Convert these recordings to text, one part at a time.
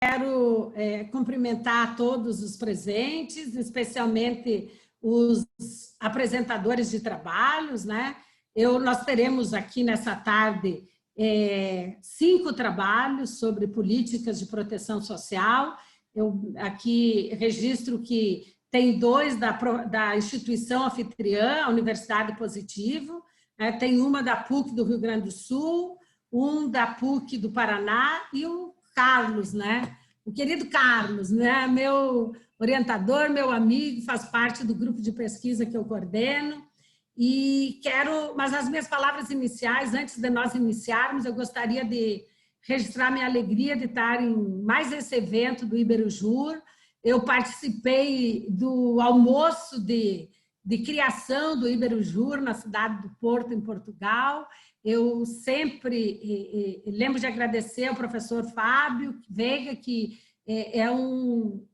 Quero cumprimentar todos os presentes, especialmente os apresentadores de trabalhos, né? Nós teremos aqui nessa tarde 5 trabalhos sobre políticas de proteção social. Eu aqui registro que tem 2 da instituição anfitriã, a Universidade Positivo, né? Tem uma da PUC do Rio Grande do Sul, um da PUC do Paraná e o Carlos, né? O querido Carlos, né? Meu orientador, meu amigo, faz parte do grupo de pesquisa que eu coordeno. E mas as minhas palavras iniciais, antes de nós iniciarmos, eu gostaria de registrar minha alegria de estar em mais esse evento do Iberujur. Eu participei do almoço de criação do Iberujur na cidade do Porto, em Portugal. Eu sempre lembro de agradecer ao professor Fábio Veiga, que eu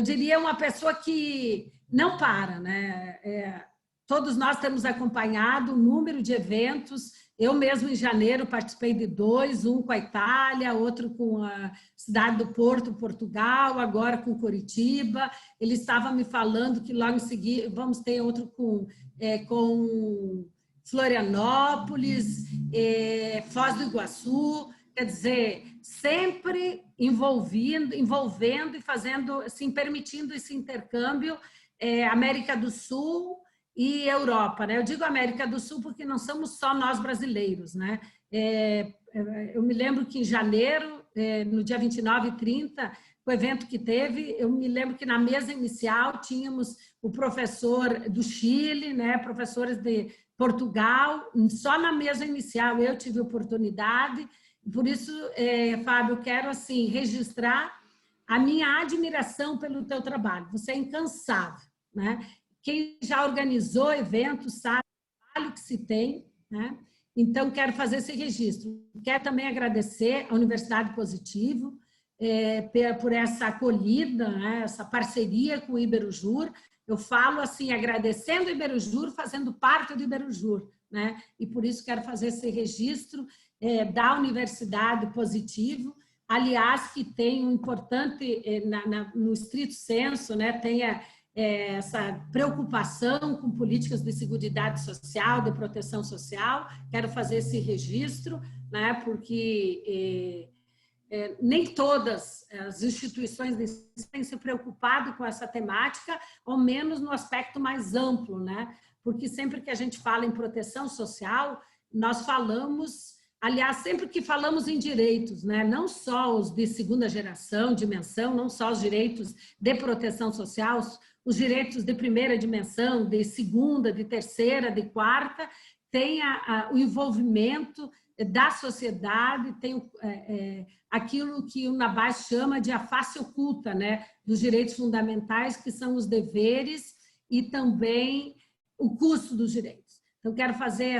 diria, uma pessoa que não para, né? Todos nós temos acompanhado o número de eventos. Eu mesmo, em janeiro, participei de 2, um com a Itália, outro com a cidade do Porto, Portugal, agora com Curitiba. Ele estava me falando que logo em seguida vamos ter outro com Florianópolis, Foz do Iguaçu. Quer dizer, sempre envolvendo e fazendo, assim, permitindo esse intercâmbio América do Sul e Europa, né? Eu digo América do Sul porque não somos só nós brasileiros, né? Eu me lembro que em janeiro, no dia 29 e 30, o evento que teve, eu me lembro que na mesa inicial tínhamos o professor do Chile, né? Professores de Portugal, só na mesa inicial eu tive oportunidade. Por isso, Fábio, eu quero assim registrar a minha admiração pelo teu trabalho. Você é incansável, né? Quem já organizou eventos sabe o trabalho que se tem, né? Então, quero fazer esse registro. Quero também agradecer à Universidade Positivo por essa acolhida, né? Essa parceria com o Iberujur. Eu falo assim, agradecendo o Iberujur, fazendo parte do Iberujur, né? E por isso quero fazer esse registro da Universidade Positivo, aliás, que tem um importante, no estrito senso, né? Tem essa preocupação com políticas de seguridade social, de proteção social. Quero fazer esse registro, né? Porque nem todas as instituições de ensino têm se preocupado com essa temática, ao menos no aspecto mais amplo, né? Porque sempre que a gente fala em proteção social, nós falamos, aliás, sempre que falamos em direitos, né? Não só os de segunda geração, dimensão, não só os direitos de proteção social, os direitos de primeira dimensão, de segunda, de terceira, de quarta, tem o envolvimento da sociedade, tem aquilo que o Nabás chama de a face oculta, né, dos direitos fundamentais, que são os deveres e também o custo dos direitos. Então, quero fazer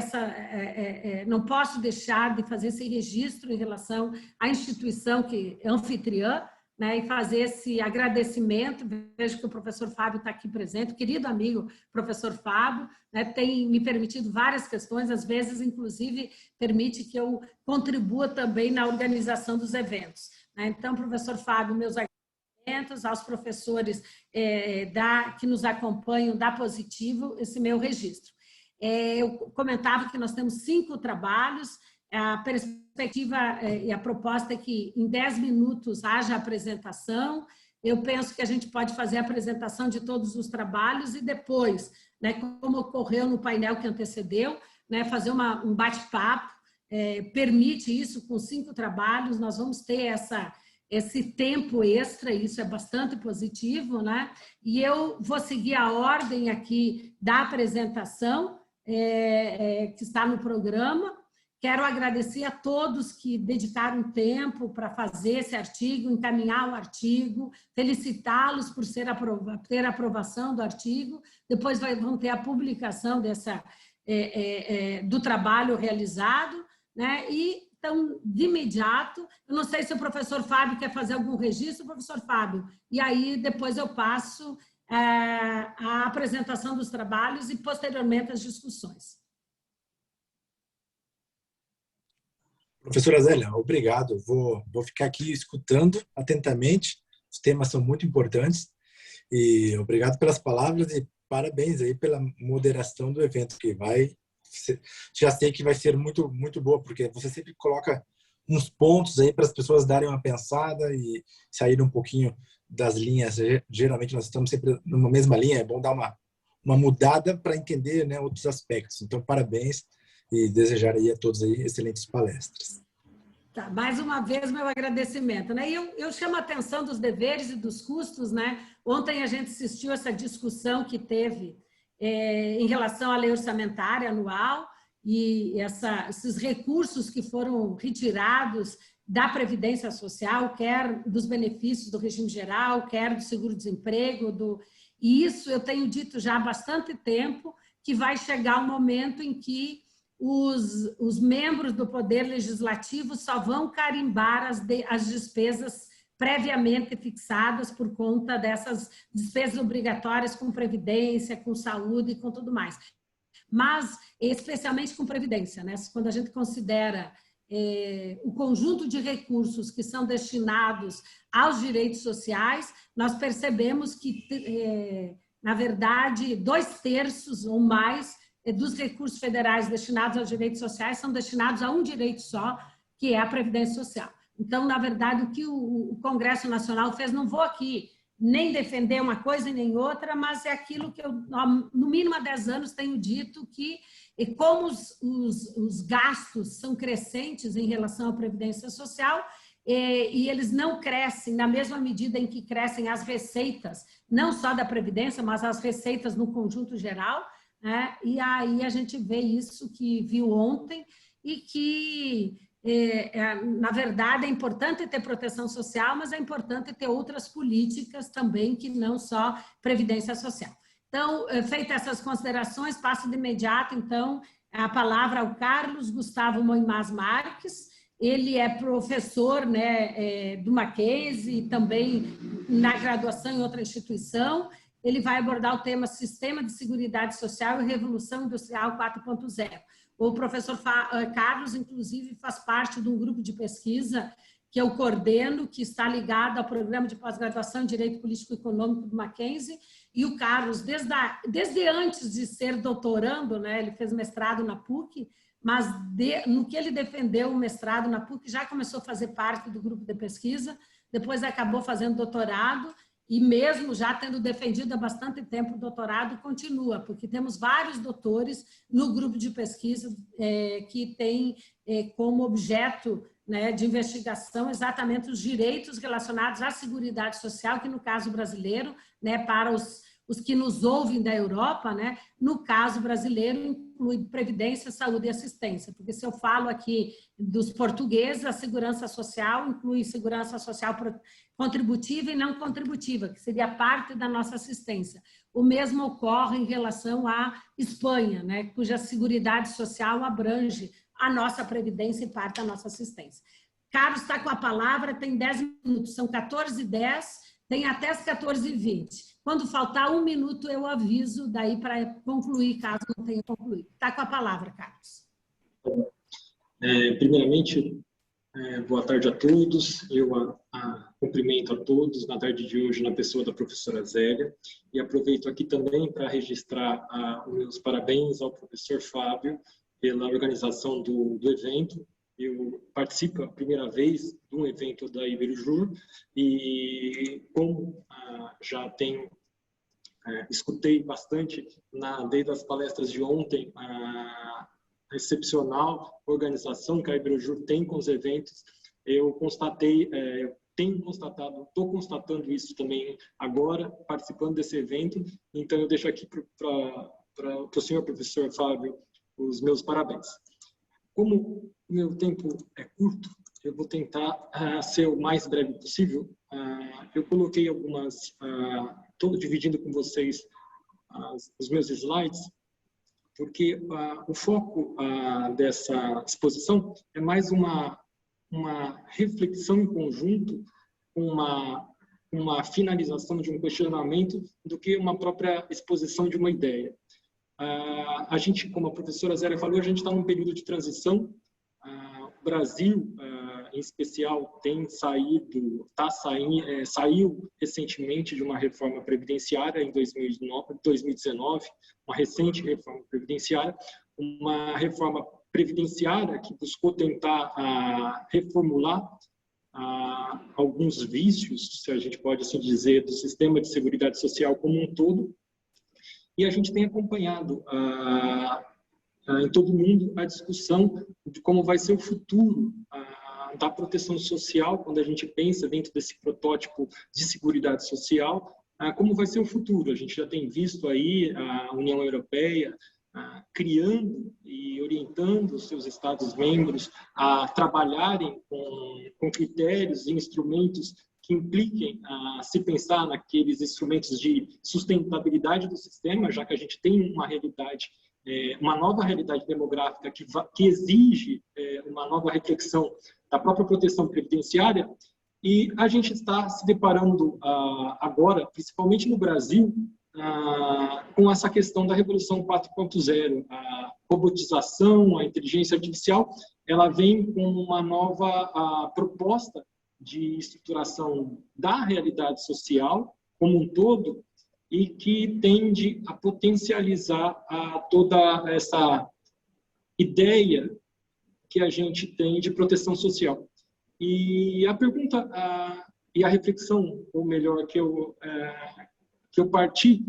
não posso deixar de fazer esse registro em relação à instituição que é anfitriã, né, e fazer esse agradecimento. Vejo que o professor Fábio está aqui presente, o querido amigo professor Fábio, né, tem me permitido várias questões, às vezes, inclusive, permite que eu contribua também na organização dos eventos, né? Então, professor Fábio, meus agradecimentos aos professores que nos acompanham da Positivo, esse meu registro. Eu comentava que nós temos 5 trabalhos. A perspectiva e a proposta é que em 10 minutos haja apresentação. Eu penso que a gente pode fazer a apresentação de todos os trabalhos e depois, né, como ocorreu no painel que antecedeu, né, fazer um bate-papo, permite isso com 5 trabalhos, nós vamos ter esse tempo extra, isso é bastante positivo, né? E eu vou seguir a ordem aqui da apresentação que está no programa. Quero agradecer a todos que dedicaram tempo para fazer esse artigo, encaminhar o artigo, felicitá-los por ter a aprovação do artigo. Depois vão ter a publicação do trabalho realizado, né? E, então, de imediato, eu não sei se o professor Fábio quer fazer algum registro, professor Fábio, e aí depois eu passo a apresentação dos trabalhos e, posteriormente, as discussões. Professora Zélia, obrigado. Vou ficar aqui escutando atentamente. Os temas são muito importantes. E obrigado pelas palavras e parabéns aí pela moderação do evento, que já sei que vai ser muito, muito boa, porque você sempre coloca uns pontos aí para as pessoas darem uma pensada e sair um pouquinho das linhas. Geralmente nós estamos sempre numa mesma linha, é bom dar uma mudada para entender, né, outros aspectos. Então, parabéns e desejar aí a todos aí excelentes palestras. Tá, mais uma vez, meu agradecimento. Né? E eu chamo a atenção dos deveres e dos custos. Né? Ontem a gente assistiu essa discussão que teve em relação à lei orçamentária anual e esses recursos que foram retirados da Previdência Social, quer dos benefícios do regime geral, quer do seguro-desemprego. E isso eu tenho dito já há bastante tempo, que vai chegar um momento em que os membros do Poder Legislativo só vão carimbar as despesas previamente fixadas por conta dessas despesas obrigatórias com previdência, com saúde e com tudo mais. Mas, especialmente com previdência, né? Quando a gente considera o conjunto de recursos que são destinados aos direitos sociais, nós percebemos que, na verdade, 2/3 ou mais dos recursos federais destinados aos direitos sociais são destinados a um direito só, que é a Previdência Social. Então, na verdade, o que o Congresso Nacional fez, não vou aqui nem defender uma coisa e nem outra, mas é aquilo que eu, no mínimo há 10 anos, tenho dito, que como os gastos são crescentes em relação à Previdência Social, e eles não crescem na mesma medida em que crescem as receitas, não só da Previdência, mas as receitas no conjunto geral, né? E aí a gente vê isso que viu ontem e que, na verdade, é importante ter proteção social, mas é importante ter outras políticas também, que não só Previdência Social. Então, feitas essas considerações, passo de imediato, então, a palavra ao Carlos Gustavo Moimaz Marques. Ele é professor, né, do Mackenzie, também na graduação em outra instituição. Ele vai abordar o tema Sistema de Seguridade Social e Revolução Industrial 4.0. O professor Carlos, inclusive, faz parte de um grupo de pesquisa que eu coordeno, que está ligado ao programa de pós-graduação em Direito Político e Econômico do Mackenzie. E o Carlos, desde antes de ser doutorando, né, ele fez mestrado na PUC, mas no que ele defendeu o mestrado na PUC, já começou a fazer parte do grupo de pesquisa, depois acabou fazendo doutorado, e mesmo já tendo defendido há bastante tempo o doutorado, continua, porque temos vários doutores no grupo de pesquisa que tem como objeto, né, de investigação exatamente os direitos relacionados à Seguridade Social, que no caso brasileiro, né, para os que nos ouvem da Europa, né, no caso brasileiro, inclui previdência, saúde e assistência, porque se eu falo aqui dos portugueses, a segurança social inclui segurança social contributiva e não contributiva, que seria parte da nossa assistência. O mesmo ocorre em relação à Espanha, né, cuja seguridade social abrange a nossa previdência e parte da nossa assistência. Carlos está com a palavra, tem 10 minutos, são 14h10, tem até as 14h20. Quando faltar 1 minuto, eu aviso daí para concluir, caso não tenha concluído. Está com a palavra, Carlos. Primeiramente, boa tarde a todos. Eu cumprimento a todos na tarde de hoje na pessoa da professora Zélia e aproveito aqui também para registrar os meus parabéns ao professor Fábio pela organização do evento. Eu participo a primeira vez de um evento da Iberjur e, como já tenho escutei bastante desde as palestras de ontem, a excepcional organização que a Iberjur tem com os eventos, eu constatei, estou constatando isso também agora, participando desse evento, então eu deixo aqui para o senhor professor Fábio os meus parabéns. Como o meu tempo é curto, eu vou tentar ser o mais breve possível. Eu coloquei algumas, estou dividindo com vocês os meus slides, porque o foco dessa exposição é mais uma reflexão em conjunto, uma finalização de um questionamento, do que uma própria exposição de uma ideia. A gente, como a professora Zélia falou, a gente está num período de transição. O Brasil, em especial, saiu recentemente de uma reforma previdenciária em 2019, uma recente reforma previdenciária, uma reforma previdenciária que buscou tentar reformular alguns vícios, se a gente pode assim dizer, do sistema de seguridade social como um todo. E a gente tem acompanhado em todo mundo a discussão de como vai ser o futuro da proteção social, quando a gente pensa dentro desse protótipo de seguridade social, como vai ser o futuro. A gente já tem visto aí a União Europeia criando e orientando os seus Estados-membros a trabalharem com critérios e instrumentos que impliquem se pensar naqueles instrumentos de sustentabilidade do sistema, já que a gente tem uma nova realidade demográfica que exige uma nova reflexão da própria proteção previdenciária, e a gente está se deparando agora, principalmente no Brasil, com essa questão da Revolução 4.0. A robotização, a inteligência artificial, ela vem com uma nova proposta de estruturação da realidade social como um todo, e que tende a potencializar toda essa ideia que a gente tem de proteção social. E a pergunta e a reflexão, ou melhor, que eu parti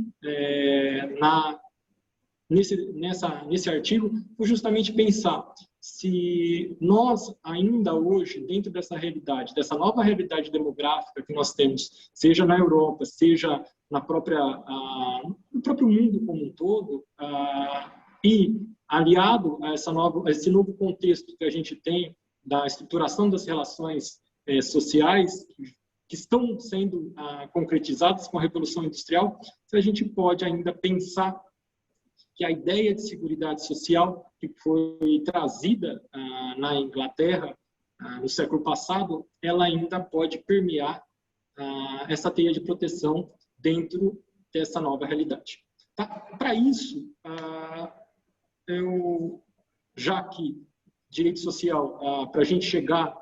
nesse artigo, foi justamente pensar se nós ainda hoje, dentro dessa realidade, dessa nova realidade demográfica que nós temos, seja na Europa, seja no próprio mundo como um todo, e aliado a esse novo contexto que a gente tem da estruturação das relações sociais, que estão sendo concretizadas com a Revolução Industrial, se a gente pode ainda pensar que a ideia de seguridade social que foi trazida na Inglaterra no século passado, ela ainda pode permear essa teia de proteção dentro dessa nova realidade. Tá? Para isso, já que direito social, para a gente chegar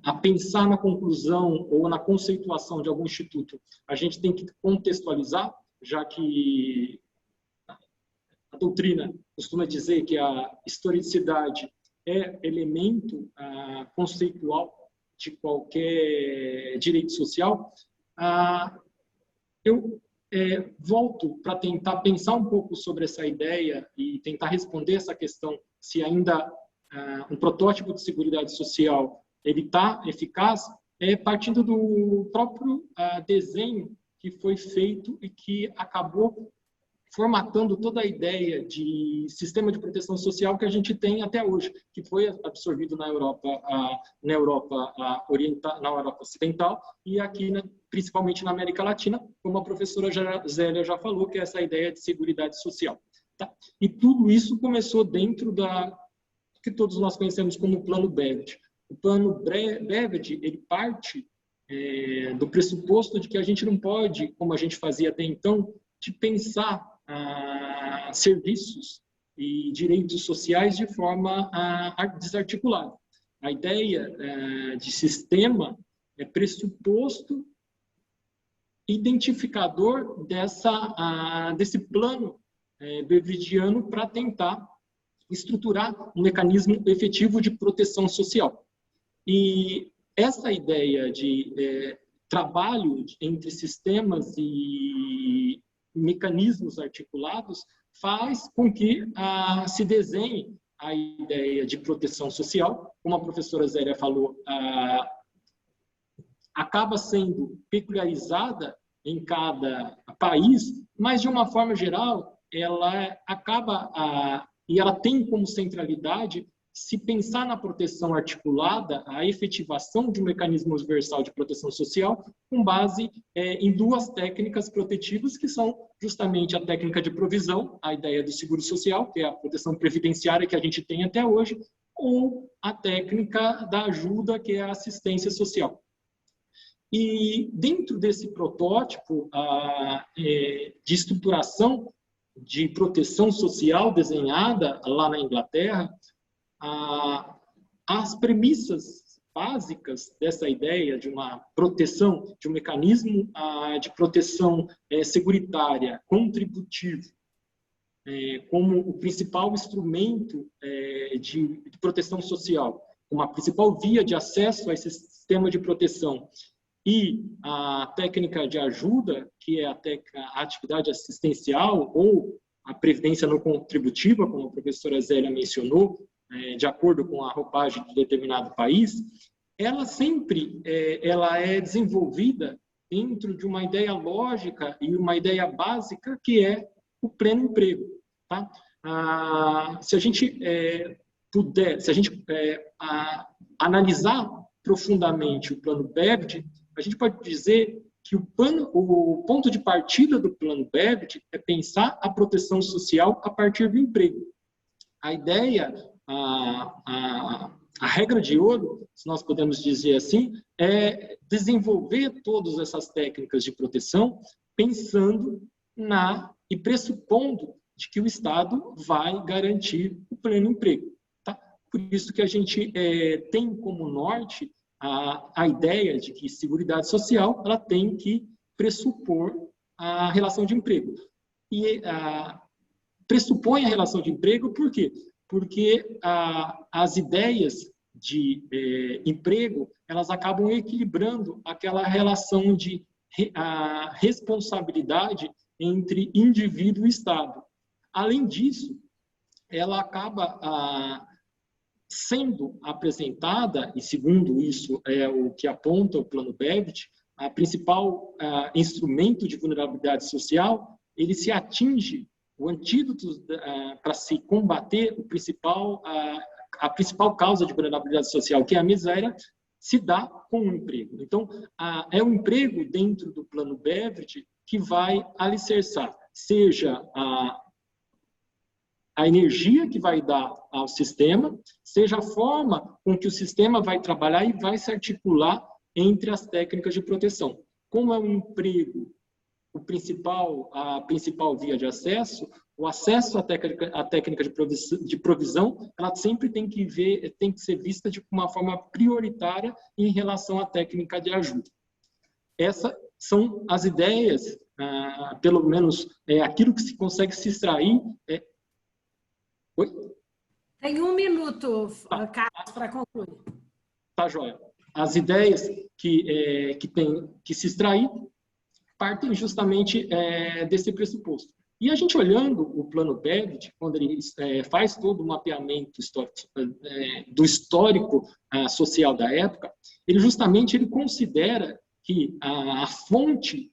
a pensar na conclusão ou na conceituação de algum instituto, a gente tem que contextualizar, já que a doutrina costuma dizer que a historicidade é elemento conceitual de qualquer direito social. Eu volto para tentar pensar um pouco sobre essa ideia e tentar responder essa questão, se ainda um protótipo de seguridade social ele está eficaz, partindo do próprio desenho que foi feito e que acabou formatando toda a ideia de sistema de proteção social que a gente tem até hoje, que foi absorvido na Europa Ocidental e aqui, principalmente na América Latina, como a professora Zélia já falou, que é essa ideia de seguridade social. Tá? E tudo isso começou dentro que todos nós conhecemos como Plano Beveridge. O Plano Beveridge, ele parte do pressuposto de que a gente não pode, como a gente fazia até então, de pensar serviços e direitos sociais de forma desarticulada. A ideia de sistema é pressuposto identificador desse plano beveridiano para tentar estruturar um mecanismo efetivo de proteção social. E essa ideia de trabalho entre sistemas e mecanismos articulados faz com que se desenhe a ideia de proteção social, como a professora Zélia falou, acaba sendo peculiarizada em cada país, mas de uma forma geral ela acaba e ela tem como centralidade se pensar na proteção articulada, a efetivação de um mecanismo universal de proteção social com base em duas técnicas protetivas, que são justamente a técnica de provisão, a ideia do seguro social, que é a proteção previdenciária que a gente tem até hoje, ou a técnica da ajuda, que é a assistência social. E dentro desse protótipo de estruturação de proteção social desenhada lá na Inglaterra, as premissas básicas dessa ideia de uma proteção, de um mecanismo de proteção seguritária, contributivo, como o principal instrumento de proteção social, como a principal via de acesso a esse sistema de proteção, e a técnica de ajuda, que é a atividade assistencial ou a previdência não contributiva, como a professora Zélia mencionou, de acordo com a roupagem de determinado país, ela sempre ela é desenvolvida dentro de uma ideia lógica e uma ideia básica, que é o pleno emprego. Tá? Se a gente analisar profundamente o plano BEPT, a gente pode dizer que o ponto de partida do plano BEPT é pensar a proteção social a partir do emprego. A ideia, a regra de ouro, se nós podemos dizer assim, é desenvolver todas essas técnicas de proteção pensando e pressupondo de que o Estado vai garantir o pleno emprego. Tá? Por isso que a gente tem como norte a ideia de que Seguridade Social ela tem que pressupor a relação de emprego. E pressupõe a relação de emprego por quê? Porque as ideias de emprego, elas acabam equilibrando aquela relação de responsabilidade entre indivíduo e Estado. Além disso, ela acaba sendo apresentada, e segundo isso é o que aponta o plano BEPT, a principal instrumento de vulnerabilidade social, ele se atinge o antídoto para se combater a principal causa de vulnerabilidade social, que é a miséria, se dá com o emprego. Então, é o emprego dentro do plano BEPT que vai alicerçar, seja a energia que vai dar ao sistema, seja a forma com que o sistema vai trabalhar e vai se articular entre as técnicas de proteção. Como é um emprego a principal via de acesso, o acesso à técnica de provisão, ela sempre tem que ser vista de uma forma prioritária em relação à técnica de ajuda. Essas são as ideias, pelo menos aquilo que se consegue se extrair. Oi? Tem 1 minuto, Carlos, para concluir. Tá, joia. As ideias que tem que se extrair partem justamente desse pressuposto. E a gente olhando o plano BEPT, quando ele faz todo o mapeamento do histórico social da época, ele considera que a fonte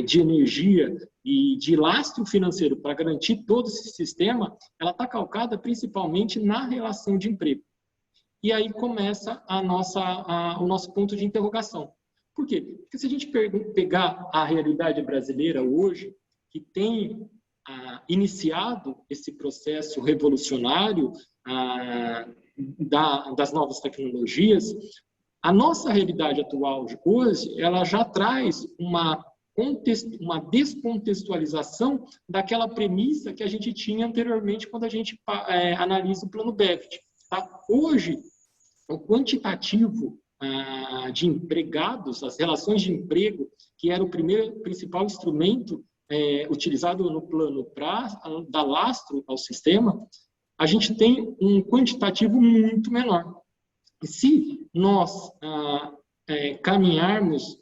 de energia e de lastro financeiro para garantir todo esse sistema, ela está calcada principalmente na relação de emprego. E aí começa o nosso ponto de interrogação. Por quê? Porque se a gente pegar a realidade brasileira hoje, que tem iniciado esse processo revolucionário das novas tecnologias, a nossa realidade atual de hoje, ela já traz uma descontextualização daquela premissa que a gente tinha anteriormente quando a gente analisa o plano BEPT. Tá? Hoje, o quantitativo de empregados, as relações de emprego, que era o principal instrumento utilizado no plano para dar lastro ao sistema, a gente tem um quantitativo muito menor. E se nós caminharmos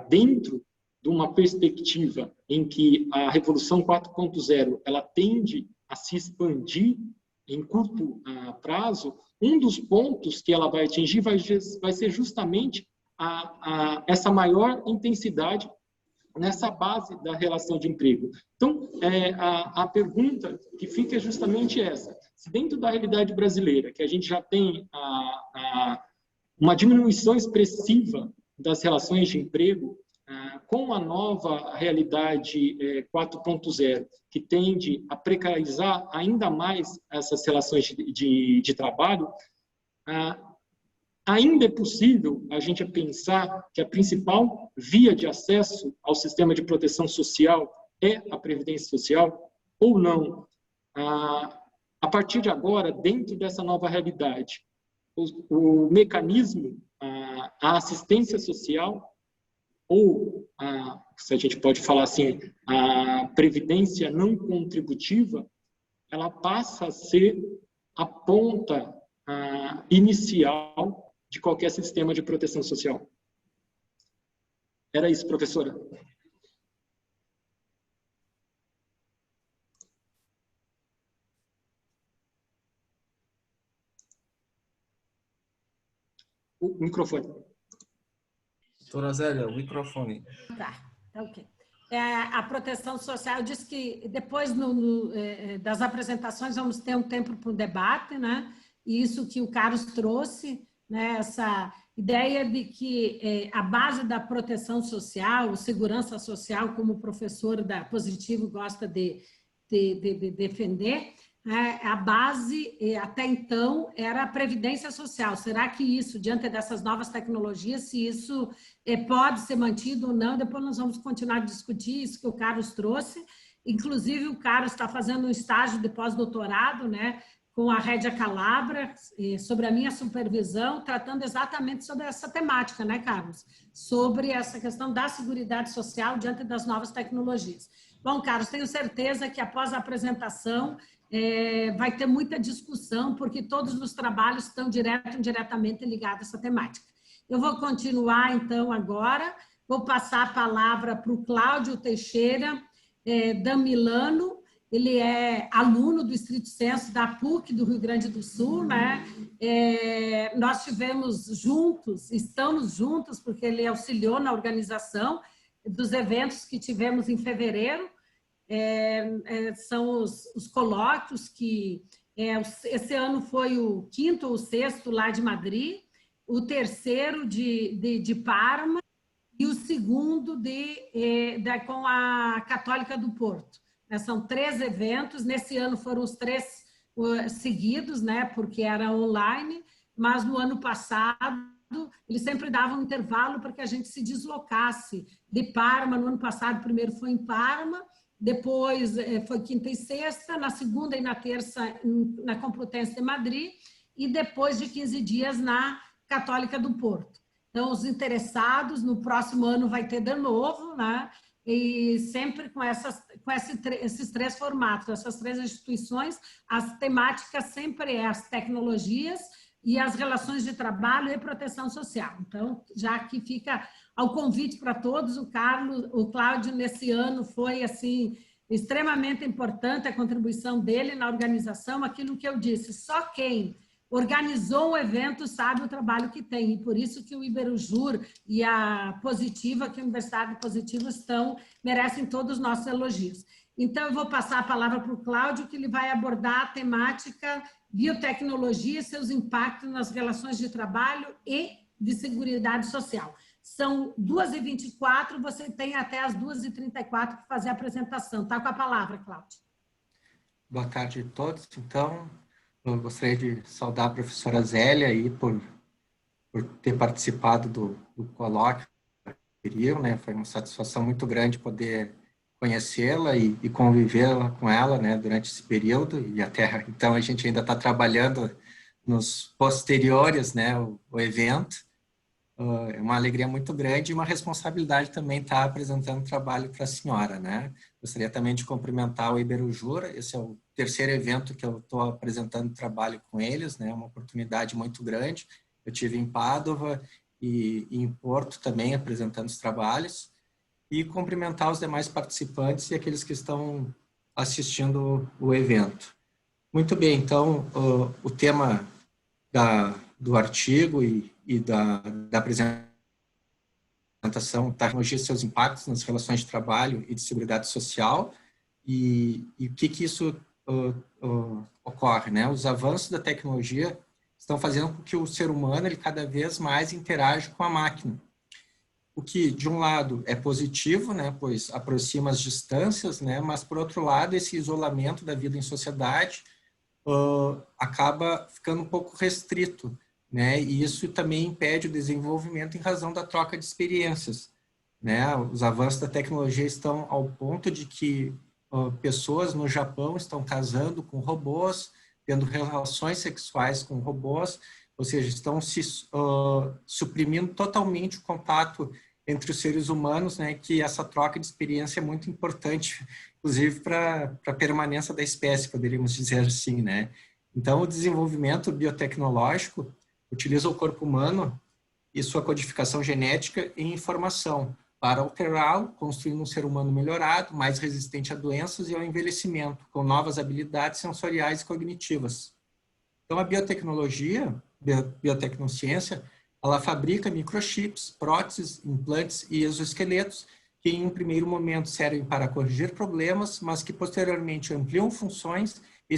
dentro de uma perspectiva em que a Revolução 4.0 ela tende a se expandir em curto prazo, um dos pontos que ela vai atingir vai ser justamente essa maior intensidade nessa base da relação de emprego. Então, a pergunta que fica é justamente essa. Se dentro da realidade brasileira, que a gente já tem uma diminuição expressiva das relações de emprego, com a nova realidade 4.0, que tende a precarizar ainda mais essas relações de trabalho, ainda é possível a gente pensar que a principal via de acesso ao sistema de proteção social é a Previdência Social ou não? A partir de agora, dentro dessa nova realidade, o mecanismo, a assistência social, ou, se a gente pode falar assim, a previdência não contributiva, ela passa a ser a ponta inicial de qualquer sistema de proteção social. Era isso, professora. O microfone. Doutora Zélia, o microfone. Tá ok. A proteção social diz que depois das apresentações vamos ter um tempo para o debate, né? E isso que o Carlos trouxe, né? Essa ideia de que a base da proteção social, segurança social, como o professor da Positivo gosta de defender, a base, até então, era a previdência social. Será que isso, diante dessas novas tecnologias, se isso pode ser mantido ou não? Depois nós vamos continuar a discutir isso que o Carlos trouxe. Inclusive, o Carlos está fazendo um estágio de pós-doutorado, né, com a Rédia Calabra, sobre a minha supervisão, tratando exatamente sobre essa temática, né, Carlos? Sobre essa questão da seguridade social diante das novas tecnologias. Bom, Carlos, tenho certeza que após a apresentação vai ter muita discussão, porque todos os trabalhos estão diretamente ligados a essa temática. Eu vou continuar, então, agora. Vou passar a palavra para o Cláudio Teixeira da Milano. Ele é aluno do Estrito Senso da PUC do Rio Grande do Sul, né? Nós tivemos juntos, estamos juntos, porque ele auxiliou na organização dos eventos que tivemos em fevereiro. São os colóquios que esse ano foi o 5º ou 6º lá de Madrid, o 3º de Parma e o 2º com a Católica do Porto. São 3 eventos, nesse ano foram os 3 seguidos, né, porque era online, mas no ano passado eles sempre davam um intervalo para que a gente se deslocasse de Parma. No ano passado, primeiro foi em Parma, depois foi quinta e sexta, na segunda e na terça na Complutense de Madrid e depois de 15 dias na Católica do Porto. Então, os interessados, no próximo ano vai ter de novo, né? E sempre com esses 3 formatos, essas 3 instituições, as temáticas sempre as tecnologias e as relações de trabalho e proteção social. Então, já que fica ao convite para todos, o Cláudio, nesse ano, foi assim extremamente importante a contribuição dele na organização, aquilo que eu disse, só quem organizou um evento sabe o trabalho que tem, e por isso que o Iberojur e a Positiva, que a Universidade Positiva merecem todos os nossos elogios. Então, eu vou passar a palavra para o Cláudio, que ele vai abordar a temática biotecnologia e seus impactos nas relações de trabalho e de seguridade social. São 2h24, você tem até as 2h34 para fazer a apresentação. Está com a palavra, Cláudio. Boa tarde a todos. Então, eu gostaria de saudar a professora Zélia aí por ter participado do colóquio, né? Foi uma satisfação muito grande poder conhecê-la e conviver com ela, né, durante esse período, e até então a gente ainda está trabalhando nos posteriores, né, o evento. É uma alegria muito grande e uma responsabilidade também estar apresentando trabalho para a senhora, né? Gostaria também de cumprimentar o Iberojur. Esse é o 3º evento que eu estou apresentando trabalho com eles, né? Uma oportunidade muito grande. Eu tive em Pádua e em Porto também apresentando os trabalhos, e cumprimentar os demais participantes e aqueles que estão assistindo o evento. Muito bem, então, o tema do artigo e da apresentação, tecnologia e seus impactos nas relações de trabalho e de seguridade social, e o que isso ocorre, né? Os avanços da tecnologia estão fazendo com que o ser humano ele cada vez mais interaja com a máquina. O que, de um lado, é positivo, né, pois aproxima as distâncias, né, mas, por outro lado, esse isolamento da vida em sociedade acaba ficando um pouco restrito, né, e isso também impede o desenvolvimento em razão da troca de experiências, né. Os avanços da tecnologia estão ao ponto de que pessoas no Japão estão casando com robôs, tendo relações sexuais com robôs, ou seja, estão se suprimindo totalmente o contato entre os seres humanos, né, que essa troca de experiência é muito importante, inclusive para a permanência da espécie, poderíamos dizer assim, né? Então, o desenvolvimento biotecnológico utiliza o corpo humano e sua codificação genética em informação para alterá-lo, construindo um ser humano melhorado, mais resistente a doenças e ao envelhecimento, com novas habilidades sensoriais e cognitivas. Então, a biotecnologia, biotecnociência, ela fabrica microchips, próteses, implantes e exoesqueletos que, em um primeiro momento, servem para corrigir problemas, mas que, posteriormente, ampliam funções e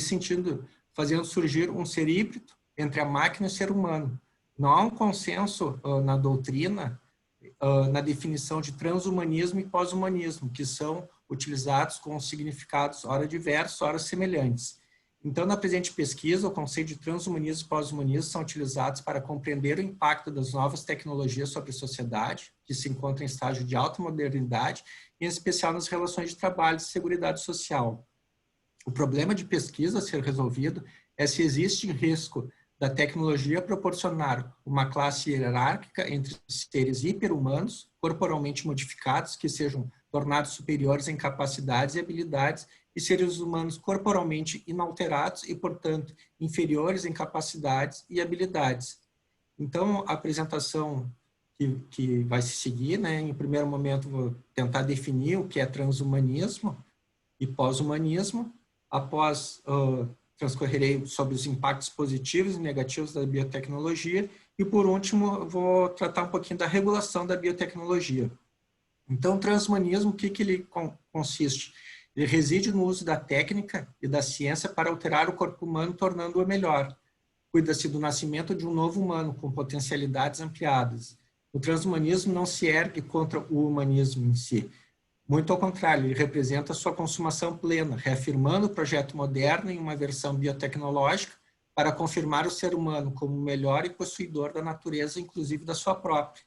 fazendo surgir um ser híbrido entre a máquina e o ser humano. Não há um consenso na doutrina, na definição de transhumanismo e pós-humanismo, que são utilizados com significados ora diversos, ora semelhantes. Então, na presente pesquisa, o conceito de transhumanismo e pós-humanismo são utilizados para compreender o impacto das novas tecnologias sobre a sociedade, que se encontra em estágio de alta modernidade, em especial nas relações de trabalho e seguridade social. O problema de pesquisa a ser resolvido é se existe risco da tecnologia proporcionar uma classe hierárquica entre seres hiperhumanos, corporalmente modificados, que sejam tornados superiores em capacidades e habilidades, e seres humanos corporalmente inalterados e, portanto, inferiores em capacidades e habilidades. Então, a apresentação que vai se seguir, né, em primeiro momento, vou tentar definir o que é transhumanismo e pós-humanismo. Após, transcorrerei sobre os impactos positivos e negativos da biotecnologia e, por último, vou tratar um pouquinho da regulação da biotecnologia. Então, o transhumanismo, o que ele consiste? Ele reside no uso da técnica e da ciência para alterar o corpo humano, tornando-o melhor. Cuida-se do nascimento de um novo humano com potencialidades ampliadas. O transhumanismo não se ergue contra o humanismo em si. Muito ao contrário, ele representa sua consumação plena, reafirmando o projeto moderno em uma versão biotecnológica para confirmar o ser humano como o melhor e possuidor da natureza, inclusive da sua própria.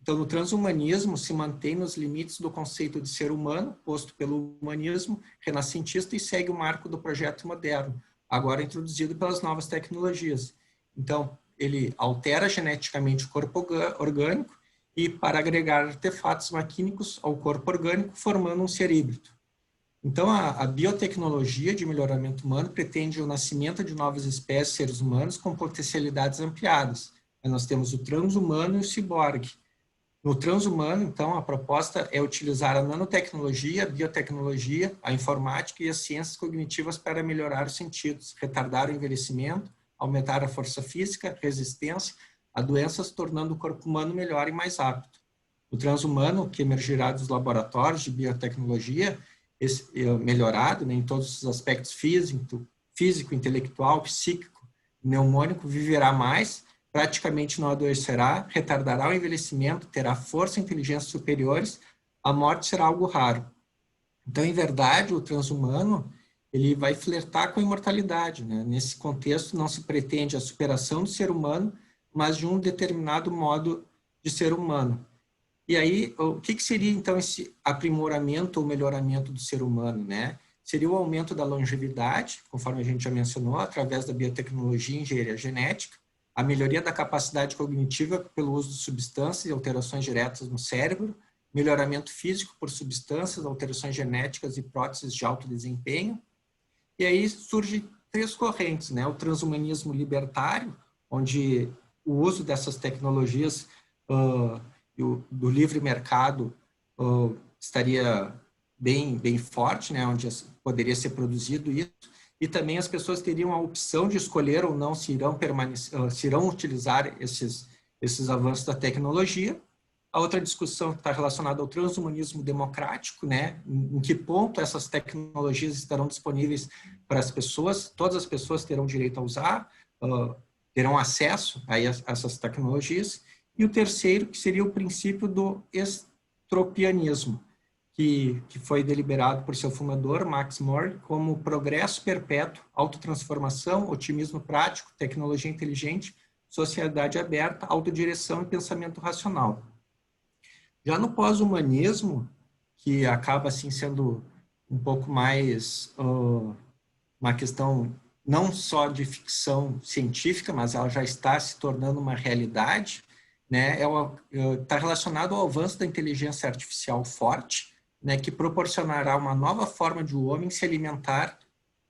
Então, no transhumanismo, se mantém nos limites do conceito de ser humano, posto pelo humanismo renascentista, e segue o marco do projeto moderno, agora introduzido pelas novas tecnologias. Então, ele altera geneticamente o corpo orgânico e para agregar artefatos maquínicos ao corpo orgânico, formando um ser híbrido. Então, a biotecnologia de melhoramento humano pretende o nascimento de novas espécies de seres humanos com potencialidades ampliadas. Nós temos o transhumano e o ciborgue. No transhumano, então, a proposta é utilizar a nanotecnologia, a biotecnologia, a informática e as ciências cognitivas para melhorar os sentidos, retardar o envelhecimento, aumentar a força física, resistência a doenças, tornando o corpo humano melhor e mais apto. O transhumano, que emergirá dos laboratórios de biotecnologia, melhorado, né, em todos os aspectos físico, intelectual, psíquico, mnemônico, viverá mais, praticamente não adoecerá, retardará o envelhecimento, terá força e inteligência superiores, a morte será algo raro. Então, em verdade, o transhumano, ele vai flertar com a imortalidade, né? Nesse contexto, não se pretende a superação do ser humano, mas de um determinado modo de ser humano. E aí, o que seria, então, esse aprimoramento ou melhoramento do ser humano, né? Seria o aumento da longevidade, conforme a gente já mencionou, através da biotecnologia e engenharia genética, a melhoria da capacidade cognitiva pelo uso de substâncias e alterações diretas no cérebro, melhoramento físico por substâncias, alterações genéticas e próteses de alto desempenho. E aí surgem três correntes, né? O transhumanismo libertário, onde o uso dessas tecnologias do livre mercado estaria bem forte, né? Onde poderia ser produzido isso. E também as pessoas teriam a opção de escolher ou não se irão utilizar esses avanços da tecnologia. A outra discussão está relacionada ao transhumanismo democrático, né? Em que ponto essas tecnologias estarão disponíveis para as pessoas, todas as pessoas terão direito a usar, terão acesso a essas tecnologias. E o terceiro, que seria o princípio do estropianismo, que foi deliberado por seu fundador, Max More, como progresso perpétuo, autotransformação, otimismo prático, tecnologia inteligente, sociedade aberta, autodireção e pensamento racional. Já no pós-humanismo, que acaba assim sendo um pouco mais uma questão não só de ficção científica, mas ela já está se tornando uma realidade, né? Está relacionado ao avanço da inteligência artificial forte, né? Que proporcionará uma nova forma de o homem se alimentar,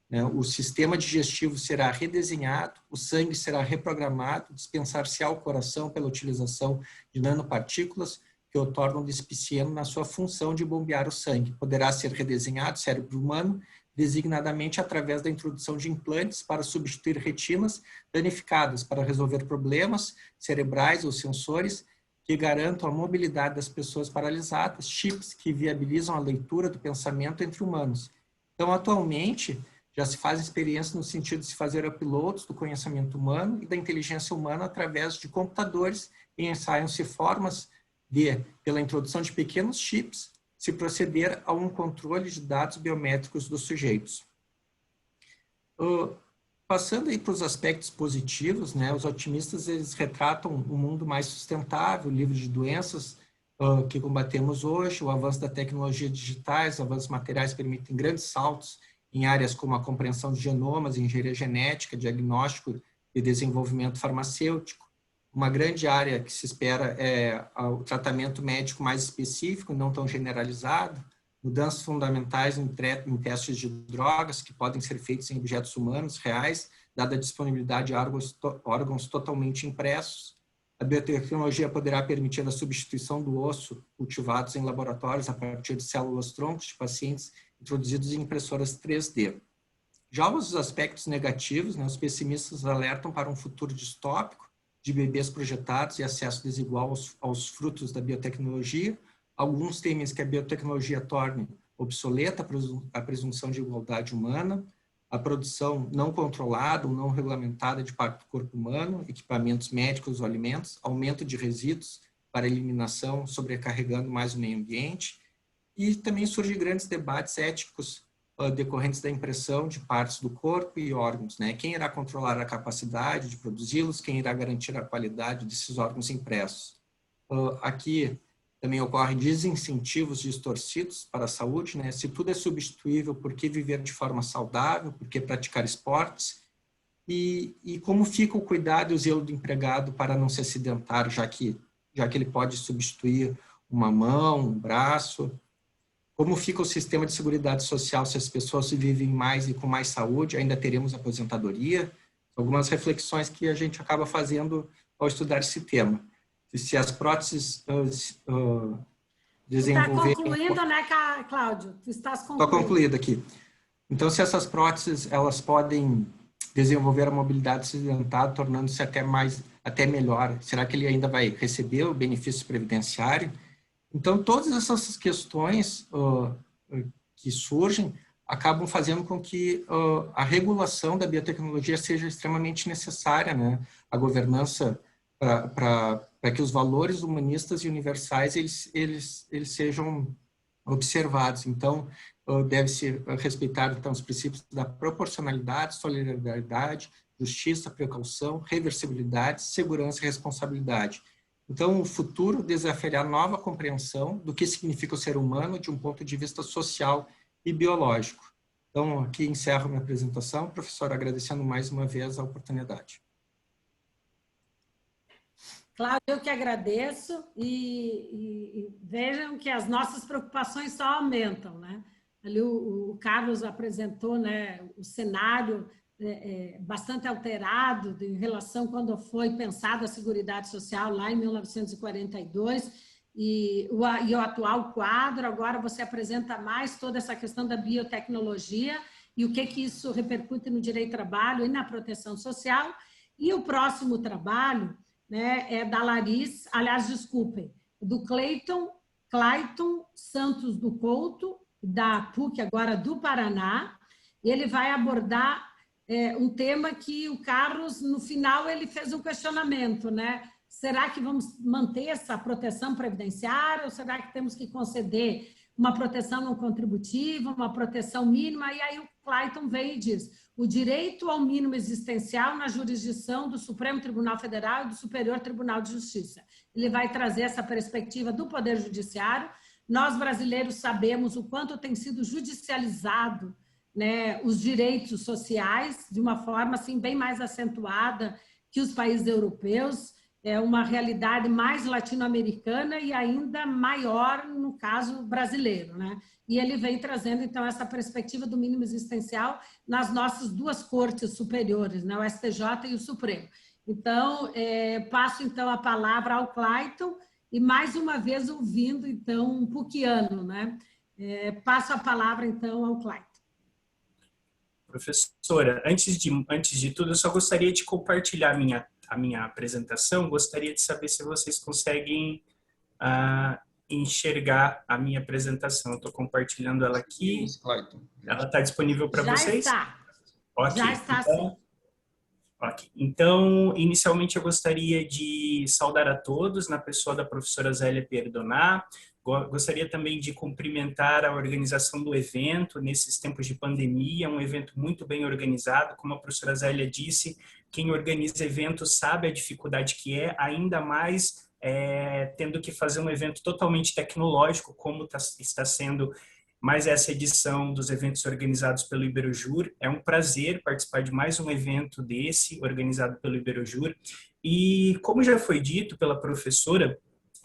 né? O sistema digestivo será redesenhado, o sangue será reprogramado, dispensar-se-á ao coração pela utilização de nanopartículas que o tornam despicieno na sua função de bombear o sangue. Poderá ser redesenhado o cérebro humano, designadamente através da introdução de implantes para substituir retinas danificadas, para resolver problemas cerebrais ou sensores que garantam a mobilidade das pessoas paralisadas, chips que viabilizam a leitura do pensamento entre humanos. Então, atualmente, já se faz experiência no sentido de se fazer uploads do conhecimento humano e da inteligência humana através de computadores e ensaiam-se formas de, pela introdução de pequenos chips, se proceder a um controle de dados biométricos dos sujeitos. Passando aí para os aspectos positivos, né, os otimistas eles retratam um mundo mais sustentável, livre de doenças que combatemos hoje, o avanço da tecnologia digitais, avanços materiais permitem grandes saltos em áreas como a compreensão de genomas, engenharia genética, diagnóstico e desenvolvimento farmacêutico. Uma grande área que se espera é o tratamento médico mais específico, não tão generalizado, mudanças fundamentais em testes de drogas que podem ser feitos em objetos humanos reais, dada a disponibilidade de órgãos totalmente impressos. A biotecnologia poderá permitir a substituição do osso cultivados em laboratórios a partir de células-troncos de pacientes introduzidos em impressoras 3D. Já os aspectos negativos, né, os pessimistas alertam para um futuro distópico, de bebês projetados e acesso desigual aos frutos da biotecnologia. Alguns temem que a biotecnologia torne obsoleta a presunção de igualdade humana, a produção não controlada ou não regulamentada de parte do corpo humano, equipamentos médicos ou alimentos, aumento de resíduos para eliminação, sobrecarregando mais o meio ambiente, e também surgem grandes debates éticos decorrentes da impressão de partes do corpo e órgãos, né? Quem irá controlar a capacidade de produzi-los, quem irá garantir a qualidade desses órgãos impressos. Aqui também ocorrem desincentivos distorcidos para a saúde, né? Se tudo é substituível, por que viver de forma saudável, por que praticar esportes? E como fica o cuidado e o zelo do empregado para não se acidentar, já que ele pode substituir uma mão, um braço? Como fica o sistema de seguridade social se as pessoas vivem mais e com mais saúde? Ainda teremos aposentadoria? Algumas reflexões que a gente acaba fazendo ao estudar esse tema. Se as próteses desenvolverem... Está concluindo, né, Cláudio? Tu estás concluindo. Estou concluído aqui. Então, se essas próteses elas podem desenvolver a mobilidade acidentada, tornando-se até melhor, será que ele ainda vai receber o benefício previdenciário? Então, todas essas questões que surgem acabam fazendo com que a regulação da biotecnologia seja extremamente necessária, né? A governança para que os valores humanistas e universais eles sejam observados. Então, deve-se respeitar então, os princípios da proporcionalidade, solidariedade, justiça, precaução, reversibilidade, segurança e responsabilidade. Então, o futuro desafiará nova compreensão do que significa o ser humano de um ponto de vista social e biológico. Então, aqui encerro minha apresentação, professor, agradecendo mais uma vez a oportunidade. Cláudio, eu que agradeço e vejam que as nossas preocupações só aumentam, né? Ali o Carlos apresentou, né, o cenário bastante alterado em relação quando foi pensada a Seguridade Social lá em 1942 e o atual quadro. Agora você apresenta mais toda essa questão da biotecnologia e o que isso repercute no direito do trabalho e na proteção social. E o próximo trabalho, né, é da Larissa, aliás, desculpem, do Clayton Santos do Couto, da PUC agora do Paraná, e ele vai abordar um tema que o Carlos, no final, ele fez um questionamento, né? Será que vamos manter essa proteção previdenciária ou será que temos que conceder uma proteção não contributiva, uma proteção mínima? E aí o Clayton vem e diz, o direito ao mínimo existencial na jurisdição do Supremo Tribunal Federal e do Superior Tribunal de Justiça. Ele vai trazer essa perspectiva do Poder Judiciário. Nós, brasileiros, sabemos o quanto tem sido judicializado né, os direitos sociais de uma forma assim bem mais acentuada que os países europeus. É uma realidade mais latino-americana e ainda maior no caso brasileiro, né? E ele vem trazendo, então, essa perspectiva do mínimo existencial nas nossas duas cortes superiores, né? O STJ e o Supremo. Então, passo, então, a palavra ao Clayton e, mais uma vez, ouvindo, então, um puquiano, né? Passo a palavra, então, ao Clayton. Professora, antes de tudo, eu só gostaria de compartilhar a minha apresentação. Gostaria de saber se vocês conseguem enxergar a minha apresentação. Eu estou compartilhando ela aqui. Ela está disponível para vocês? Já está. Okay. Já está, sim. Ok. Então, inicialmente eu gostaria de saudar a todos na pessoa da professora Zélia Perdoná. Gostaria também de cumprimentar a organização do evento nesses tempos de pandemia, um evento muito bem organizado. Como a professora Zélia disse, quem organiza eventos sabe a dificuldade que é, ainda mais tendo que fazer um evento totalmente tecnológico, como está sendo mais essa edição dos eventos organizados pelo Iberojur. É um prazer participar de mais um evento desse, organizado pelo Iberojur. E, como já foi dito pela professora,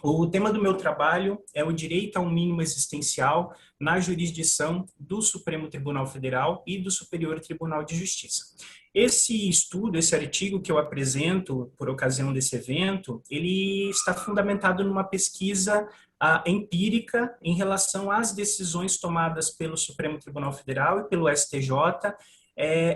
o tema do meu trabalho é o direito a um mínimo existencial na jurisdição do Supremo Tribunal Federal e do Superior Tribunal de Justiça. Esse estudo, esse artigo que eu apresento por ocasião desse evento, ele está fundamentado numa pesquisa empírica em relação às decisões tomadas pelo Supremo Tribunal Federal e pelo STJ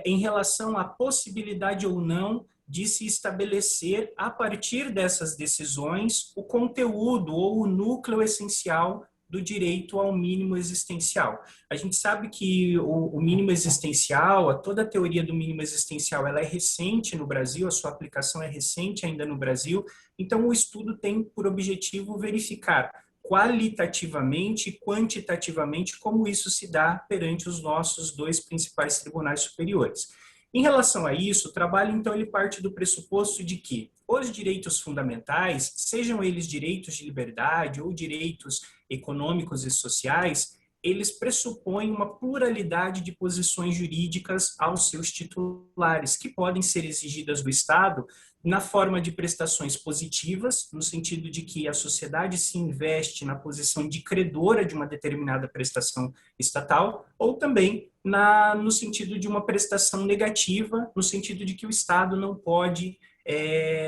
em relação à possibilidade ou não de se estabelecer, a partir dessas decisões, o conteúdo ou o núcleo essencial do direito ao mínimo existencial. A gente sabe que o mínimo existencial, toda a teoria do mínimo existencial, ela é recente no Brasil, a sua aplicação é recente ainda no Brasil, então o estudo tem por objetivo verificar qualitativamente e quantitativamente como isso se dá perante os nossos dois principais tribunais superiores. Em relação a isso, o trabalho, então, ele parte do pressuposto de que os direitos fundamentais, sejam eles direitos de liberdade ou direitos econômicos e sociais, eles pressupõem uma pluralidade de posições jurídicas aos seus titulares, que podem ser exigidas do Estado na forma de prestações positivas, no sentido de que a sociedade se investe na posição de credora de uma determinada prestação estatal, ou também no sentido de uma prestação negativa, no sentido de que o Estado não pode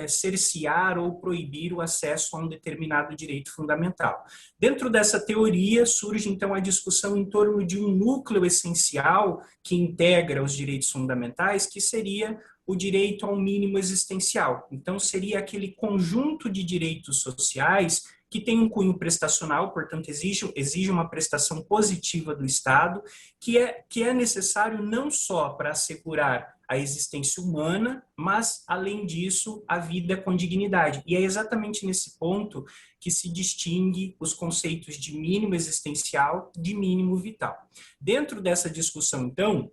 cercear ou proibir o acesso a um determinado direito fundamental. Dentro dessa teoria surge então a discussão em torno de um núcleo essencial que integra os direitos fundamentais, que seria o direito ao mínimo existencial. Então seria aquele conjunto de direitos sociais que tem um cunho prestacional, portanto exige uma prestação positiva do Estado, que é necessário não só para assegurar a existência humana, mas, além disso, a vida com dignidade. E é exatamente nesse ponto que se distingue os conceitos de mínimo existencial de mínimo vital. Dentro dessa discussão, então,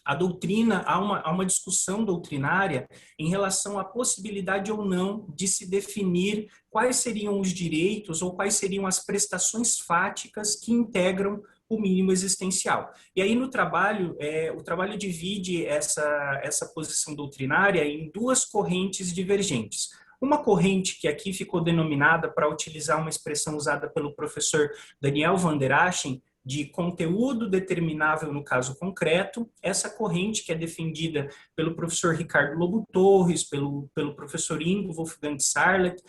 a doutrina, há uma discussão doutrinária em relação à possibilidade ou não de se definir quais seriam os direitos ou quais seriam as prestações fáticas que integram o mínimo existencial. E aí no trabalho, o trabalho divide essa posição doutrinária em duas correntes divergentes. Uma corrente que aqui ficou denominada, para utilizar uma expressão usada pelo professor Daniel Van der Aschen, de conteúdo determinável no caso concreto. Essa corrente que é defendida pelo professor Ricardo Lobo Torres, pelo professor Ingo Wolfgang Sarlet,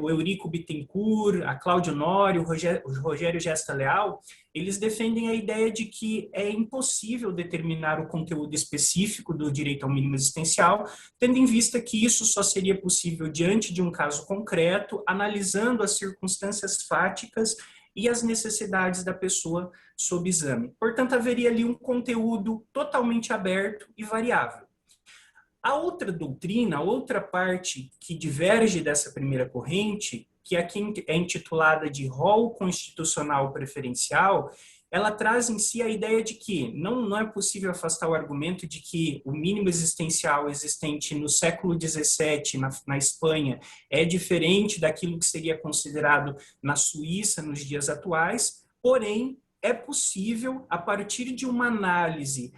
o Eurico Bittencourt, a Cláudia Honório, o Rogério Gesta Leal, eles defendem a ideia de que é impossível determinar o conteúdo específico do direito ao mínimo existencial, tendo em vista que isso só seria possível diante de um caso concreto, analisando as circunstâncias fáticas e as necessidades da pessoa sob exame. Portanto, haveria ali um conteúdo totalmente aberto e variável. A outra doutrina, a outra parte que diverge dessa primeira corrente, que aqui é intitulada de rol constitucional preferencial, ela traz em si a ideia de que não é possível afastar o argumento de que o mínimo existencial existente no século XVII, na Espanha, é diferente daquilo que seria considerado na Suíça nos dias atuais, porém, é possível, a partir de uma análise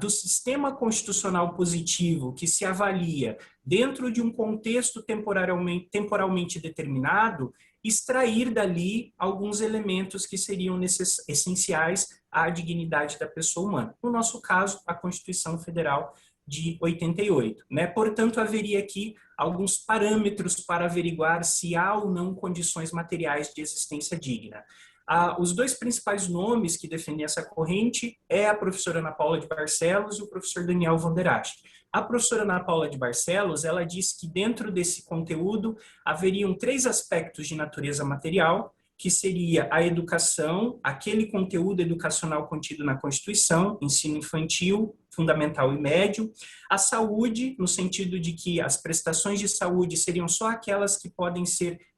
do sistema constitucional positivo que se avalia dentro de um contexto temporalmente determinado, extrair dali alguns elementos que seriam essenciais à dignidade da pessoa humana. No nosso caso, a Constituição Federal de 88. Né? Portanto, haveria aqui alguns parâmetros para averiguar se há ou não condições materiais de existência digna. Os dois principais nomes que defendem essa corrente é a professora Ana Paula de Barcelos e o professor Daniel Wonderacht. A professora Ana Paula de Barcelos, ela diz que dentro desse conteúdo haveriam 3 aspectos de natureza material, que seria a educação, aquele conteúdo educacional contido na Constituição, ensino infantil, fundamental e médio, a saúde, no sentido de que as prestações de saúde seriam só aquelas que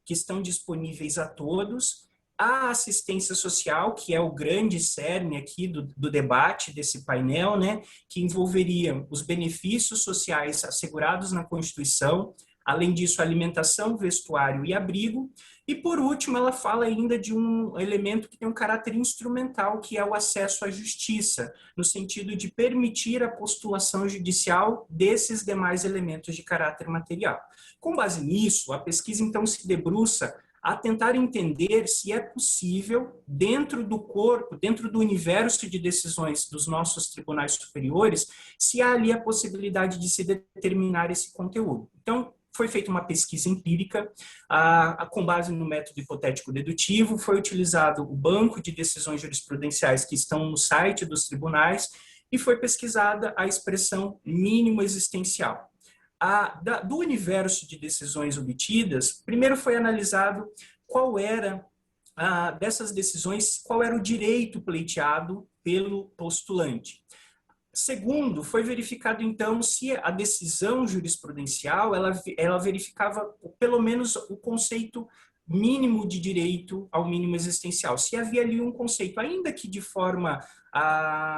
estão disponíveis a todos, a assistência social, que é o grande cerne aqui do debate desse painel, né, que envolveria os benefícios sociais assegurados na Constituição, além disso, alimentação, vestuário e abrigo. E, por último, ela fala ainda de um elemento que tem um caráter instrumental, que é o acesso à justiça, no sentido de permitir a postulação judicial desses demais elementos de caráter material. Com base nisso, a pesquisa, então, se debruça a tentar entender se é possível, dentro do corpo, dentro do universo de decisões dos nossos tribunais superiores, se há ali a possibilidade de se determinar esse conteúdo. Então, foi feita uma pesquisa empírica, com base no método hipotético dedutivo, foi utilizado o banco de decisões jurisprudenciais que estão no site dos tribunais e foi pesquisada a expressão mínimo existencial. Do universo de decisões obtidas, primeiro foi analisado qual era, dessas decisões, qual era o direito pleiteado pelo postulante. Segundo, foi verificado, então, se a decisão jurisprudencial ela verificava, pelo menos, o conceito mínimo de direito ao mínimo existencial, se havia ali um conceito, ainda que de forma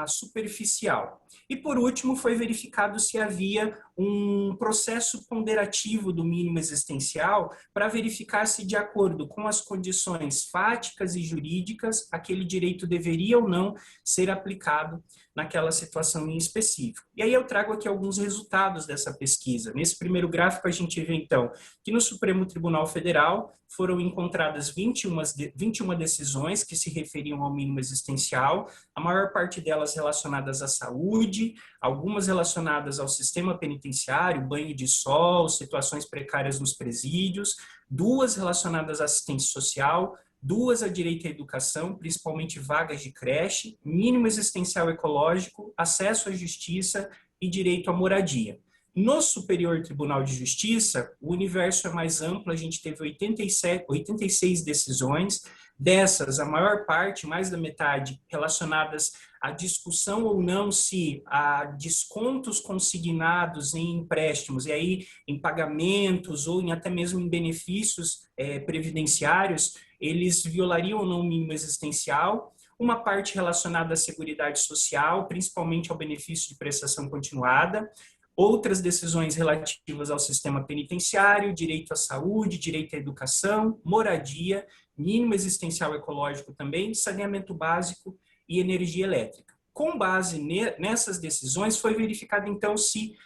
superficial. E, por último, foi verificado se havia um processo ponderativo do mínimo existencial para verificar se, de acordo com as condições fáticas e jurídicas, aquele direito deveria ou não ser aplicado naquela situação em específico. E aí eu trago aqui alguns resultados dessa pesquisa. Nesse primeiro gráfico a gente vê, então, que no Supremo Tribunal Federal foram encontradas 21 decisões que se referiam ao mínimo existencial, a maior parte delas relacionadas à saúde, algumas relacionadas ao sistema penitenciário, banho de sol, situações precárias nos presídios, 2 relacionadas à assistência social, 2 a direito à educação, principalmente vagas de creche, mínimo existencial ecológico, acesso à justiça e direito à moradia. No Superior Tribunal de Justiça, o universo é mais amplo, a gente teve 86 decisões, dessas, a maior parte, mais da metade, relacionadas à discussão ou não se há descontos consignados em empréstimos, e aí em pagamentos ou em até mesmo em benefícios previdenciários, eles violariam ou não o mínimo existencial. Uma parte relacionada à Seguridade Social, principalmente ao benefício de prestação continuada. Outras decisões relativas ao sistema penitenciário, direito à saúde, direito à educação, moradia, mínimo existencial ecológico também, saneamento básico e energia elétrica. Com base nessas decisões, foi verificado então se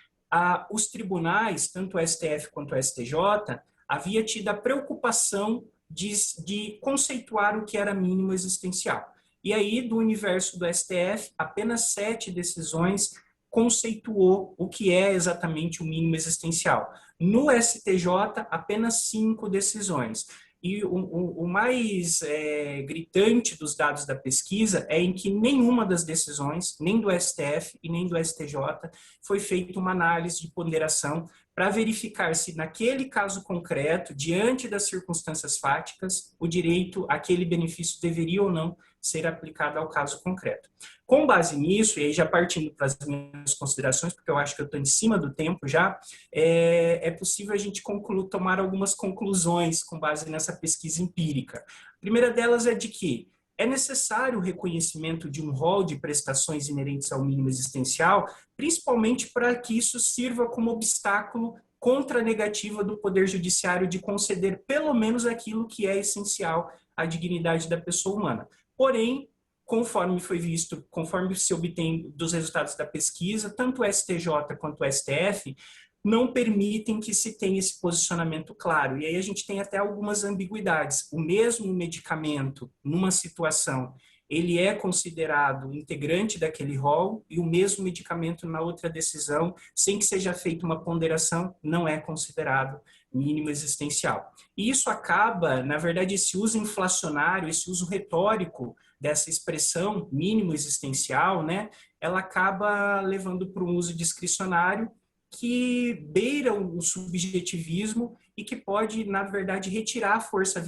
os tribunais, tanto o STF quanto o STJ, havia tido a preocupação de conceituar o que era mínimo existencial. E aí, do universo do STF, apenas 7 decisões conceituou o que é exatamente o mínimo existencial. No STJ, apenas 5 decisões. E o mais gritante dos dados da pesquisa é em que nenhuma das decisões, nem do STF e nem do STJ, foi feita uma análise de ponderação para verificar se, naquele caso concreto, diante das circunstâncias fáticas, o direito, aquele benefício deveria ou não ser aplicado ao caso concreto. Com base nisso, e aí já partindo para as minhas considerações, porque eu acho que eu estou em cima do tempo já, é possível a gente tomar algumas conclusões com base nessa pesquisa empírica. A primeira delas é de que é necessário o reconhecimento de um rol de prestações inerentes ao mínimo existencial, principalmente para que isso sirva como obstáculo contra a negativa do Poder Judiciário de conceder pelo menos aquilo que é essencial à dignidade da pessoa humana. Porém, conforme foi visto, conforme se obtém dos resultados da pesquisa, tanto o STJ quanto o STF não permitem que se tenha esse posicionamento claro. E aí a gente tem até algumas ambiguidades. O mesmo medicamento, numa situação, ele é considerado integrante daquele rol, e o mesmo medicamento na outra decisão, sem que seja feita uma ponderação, não é considerado mínimo existencial. E isso acaba, na verdade, esse uso inflacionário, esse uso retórico dessa expressão mínimo existencial, né, ela acaba levando para um uso discricionário que beira o subjetivismo e que pode, na verdade, retirar a força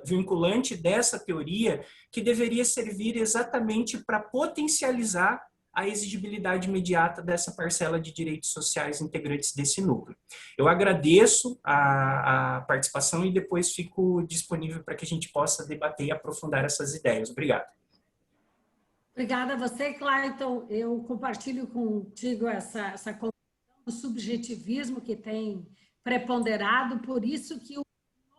vinculante dessa teoria, que deveria servir exatamente para potencializar a exigibilidade imediata dessa parcela de direitos sociais integrantes desse núcleo. Eu agradeço a participação e depois fico disponível para que a gente possa debater e aprofundar essas ideias. Obrigado. Obrigada a você, Clayton. Eu compartilho contigo essa o subjetivismo que tem preponderado, por isso que o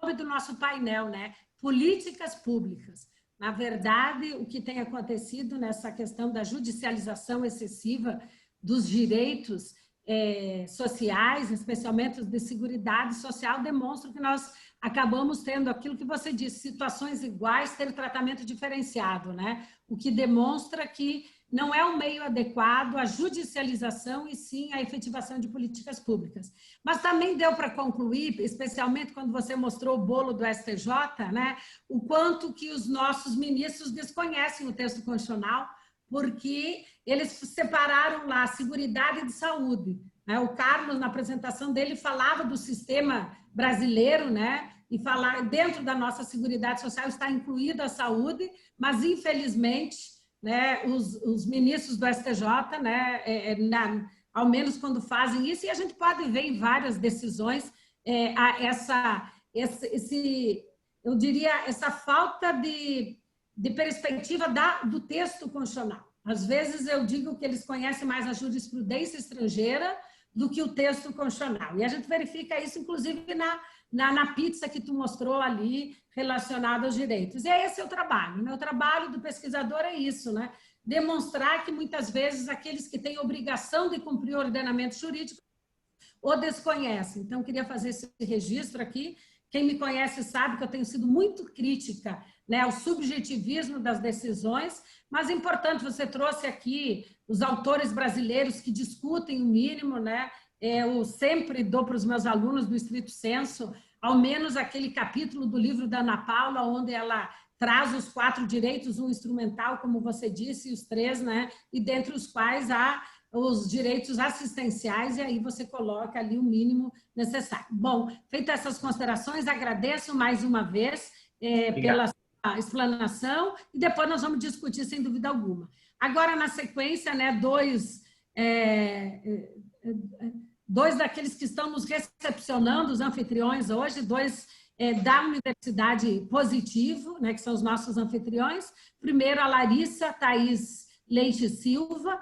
nome do nosso painel, né? Políticas públicas. Na verdade, o que tem acontecido nessa questão da judicialização excessiva dos direitos sociais, especialmente os de seguridade social, demonstra que nós acabamos tendo aquilo que você disse, situações iguais, ter tratamento diferenciado, né? O que demonstra que não é um meio adequado à judicialização e sim à efetivação de políticas públicas. Mas também deu para concluir, especialmente quando você mostrou o bolo do STJ, né, o quanto que os nossos ministros desconhecem o texto constitucional, porque eles separaram lá a seguridade de saúde. Né? O Carlos, na apresentação dele, falava do sistema brasileiro, né? E falar dentro da nossa seguridade social está incluída a saúde, mas infelizmente, né, os ministros do STJ, né, ao menos quando fazem isso, e a gente pode ver em várias decisões eu diria, essa falta de perspectiva do texto constitucional. Às vezes eu digo que eles conhecem mais a jurisprudência estrangeira do que o texto constitucional. E a gente verifica isso, inclusive, na pizza que tu mostrou ali, relacionada aos direitos. E esse é o trabalho. O meu trabalho do pesquisador é isso, né? Demonstrar que, muitas vezes, aqueles que têm obrigação de cumprir o ordenamento jurídico o desconhecem. Então, queria fazer esse registro aqui. Quem me conhece sabe que eu tenho sido muito crítica, né, ao subjetivismo das decisões, mas é importante, você trouxe aqui os autores brasileiros que discutem o mínimo, né? Eu sempre dou para os meus alunos do estrito senso, ao menos aquele capítulo do livro da Ana Paula, onde ela traz os 4 direitos, um instrumental, como você disse, e os 3, né? E dentre os quais há os direitos assistenciais, e aí você coloca ali o mínimo necessário. Bom, feitas essas considerações, agradeço mais uma vez pela sua explanação, e depois nós vamos discutir, sem dúvida alguma. Agora, na sequência, né, dois daqueles que estão nos recepcionando, os anfitriões hoje, 2 da Universidade Positivo, né, que são os nossos anfitriões. Primeiro, a Larissa Thaís Leite Silva,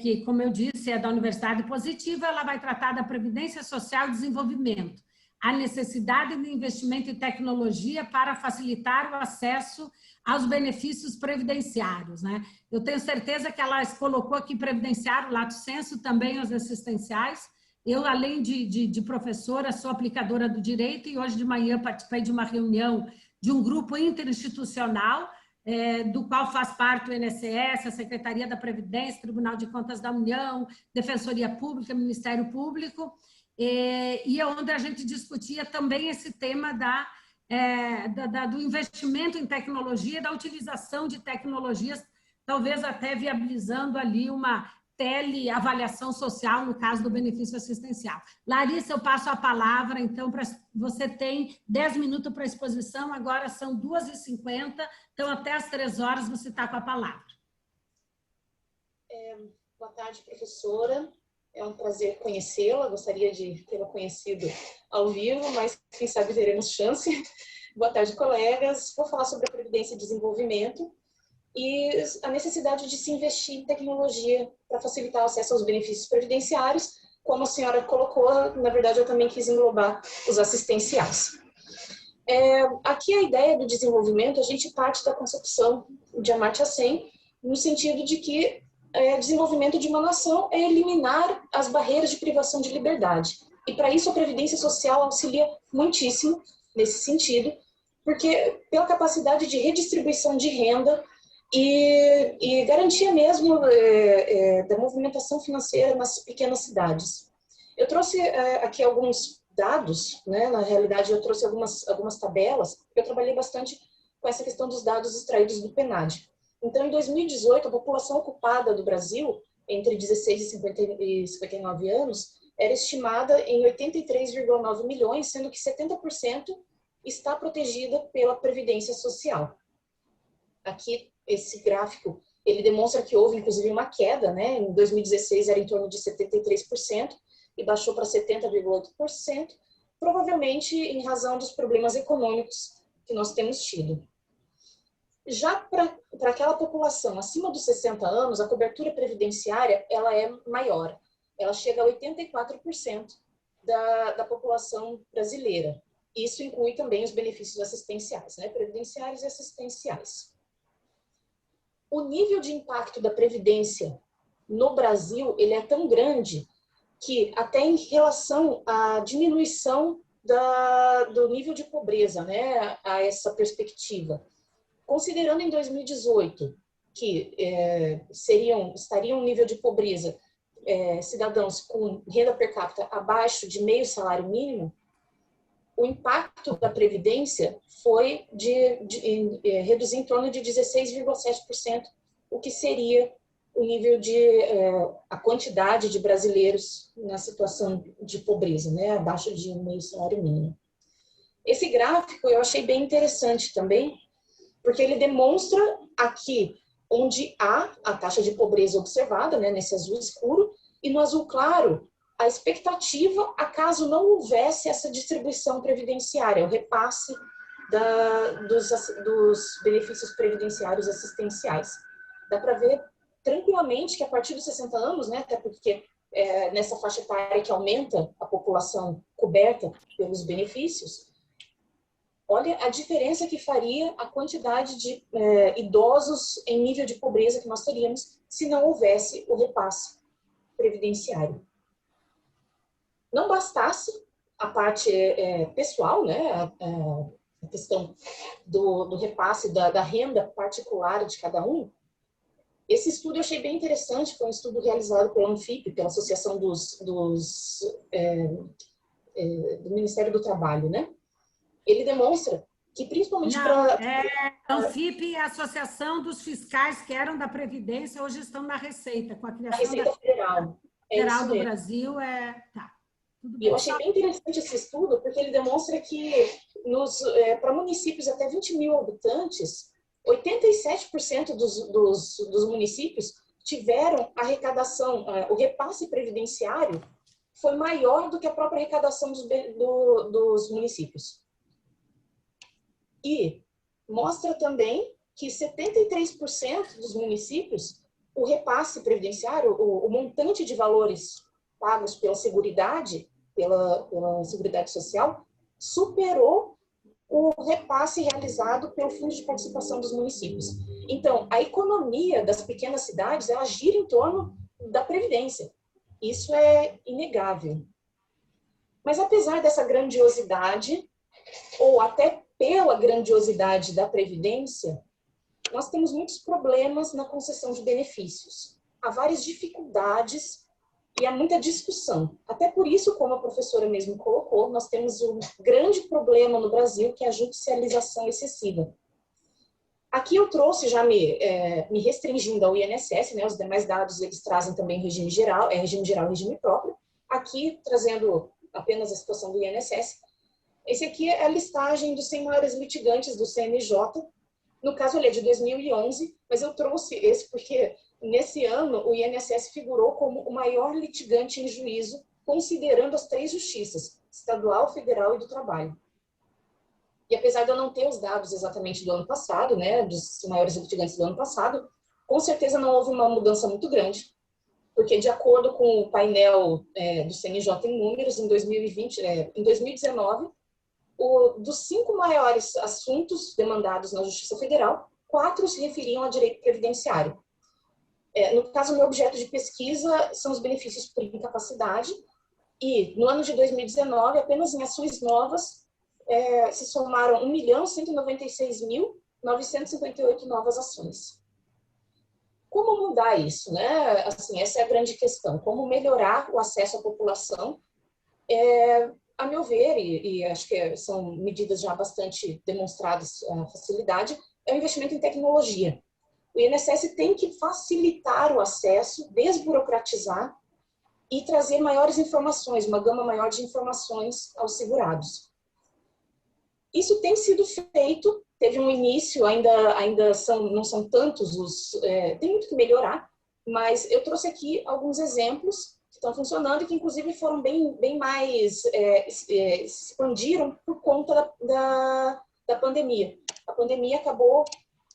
que, como eu disse, é da Universidade Positiva. Ela vai tratar da Previdência Social e Desenvolvimento, a necessidade de investimento em tecnologia para facilitar o acesso aos benefícios previdenciários, né? Eu tenho certeza que ela colocou aqui previdenciário, lato sensu, também os assistenciais. Eu, além de professora, sou aplicadora do direito, e hoje de manhã participei de uma reunião de um grupo interinstitucional, do qual faz parte o INSS, a Secretaria da Previdência, Tribunal de Contas da União, Defensoria Pública, Ministério Público, e onde a gente discutia também esse tema do investimento em tecnologia, da utilização de tecnologias, talvez até viabilizando ali uma teleavaliação social, no caso do benefício assistencial. Larissa, eu passo a palavra, então, você tem 10 minutos para a exposição, agora são 2h50, então até às 3 horas você está com a palavra. Boa tarde, professora. É um prazer conhecê-la, gostaria de tê-la conhecido ao vivo, mas quem sabe teremos chance. Boa tarde, colegas. Vou falar sobre a Previdência e Desenvolvimento e a necessidade de se investir em tecnologia para facilitar o acesso aos benefícios previdenciários. Como a senhora colocou, na verdade, eu também quis englobar os assistenciais. Aqui a ideia do desenvolvimento, a gente parte da concepção de Amartya Sen, no sentido de que desenvolvimento de uma nação é eliminar as barreiras de privação de liberdade. E para isso a Previdência Social auxilia muitíssimo nesse sentido, porque pela capacidade de redistribuição de renda e garantia mesmo da movimentação financeira nas pequenas cidades. Eu trouxe aqui alguns dados, né? Na realidade eu trouxe algumas tabelas, porque eu trabalhei bastante com essa questão dos dados extraídos do PNAD. Então, em 2018, a população ocupada do Brasil, entre 16 e 59 anos, era estimada em 83,9 milhões, sendo que 70% está protegida pela Previdência Social. Aqui, esse gráfico, ele demonstra que houve, inclusive, uma queda, né? Em 2016 era em torno de 73% e baixou para 70,8%, provavelmente em razão dos problemas econômicos que nós temos tido. Já para aquela população acima dos 60 anos, a cobertura previdenciária ela é maior. Ela chega a 84% da população brasileira. Isso inclui também os benefícios assistenciais, né? Previdenciários e assistenciais. O nível de impacto da Previdência no Brasil ele é tão grande que até em relação à diminuição do nível de pobreza, né, a essa perspectiva, considerando em 2018 que estariam um nível de pobreza cidadãos com renda per capita abaixo de meio salário mínimo, o impacto da Previdência foi de reduzir em torno de 16,7%, o que seria o nível a quantidade de brasileiros na situação de pobreza, né, abaixo de meio salário mínimo. Esse gráfico eu achei bem interessante também, porque ele demonstra aqui onde há a taxa de pobreza observada, né, nesse azul escuro, e no azul claro, a expectativa acaso não houvesse essa distribuição previdenciária, o repasse dos benefícios previdenciários assistenciais. Dá para ver tranquilamente que a partir dos 60 anos, né, até porque nessa faixa etária que aumenta a população coberta pelos benefícios, olha a diferença que faria a quantidade de idosos em nível de pobreza que nós teríamos se não houvesse o repasse previdenciário. Não bastasse a parte pessoal, né, a questão do repasse da renda particular de cada um, esse estudo eu achei bem interessante, foi um estudo realizado pela Anfip, pela Associação do Ministério do Trabalho, né? Ele demonstra que principalmente para... Anfip e a Associação dos Fiscais que eram da Previdência hoje estão na Receita, com a criação Receita Federal. Federal do Brasil. E eu achei bem interessante esse estudo, porque ele demonstra que para municípios até 20 mil habitantes, 87% dos municípios tiveram arrecadação, o repasse previdenciário foi maior do que a própria arrecadação dos municípios. E mostra também que 73% dos municípios, o repasse previdenciário, o montante de valores pagos pela Seguridade, pela Seguridade Social, superou o repasse realizado pelo Fundo de Participação dos Municípios. Então, a economia das pequenas cidades, ela gira em torno da Previdência. Isso é inegável. Mas, apesar dessa grandiosidade, ou até pela grandiosidade da Previdência, nós temos muitos problemas na concessão de benefícios. Há várias dificuldades e há muita discussão. Até por isso, como a professora mesmo colocou, nós temos um grande problema no Brasil, que é a judicialização excessiva. Aqui eu trouxe, já me restringindo ao INSS, né, os demais dados eles trazem também regime geral e regime próprio. Aqui, trazendo apenas a situação do INSS, esse aqui é a listagem dos 100 maiores litigantes do CNJ. No caso, ele é de 2011, mas eu trouxe esse porque... Nesse ano, o INSS figurou como o maior litigante em juízo, considerando as 3 justiças, estadual, federal e do trabalho. E apesar de eu não ter os dados exatamente do ano passado, né, dos maiores litigantes do ano passado, com certeza não houve uma mudança muito grande, porque de acordo com o painel do CNJ em números, em 2019, Dos 5 maiores assuntos demandados na Justiça Federal, 4 se referiam a direito previdenciário. No caso, meu objeto de pesquisa são os benefícios por incapacidade, e no ano de 2019, apenas em ações novas, se somaram 1.196.958 novas ações. Como mudar isso, né? Assim, essa é a grande questão. Como melhorar o acesso à população? A meu ver, e acho que são medidas já bastante demonstradas a facilidade, é o investimento em tecnologia. O INSS tem que facilitar o acesso, desburocratizar e trazer maiores informações, uma gama maior de informações aos segurados. Isso tem sido feito, teve um início, não são tantos tem muito que melhorar, mas eu trouxe aqui alguns exemplos que estão funcionando e que inclusive foram bem mais, expandiram por conta da pandemia. A pandemia acabou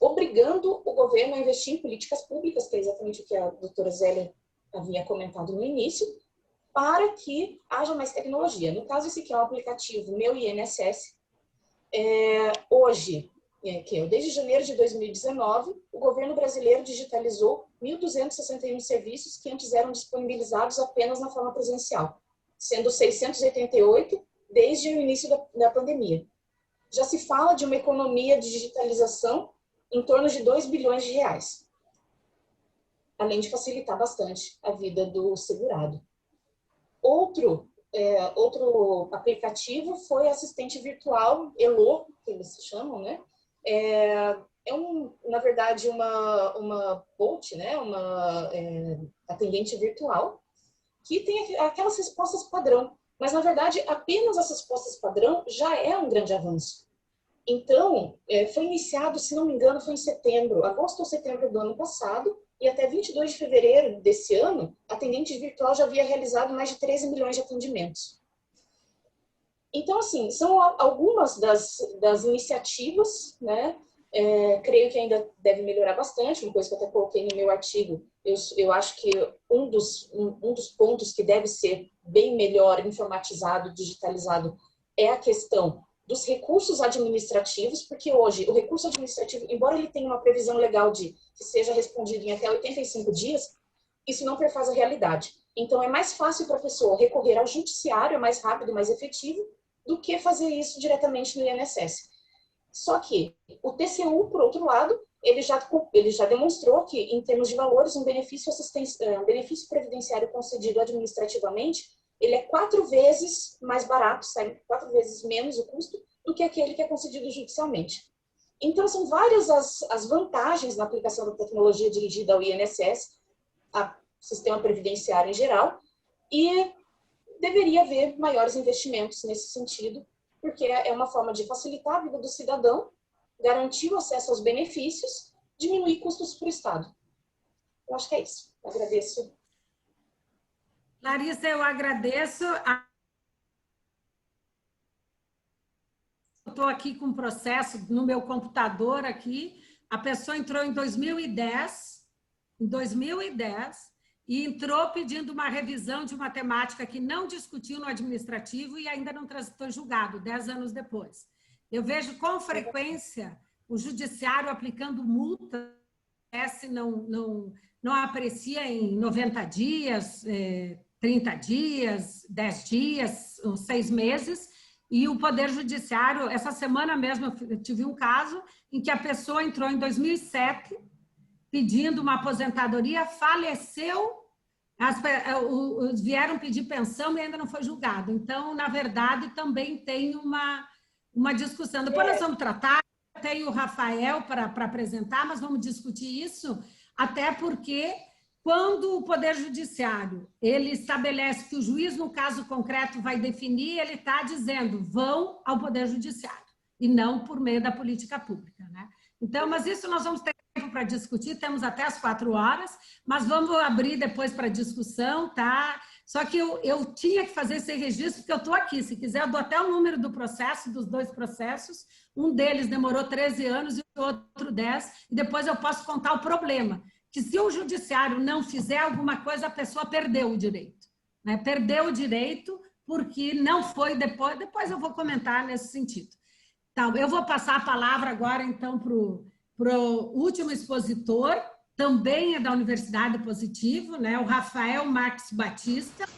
obrigando o governo a investir em políticas públicas, que é exatamente o que a doutora Zélia havia comentado no início, para que haja mais tecnologia. No caso, esse aqui é um aplicativo Meu INSS. Hoje, desde janeiro de 2019, o governo brasileiro digitalizou 1.261 serviços que antes eram disponibilizados apenas na forma presencial, sendo 688 desde o início da pandemia. Já se fala de uma economia de digitalização em torno de 2 bilhões de reais, além de facilitar bastante a vida do segurado. Outro aplicativo foi o assistente virtual, Elo, que eles se chamam, né? Na verdade, uma bot, né? Uma atendente virtual, que tem aquelas respostas padrão. Mas, na verdade, apenas as respostas padrão já é um grande avanço. Então, foi iniciado, se não me engano, foi em agosto ou setembro do ano passado, e até 22 de fevereiro desse ano, a atendente virtual já havia realizado mais de 13 milhões de atendimentos. Então, assim, são algumas das iniciativas, né? Creio que ainda deve melhorar bastante, uma coisa que eu até coloquei no meu artigo. Eu acho que um dos pontos que deve ser bem melhor informatizado, digitalizado, é a questão dos recursos administrativos, porque hoje o recurso administrativo, embora ele tenha uma previsão legal de que seja respondido em até 85 dias, isso não perfaz a realidade. Então, é mais fácil para a pessoa recorrer ao judiciário, é mais rápido, mais efetivo, do que fazer isso diretamente no INSS. Só que o TCU, por outro lado, ele já demonstrou que, em termos de valores, um benefício previdenciário concedido administrativamente, ele é 4 vezes mais barato, sai 4 vezes menos o custo do que aquele que é concedido judicialmente. Então, são várias as vantagens na aplicação da tecnologia dirigida ao INSS, ao sistema previdenciário em geral, e deveria haver maiores investimentos nesse sentido, porque é uma forma de facilitar a vida do cidadão, garantir o acesso aos benefícios, diminuir custos para o Estado. Eu acho que é isso. Eu agradeço. Larissa, eu agradeço. Estou aqui com um processo no meu computador aqui. A pessoa entrou em 2010, e entrou pedindo uma revisão de uma temática que não discutiu no administrativo e ainda não transitou em julgado, 10 anos depois. Eu vejo com frequência o judiciário aplicando multa, se não aprecia em 90 dias, 30 dias, 10 dias, 6 meses, e o Poder Judiciário, essa semana mesmo eu tive um caso em que a pessoa entrou em 2007 pedindo uma aposentadoria, faleceu, vieram pedir pensão e ainda não foi julgado. Então, na verdade, também tem uma discussão. Depois nós vamos tratar, tem o Rafael para apresentar, mas vamos discutir isso, até porque quando o Poder Judiciário ele estabelece que o juiz, no caso concreto, vai definir, ele está dizendo, vão ao Poder Judiciário, e não por meio da política pública, né? Então, mas isso nós vamos ter tempo para discutir, temos até as 4 horas, mas vamos abrir depois para discussão, tá? Só que eu tinha que fazer esse registro, porque eu estou aqui, se quiser eu dou até o número do processo, dos 2 processos, um deles demorou 13 anos e o outro 10, e depois eu posso contar o problema, que se o judiciário não fizer alguma coisa, a pessoa perdeu o direito, né? Perdeu o direito porque não foi depois eu vou comentar nesse sentido. Então, eu vou passar a palavra agora, então, para o último expositor, também é da Universidade Positivo, né? O Rafael Marques Batista.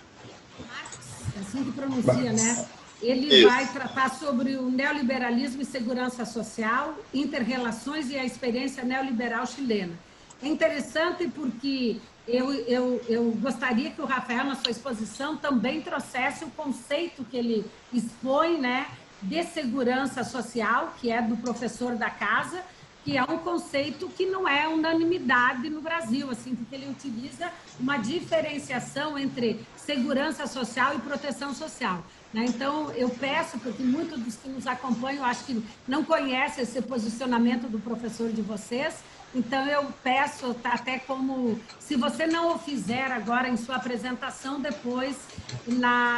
Marques, é assim que pronuncia, né? Ele vai tratar sobre o neoliberalismo e segurança social, interrelações e a experiência neoliberal chilena. É interessante porque eu gostaria que o Rafael, na sua exposição, também trouxesse o conceito que ele expõe, né, de segurança social, que é do professor da casa, que é um conceito que não é unanimidade no Brasil, assim, porque ele utiliza uma diferenciação entre segurança social e proteção social. Né? Então, eu peço, porque muitos dos que nos acompanham, acho que não conhecem esse posicionamento do professor de vocês, então eu peço, até como, se você não o fizer agora em sua apresentação, depois,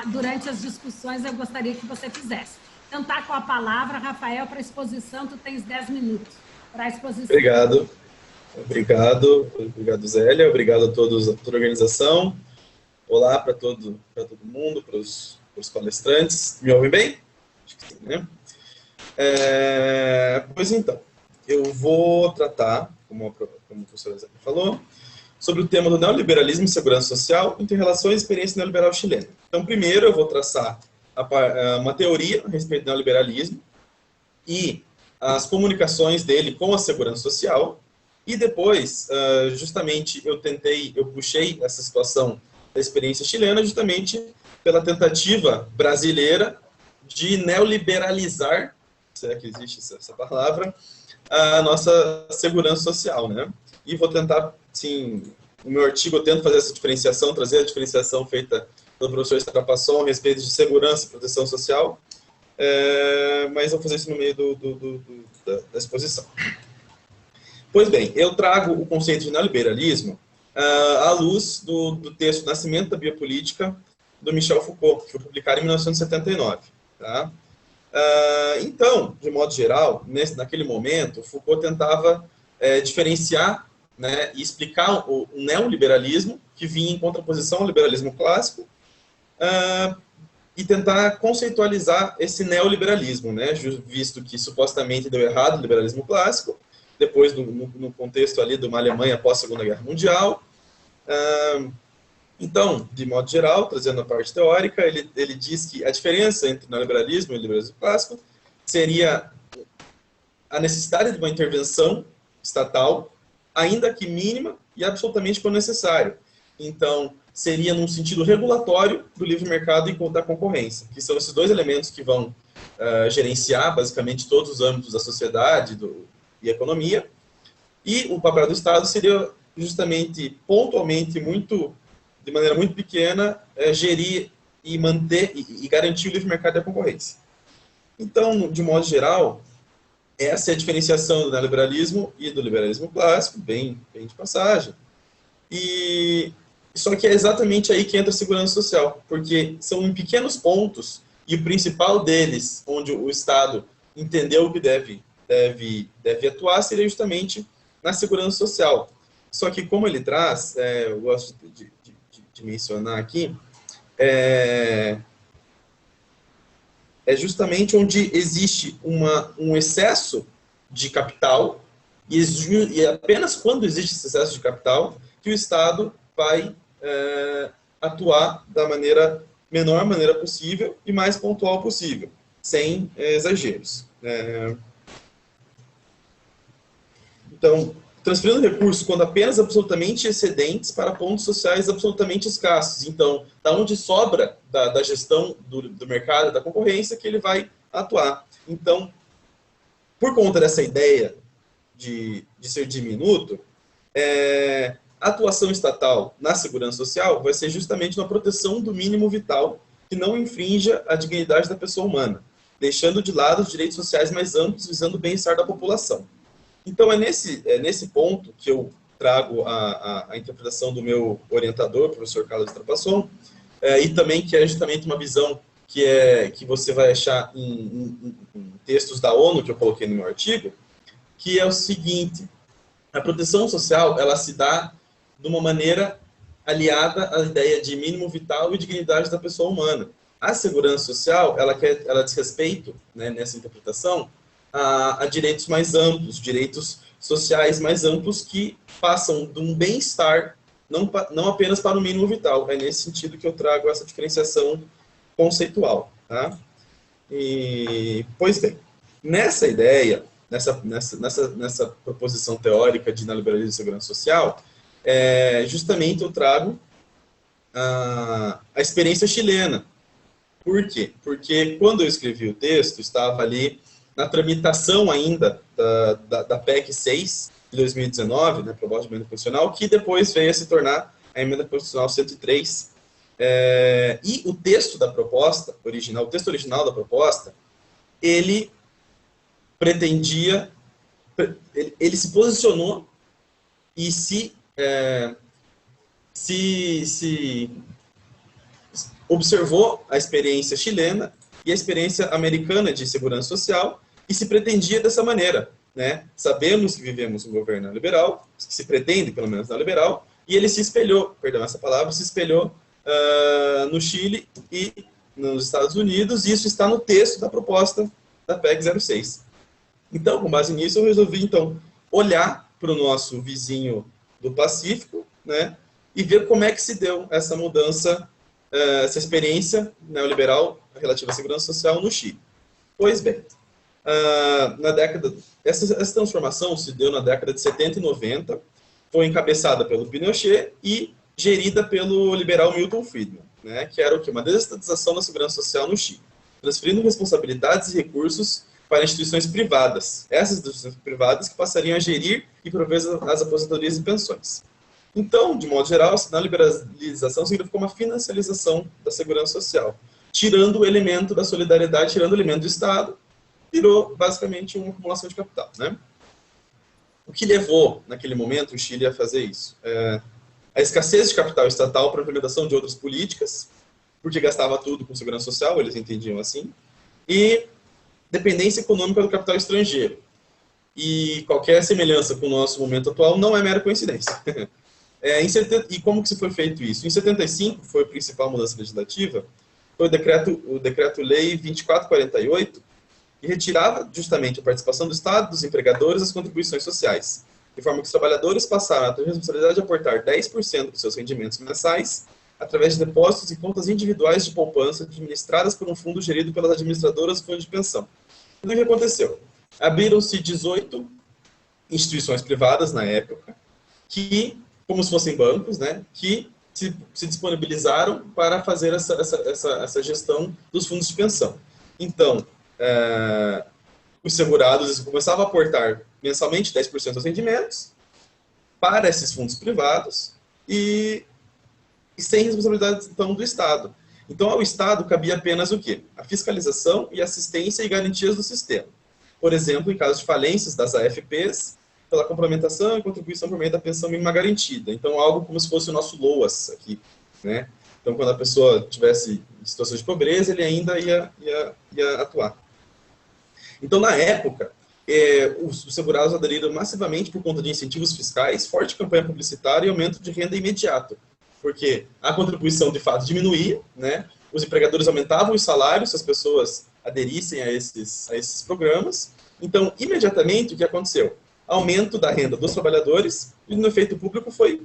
durante as discussões, eu gostaria que você fizesse. Então, está com a palavra, Rafael, para a exposição, tu tens 10 minutos para a exposição. Obrigado. Obrigado, Zélia. Obrigado a todos, a toda a organização. Olá para todo mundo, para os palestrantes. Me ouvem bem? Acho que sim, né? Pois então, eu vou tratar, como a professora Zélia falou, sobre o tema do neoliberalismo e segurança social, interrelações e experiência neoliberal chilena. Então, primeiro eu vou traçar uma teoria a respeito do neoliberalismo e as comunicações dele com a segurança social, e depois, justamente, eu puxei essa situação da experiência chilena justamente pela tentativa brasileira de neoliberalizar, se é que existe essa palavra, a nossa segurança social, né? E vou tentar, sim, no meu artigo eu tento fazer essa diferenciação, trazer a diferenciação feita pelo professor Strapasson a respeito de segurança e proteção social, mas eu vou fazer isso no meio da exposição. Pois bem, eu trago o conceito de neoliberalismo à luz do texto Nascimento da Biopolítica, do Michel Foucault, que foi publicado em 1979. Tá? Então, de modo geral, naquele momento, Foucault tentava diferenciar, né, e explicar o neoliberalismo, que vinha em contraposição ao liberalismo clássico, e tentar conceitualizar esse neoliberalismo, né, visto que supostamente deu errado o liberalismo clássico, depois no contexto ali de uma Alemanha pós-Segunda Guerra Mundial. Então, de modo geral, trazendo a parte teórica, ele diz que a diferença entre o neoliberalismo e o liberalismo clássico seria a necessidade de uma intervenção estatal, ainda que mínima e absolutamente quando necessário. Então, seria num sentido regulatório do livre mercado e da concorrência, que são esses dois elementos que vão gerenciar basicamente todos os âmbitos da sociedade e economia. E o papel do Estado seria justamente, pontualmente, de maneira muito pequena, gerir e manter e garantir o livre mercado e a concorrência. Então, de modo geral, essa é a diferenciação do neoliberalismo e do liberalismo clássico, bem de passagem. Só que é exatamente aí que entra a segurança social, porque são em pequenos pontos, e o principal deles, onde o Estado entendeu que deve atuar, seria justamente na segurança social. Só que, como ele traz, eu gosto de mencionar aqui, é justamente onde existe um excesso de capital, e apenas quando existe esse excesso de capital que o Estado vai atuar da menor maneira possível e mais pontual possível, sem exageros. Então, transferindo recursos quando apenas absolutamente excedentes para pontos sociais absolutamente escassos. Então, da onde sobra da gestão do mercado, da concorrência, que ele vai atuar. Então, por conta dessa ideia de ser diminuto, a atuação estatal na segurança social vai ser justamente na proteção do mínimo vital que não infrinja a dignidade da pessoa humana, deixando de lado os direitos sociais mais amplos, visando o bem-estar da população. Então, é nesse ponto que eu trago a interpretação do meu orientador, professor Carlos Strapasson, e também que é justamente uma visão que você vai achar em textos da ONU, que eu coloquei no meu artigo, que é o seguinte: a proteção social, ela se dá de uma maneira aliada à ideia de mínimo vital e dignidade da pessoa humana. A segurança social, ela diz respeito, né, nessa interpretação, a direitos mais amplos, direitos sociais mais amplos que passam de um bem-estar, não apenas para o mínimo vital. É nesse sentido que eu trago essa diferenciação conceitual. Tá? Pois bem, nessa ideia, nessa proposição teórica de neoliberalismo e segurança social, justamente eu trago a experiência chilena. Por quê? Porque quando eu escrevi o texto, estava ali na tramitação ainda da PEC 6 de 2019, né, proposta de emenda constitucional, que depois veio a se tornar a emenda constitucional 103. E o texto da proposta original, o texto original da proposta, ele pretendia, ele se posicionou e se observou a experiência chilena e a experiência americana de segurança social e se pretendia dessa maneira, né? Sabemos que vivemos um governo neoliberal, que se pretende pelo menos neoliberal, e ele se espelhou, perdão essa palavra, se espelhou no Chile e nos Estados Unidos, e isso está no texto da proposta da PEC 06. Então, com base nisso, eu resolvi então olhar para o nosso vizinho do Pacífico, né, e ver como é que se deu essa mudança, essa experiência neoliberal relativa à segurança social no Chile. Pois bem, essa transformação se deu na década de 70 e 90, foi encabeçada pelo Pinochet e gerida pelo liberal Milton Friedman, né, que era o quê? Uma desestatização da segurança social no Chile, transferindo responsabilidades e recursos para instituições privadas, essas instituições privadas que passariam a gerir e prover as aposentadorias e pensões. Então, de modo geral, a liberalização significou uma financiarização da segurança social, tirando o elemento da solidariedade, tirando o elemento do Estado, virou basicamente uma acumulação de capital, né? O que levou, naquele momento, o Chile a fazer isso? A escassez de capital estatal para a implementação de outras políticas, porque gastava tudo com segurança social, eles entendiam assim, e dependência econômica do capital estrangeiro. E qualquer semelhança com o nosso momento atual não é mera coincidência. E como que se foi feito isso? Em 75, foi a principal mudança legislativa, foi o Decreto-Lei 2448, que retirava justamente a participação do Estado, dos empregadores, as contribuições sociais, de forma que os trabalhadores passaram a ter a responsabilidade de aportar 10% dos seus rendimentos mensais através de depósitos e contas individuais de poupança administradas por um fundo gerido pelas administradoras do fundo de pensão. O que aconteceu? Abriram-se 18 instituições privadas na época, que, como se fossem bancos, né, que se disponibilizaram para fazer essa gestão dos fundos de pensão. Então, os segurados começavam a aportar mensalmente 10% dos rendimentos para esses fundos privados e sem responsabilidade, então, do Estado. Então, ao Estado cabia apenas o quê? A fiscalização e assistência e garantias do sistema. Por exemplo, em caso de falências das AFPs, pela complementação e contribuição por meio da pensão mínima garantida. Então, algo como se fosse o nosso LOAS aqui, né? Então, quando a pessoa tivesse em situação de pobreza, ele ainda ia atuar. Então, na época, os segurados aderiram massivamente por conta de incentivos fiscais, forte campanha publicitária e aumento de renda imediato, porque a contribuição, de fato, diminuía, né? Os empregadores aumentavam os salários se as pessoas aderissem a esses programas. Então, imediatamente, o que aconteceu? Aumento da renda dos trabalhadores, e no efeito público foi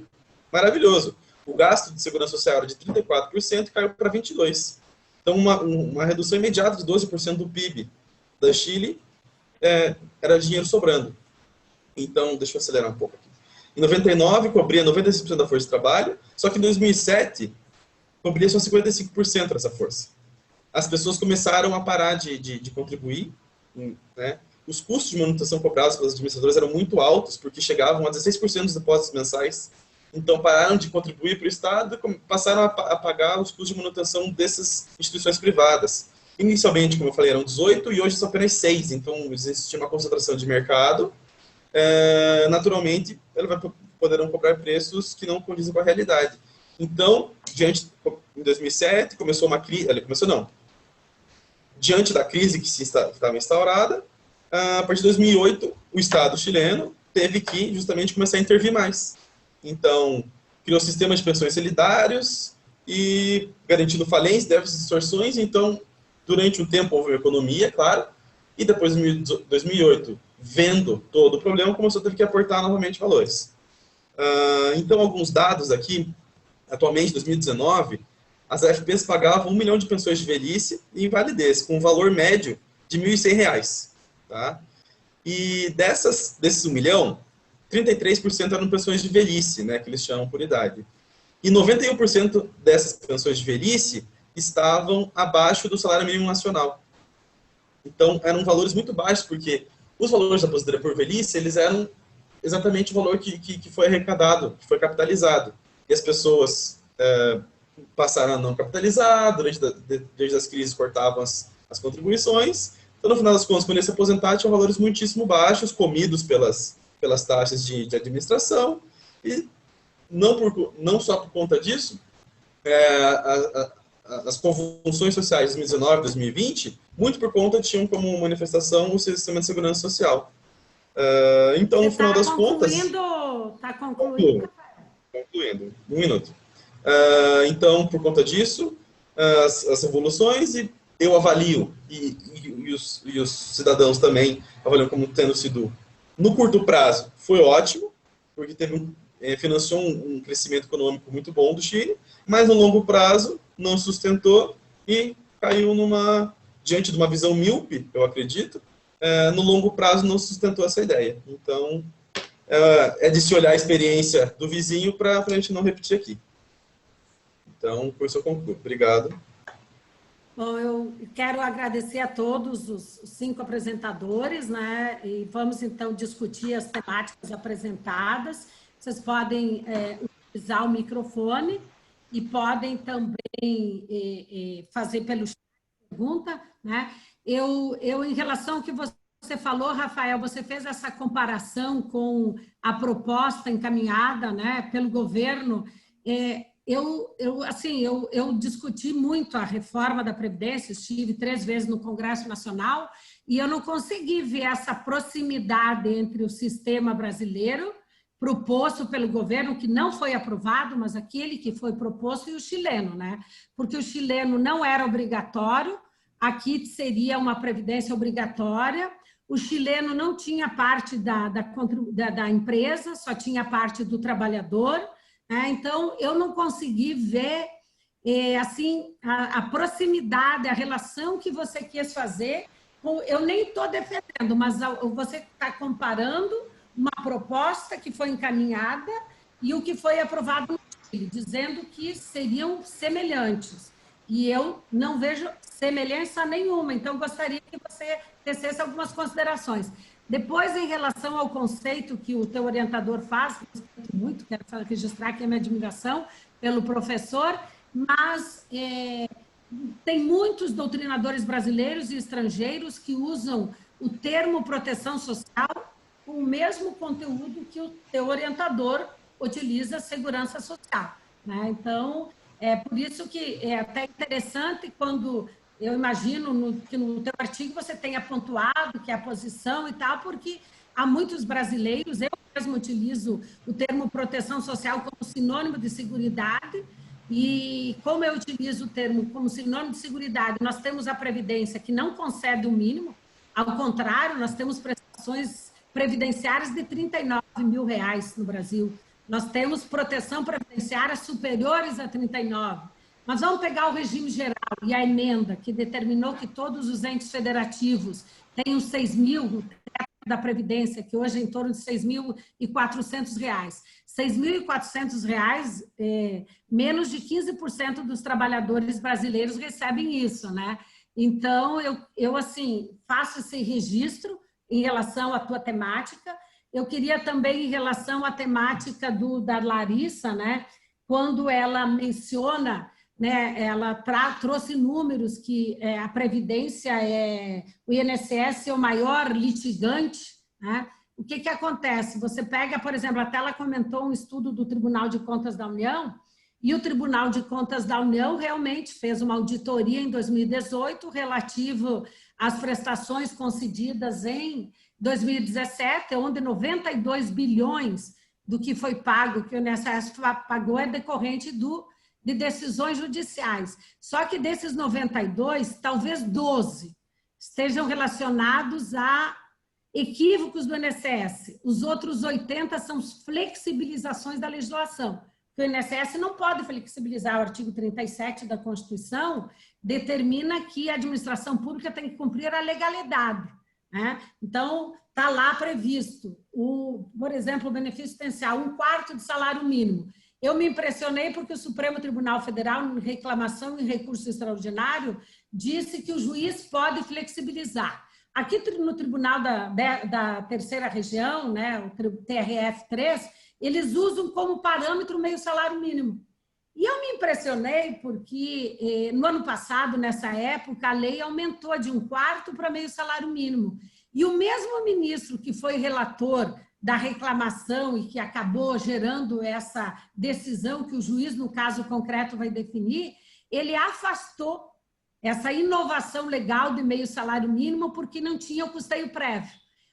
maravilhoso. O gasto de segurança social era de 34% e caiu para 22%. Então, uma redução imediata de 12% do PIB da Chile, era dinheiro sobrando. Então, deixa eu acelerar um pouco aqui. Em 99, cobria 96% da força de trabalho, só que em 2007, cobria só 55% dessa força. As pessoas começaram a parar de contribuir, né? Os custos de manutenção cobrados pelos administradores eram muito altos, porque chegavam a 16% dos depósitos mensais. Então, pararam de contribuir para o Estado e passaram a pagar os custos de manutenção dessas instituições privadas. Inicialmente, como eu falei, eram 18 e hoje são apenas 6. Então, existe uma concentração de mercado. Naturalmente, eles poderão cobrar preços que não condizem com a realidade. Então, em 2007, começou uma crise. Diante da crise que estava instaurada, a partir de 2008, o Estado chileno teve que justamente começar a intervir mais. Então, criou sistemas de pensões solidários e garantindo falência, déficits e distorções. Então, durante um tempo houve uma economia, claro, e depois, em 2008, vendo todo o problema, começou a ter que aportar novamente valores. Então, alguns dados aqui, atualmente, em 2019, as AFPs pagavam 1 milhão de pensões de velhice e invalidez, com um valor médio de R$ 1.100. Tá? E desses 1 milhão, 33% eram pensões de velhice, né, que eles chamam por idade. E 91% dessas pensões de velhice estavam abaixo do salário mínimo nacional. Então, eram valores muito baixos, porque os valores da aposentadoria por velhice, eles eram exatamente o valor que foi arrecadado, que foi capitalizado. E as pessoas passaram a não capitalizar, desde as crises cortavam as contribuições. Então, no final das contas, quando eles se aposentaram, tinham valores muitíssimo baixos, comidos pelas taxas de administração, e não só por conta disso, as convulsões sociais de 2019 e 2020, muito por conta, tinham como manifestação o sistema de segurança social. Então, no final das contas... Está concluindo? Concluindo, 1 minuto. Então, por conta disso, as revoluções, e eu avalio, e os cidadãos também avaliam como tendo sido, no curto prazo, foi ótimo, porque financiou um crescimento econômico muito bom do Chile, mas no longo prazo não sustentou e caiu diante de uma visão míope, eu acredito, no longo prazo não sustentou essa ideia. Então, é de se olhar a experiência do vizinho para a gente não repetir aqui. Então, por isso eu concluo. Obrigado. Bom, eu quero agradecer a todos os 5 apresentadores, né? E vamos, então, discutir as temáticas apresentadas. Vocês podem utilizar o microfone e podem também fazer pelo chat pergunta, né? Eu, em relação ao que você falou, Rafael, você fez essa comparação com a proposta encaminhada, né, pelo governo. Eu discuti muito a reforma da Previdência, estive 3 vezes no Congresso Nacional, e eu não consegui ver essa proximidade entre o sistema brasileiro, proposto pelo governo, que não foi aprovado, mas aquele que foi proposto, e o chileno, né? Porque o chileno não era obrigatório, aqui seria uma previdência obrigatória, o chileno não tinha parte da empresa, só tinha parte do trabalhador, né? Então, eu não consegui ver assim, a proximidade, a relação que você quis fazer, eu nem estou defendendo, mas você está comparando uma proposta que foi encaminhada e o que foi aprovado no Chile, dizendo que seriam semelhantes. E eu não vejo semelhança nenhuma, então gostaria que você tecesse algumas considerações. Depois, em relação ao conceito que o teu orientador faz, muito, quero registrar aqui a minha admiração pelo professor, mas tem muitos doutrinadores brasileiros e estrangeiros que usam o termo proteção social com o mesmo conteúdo que o teu orientador utiliza, segurança social, né? Então, é por isso que é até interessante quando eu imagino que no teu artigo você tenha pontuado que é a posição e tal, porque há muitos brasileiros, eu mesmo utilizo o termo proteção social como sinônimo de seguridade, e como eu utilizo o termo como sinônimo de seguridade, nós temos a Previdência que não concede o mínimo, ao contrário, nós temos prestações previdenciárias de R$39 mil no Brasil. Nós temos proteção previdenciária superiores a 39. Mas vamos pegar o regime geral e a emenda que determinou que todos os entes federativos tenham 6 mil da Previdência, que hoje é em torno de R$6.400. R$6.400, menos de 15% dos trabalhadores brasileiros recebem isso, né? Então, eu assim, faço esse registro em relação à tua temática. Eu queria também, em relação à temática da Larissa, né, quando ela menciona, né, ela trouxe números que a Previdência, o INSS é o maior litigante, né? O que acontece? Você pega, por exemplo, até ela comentou um estudo do Tribunal de Contas da União, e o Tribunal de Contas da União realmente fez uma auditoria em 2018 relativo às prestações concedidas em 2017, onde 92 bilhões do que foi pago, que o INSS pagou, é decorrente de decisões judiciais. Só que desses 92, talvez 12 estejam relacionados a equívocos do INSS. Os outros 80 são flexibilizações da legislação. O INSS não pode flexibilizar. O artigo 37 da Constituição determina que a administração pública tem que cumprir a legalidade, né? Então, está lá previsto, por exemplo, o benefício existencial, 1/4 do salário mínimo. Eu me impressionei porque o Supremo Tribunal Federal, em reclamação e recurso extraordinário, disse que o juiz pode flexibilizar. Aqui no Tribunal da Terceira Região, né, o TRF3, eles usam como parâmetro meio salário mínimo. E eu me impressionei porque no ano passado, nessa época, a lei aumentou de 1/4 para meio salário mínimo. E o mesmo ministro que foi relator da reclamação e que acabou gerando essa decisão que o juiz, no caso concreto, vai definir, ele afastou essa inovação legal de meio salário mínimo porque não tinha o custeio prévio.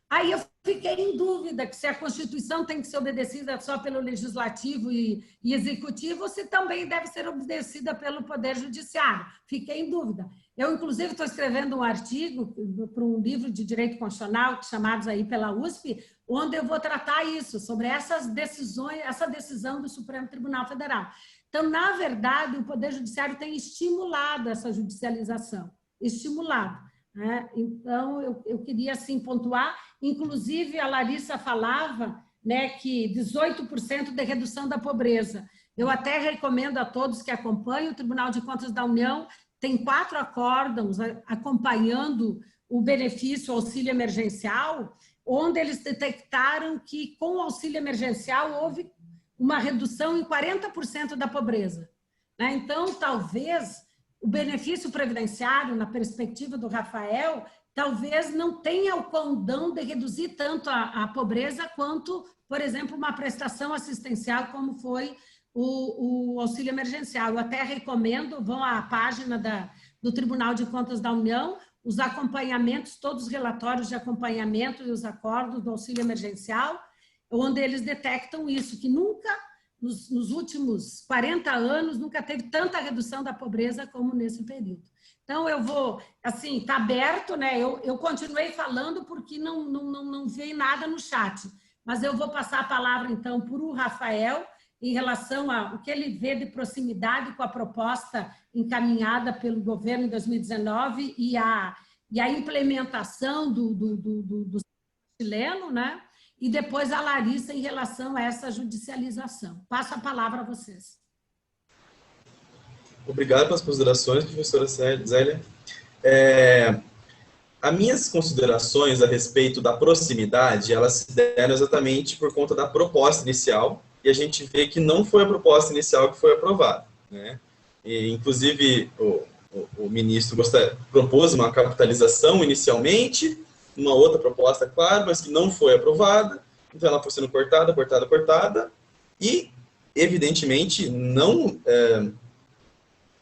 Aí eu fiquei em dúvida que se a Constituição tem que ser obedecida só pelo Legislativo e Executivo, ou se também deve ser obedecida pelo Poder Judiciário. Fiquei em dúvida. Eu, inclusive, estou escrevendo um artigo para um livro de Direito Constitucional, chamados aí pela USP, onde eu vou tratar isso, sobre essas decisões, essa decisão do Supremo Tribunal Federal. Então, na verdade, o Poder Judiciário tem estimulado essa judicialização, estimulado, né? Então, eu queria, assim, pontuar, inclusive a Larissa falava, né, que 18% de redução da pobreza. Eu até recomendo a todos que acompanhem, o Tribunal de Contas da União tem 4 acórdãos acompanhando o benefício auxílio emergencial, onde eles detectaram que com o auxílio emergencial houve uma redução em 40% da pobreza, né? Então, talvez o benefício previdenciário, na perspectiva do Rafael, talvez não tenha o condão de reduzir tanto a pobreza quanto, por exemplo, uma prestação assistencial como foi o auxílio emergencial. Eu até recomendo, vão à página do Tribunal de Contas da União, os acompanhamentos, todos os relatórios de acompanhamento e os acordos do auxílio emergencial, onde eles detectam isso, que nunca, nos últimos 40 anos, nunca teve tanta redução da pobreza como nesse período. Então, eu vou, assim, está aberto, né? Eu continuei falando porque não veio nada no chat, mas eu vou passar a palavra, então, para o Rafael, em relação ao que ele vê de proximidade com a proposta encaminhada pelo governo em 2019 e a implementação do chileno, né? E depois a Larissa em relação a essa judicialização. Passo a palavra a vocês. Obrigado pelas considerações, professora Zélia. As minhas considerações a respeito da proximidade, elas se deram exatamente por conta da proposta inicial, e a gente vê que não foi a proposta inicial que foi aprovada, né? E, inclusive, o ministro propôs uma capitalização inicialmente, uma outra proposta, claro, mas que não foi aprovada, então ela foi sendo cortada, e, evidentemente, não...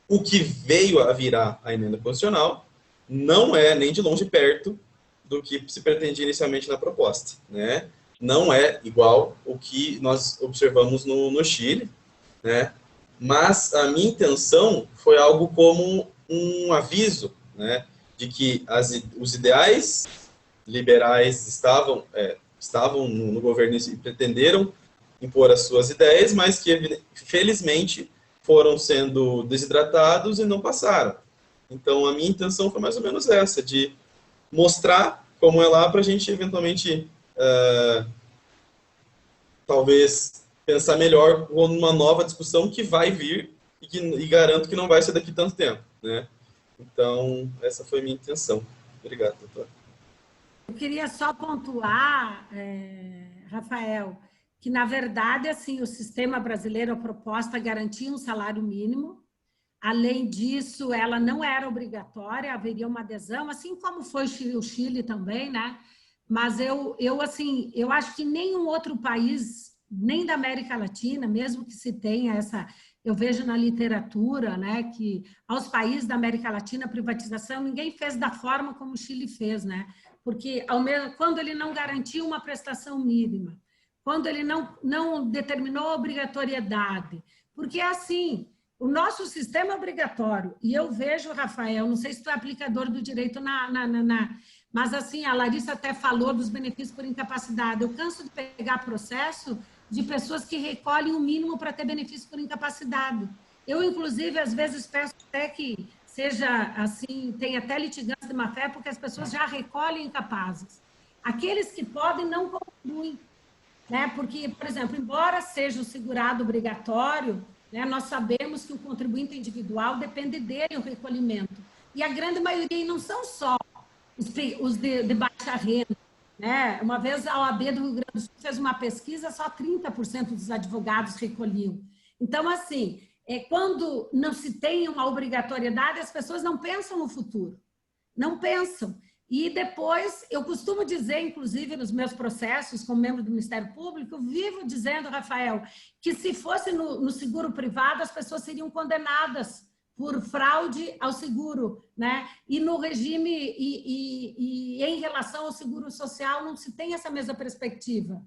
o que veio a virar a emenda constitucional não é nem de longe perto do que se pretendia inicialmente na proposta, né? Não é igual o que nós observamos no Chile, né? Mas a minha intenção foi algo como um aviso, né, de que os ideais liberais estavam no governo e pretenderam impor as suas ideias, mas que, felizmente, foram sendo desidratados e não passaram. Então, a minha intenção foi mais ou menos essa, de mostrar como é lá para a gente, eventualmente, talvez pensar melhor numa nova discussão que vai vir e garanto que não vai ser daqui tanto tempo, né? Então, essa foi a minha intenção. Obrigado, doutor. Eu queria só pontuar, Rafael, que, na verdade, assim, o sistema brasileiro, a proposta garantia um salário mínimo. Além disso, ela não era obrigatória, haveria uma adesão, assim como foi o Chile também, né? Mas eu acho que nenhum outro país, nem da América Latina, mesmo que se tenha essa... Eu vejo na literatura, né, que aos países da América Latina, a privatização, ninguém fez da forma como o Chile fez, né? Porque quando ele não garantiu uma prestação mínima, quando ele não determinou a obrigatoriedade, porque assim, o nosso sistema é obrigatório, e eu vejo, Rafael, não sei se tu é aplicador do direito mas assim, a Larissa até falou dos benefícios por incapacidade. Eu canso de pegar processo de pessoas que recolhem o mínimo para ter benefício por incapacidade. Eu, inclusive, às vezes peço até que seja assim, tem até litigância de má-fé, porque as pessoas já recolhem incapazes. Aqueles que podem não contribuem, né? Porque, por exemplo, embora seja o segurado obrigatório, né, nós sabemos que o contribuinte individual depende dele o recolhimento. E a grande maioria, e não são só os de baixa renda, né? Uma vez a OAB do Rio Grande do Sul fez uma pesquisa, só 30% dos advogados recolhiam. Então, assim, quando não se tem uma obrigatoriedade, as pessoas não pensam no futuro, não pensam. E depois, eu costumo dizer, inclusive nos meus processos como membro do Ministério Público, eu vivo dizendo, Rafael, que se fosse no seguro privado, as pessoas seriam condenadas por fraude ao seguro, né? E no regime e em relação ao seguro social não se tem essa mesma perspectiva.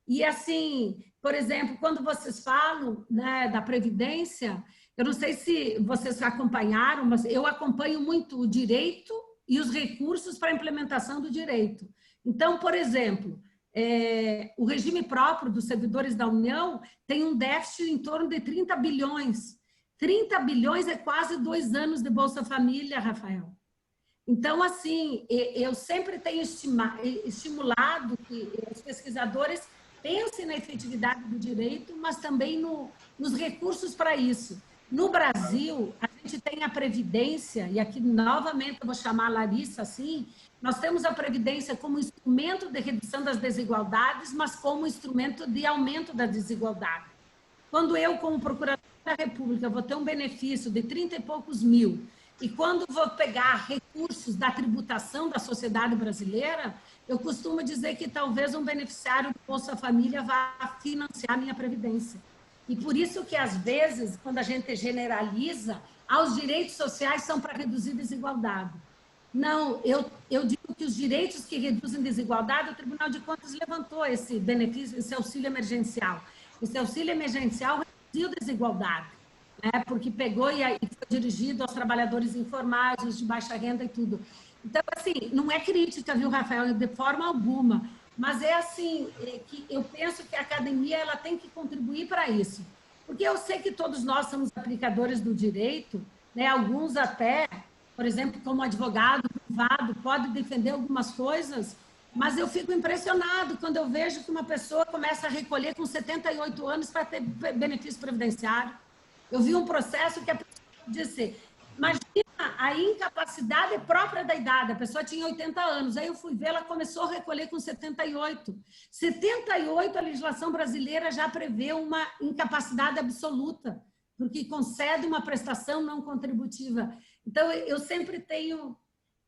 E assim, por exemplo, quando vocês falam, né, da Previdência, eu não sei se vocês acompanharam, mas eu acompanho muito o direito e os recursos para a implementação do direito. Então, por exemplo, o regime próprio dos servidores da União tem um déficit em torno de 30 bilhões. 30 bilhões é quase 2 anos de Bolsa Família, Rafael. Então, assim, eu sempre tenho estimulado que os pesquisadores pensem na efetividade do direito, mas também nos recursos para isso. No Brasil, a gente tem a Previdência, e aqui novamente eu vou chamar a Larissa assim, nós temos a Previdência como instrumento de redução das desigualdades, mas como instrumento de aumento da desigualdade. Quando eu, como procuradora da República, vou ter um benefício de 30 e poucos mil, e quando vou pegar recursos da tributação da sociedade brasileira, eu costumo dizer que talvez um beneficiário do Bolsa Família vá financiar a minha Previdência. E por isso que, às vezes, quando a gente generaliza, os direitos sociais são para reduzir desigualdade. Não, eu digo que os direitos que reduzem desigualdade, o Tribunal de Contas levantou esse benefício, esse auxílio emergencial. Esse auxílio emergencial reduziu desigualdade, né? Porque pegou e foi dirigido aos trabalhadores informais, os de baixa renda e tudo. Então, assim, não é crítica, viu, Rafael, de forma alguma, mas é assim, que eu penso que a academia ela tem que contribuir para isso. Porque eu sei que todos nós somos aplicadores do direito, né? Alguns até, por exemplo, como advogado privado, pode defender algumas coisas, mas eu fico impressionado quando eu vejo que uma pessoa começa a recolher com 78 anos para ter benefício previdenciário. Eu vi um processo que a pessoa disse, imagina, a incapacidade própria da idade, a pessoa tinha 80 anos, aí eu fui ver, ela começou a recolher com 78. 78, a legislação brasileira já prevê uma incapacidade absoluta, porque concede uma prestação não contributiva. Então, eu sempre tenho,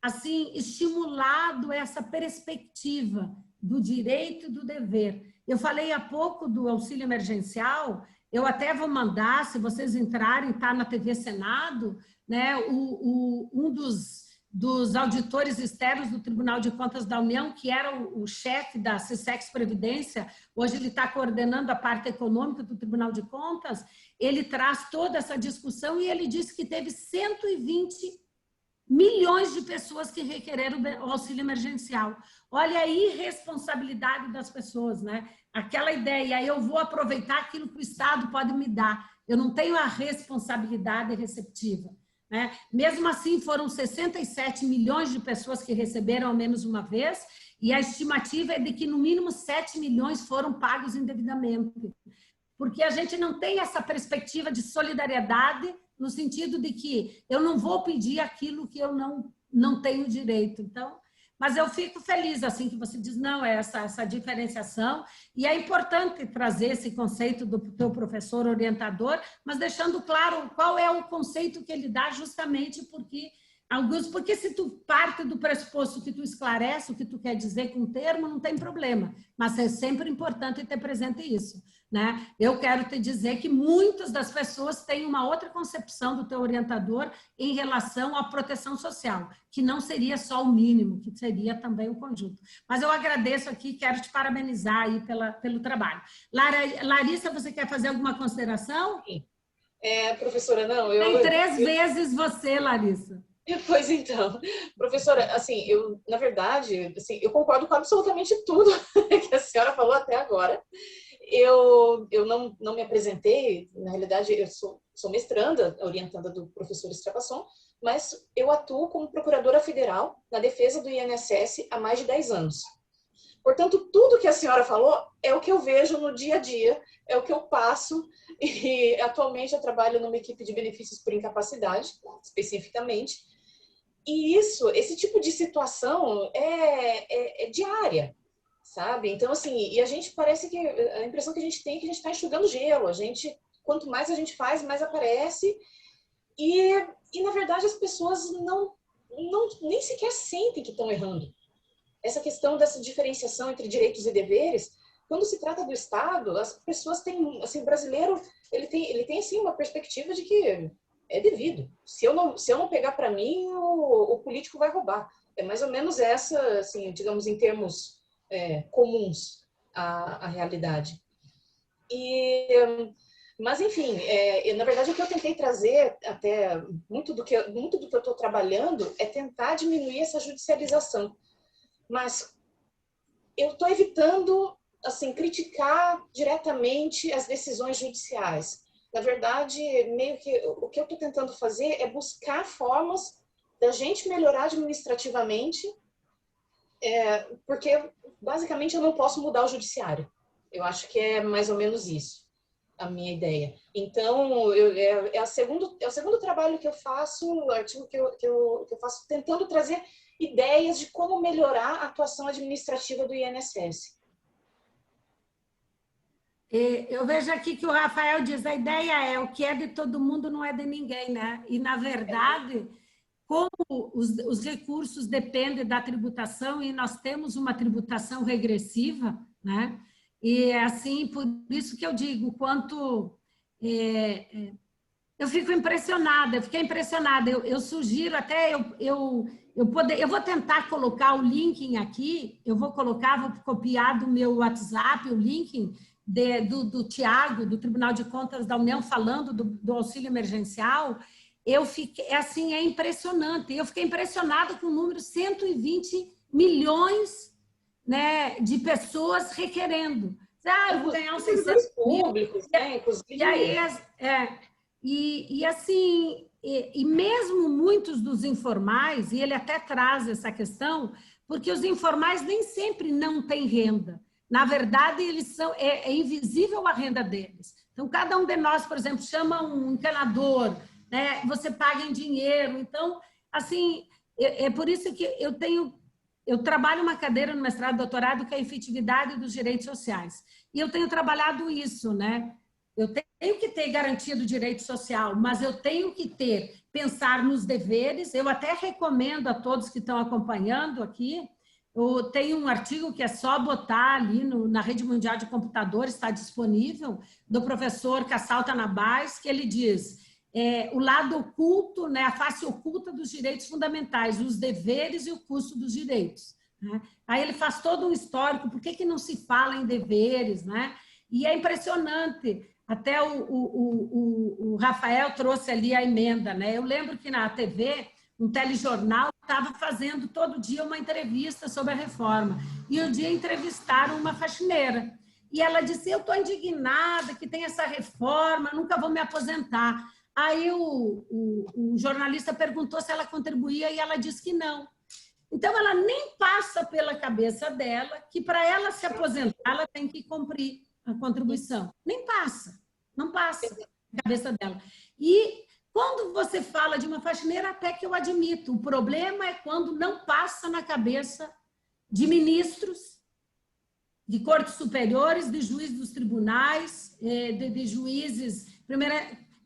assim, estimulado essa perspectiva do direito e do dever. Eu falei há pouco do auxílio emergencial, eu até vou mandar, se vocês entrarem, está na TV Senado, né, um dos auditores externos do Tribunal de Contas da União, que era o chefe da CSEX Previdência, hoje ele está coordenando a parte econômica do Tribunal de Contas, ele traz toda essa discussão e ele disse que teve 120 milhões de pessoas que requereram o auxílio emergencial. Olha a irresponsabilidade das pessoas, né? Aquela ideia, eu vou aproveitar aquilo que o Estado pode me dar, eu não tenho a responsabilidade receptiva, né? Mesmo assim, foram 67 milhões de pessoas que receberam ao menos uma vez, e a estimativa é de que no mínimo 7 milhões foram pagos indevidamente. Porque a gente não tem essa perspectiva de solidariedade no sentido de que eu não vou pedir aquilo que eu não tenho direito. Então, mas eu fico feliz assim que você diz, não, é essa diferenciação, e é importante trazer esse conceito do teu professor orientador, mas deixando claro qual é o conceito que ele dá, justamente porque se tu parte do pressuposto que tu esclarece o que tu quer dizer com o termo, não tem problema, mas é sempre importante ter presente isso, né? Eu quero te dizer que muitas das pessoas têm uma outra concepção do teu orientador em relação à proteção social, que não seria só o mínimo, que seria também o conjunto. Mas eu agradeço aqui, quero te parabenizar aí pelo trabalho. Larissa, você quer fazer alguma consideração? Sim. Professora, não, Tem 3 vezes você, Larissa. Pois então, professora, assim, na verdade, assim, eu concordo com absolutamente tudo que a senhora falou até agora. Eu não me apresentei, na realidade, eu sou mestranda, orientanda do professor Estrapasson, mas eu atuo como procuradora federal na defesa do INSS há mais de 10 anos. Portanto, tudo que a senhora falou é o que eu vejo no dia a dia, é o que eu passo, e atualmente eu trabalho numa equipe de benefícios por incapacidade, especificamente, e esse tipo de situação é diária, sabe? Então, assim, e a gente parece que, a impressão que a gente tem é que a gente está enxugando gelo, quanto mais a gente faz, mais aparece, e na verdade as pessoas nem sequer sentem que estão errando. Essa questão dessa diferenciação entre direitos e deveres, quando se trata do Estado, as pessoas têm, assim, o brasileiro, ele tem assim, uma perspectiva de que é devido. Se eu não pegar para mim, o político vai roubar. É mais ou menos essa, assim, digamos, em termos comuns, a realidade. Mas, enfim, na verdade, o que eu tentei trazer, até muito do que eu estou trabalhando, é tentar diminuir essa judicialização. Mas eu estou evitando, assim, criticar diretamente as decisões judiciais. Na verdade, meio que o que eu estou tentando fazer é buscar formas da gente melhorar administrativamente, porque, basicamente, eu não posso mudar o judiciário. Eu acho que é mais ou menos isso, a minha ideia. Então, é o segundo trabalho que eu faço, o artigo que eu faço, tentando trazer ideias de como melhorar a atuação administrativa do INSS. Eu vejo aqui que o Rafael diz, a ideia é o que é de todo mundo não é de ninguém, né? E, na verdade, como os recursos dependem da tributação e nós temos uma tributação regressiva, né? E, assim, por isso que eu digo, quanto... eu fiquei impressionada. Eu sugiro até... Eu vou tentar colocar o link aqui, vou copiar do meu WhatsApp o link do Tiago, do Tribunal de Contas da União, falando do auxílio emergencial. Eu fiquei, assim, é impressionante. Eu fiquei impressionada com o número 120 milhões, né, de pessoas requerendo. Eu vou ganhar uns 600 públicos, né, inclusive. E aí, assim, e mesmo muitos dos informais, e ele até traz essa questão, porque os informais nem sempre não têm renda. Na verdade, eles é invisível a renda deles. Então, cada um de nós, por exemplo, chama um encanador, né? Você paga em dinheiro. Então, assim, é por isso que eu trabalho uma cadeira no mestrado e doutorado que é a efetividade dos direitos sociais. E eu tenho trabalhado isso, né? Eu tenho que ter garantia do direito social, mas eu tenho que pensar nos deveres. Eu até recomendo a todos que estão acompanhando aqui, tem um artigo que é só botar ali na Rede Mundial de Computadores, está disponível, do professor Cassal Tanabás, que ele diz o lado oculto, né, a face oculta dos direitos fundamentais, os deveres e o custo dos direitos. Né? Aí ele faz todo um histórico, por que não se fala em deveres, né? E é impressionante, até o Rafael trouxe ali a emenda, né? Eu lembro que na TV, um telejornal estava fazendo todo dia uma entrevista sobre a reforma. E um dia entrevistaram uma faxineira. E ela disse, eu estou indignada que tem essa reforma, nunca vou me aposentar. Aí o jornalista perguntou se ela contribuía e ela disse que não. Então, ela nem passa pela cabeça dela que para ela se aposentar, ela tem que cumprir a contribuição. Nem passa, não passa na cabeça dela. E quando você fala de uma faxineira, até que eu admito, o problema é quando não passa na cabeça de ministros, de cortes superiores, de juízes dos tribunais, de juízes,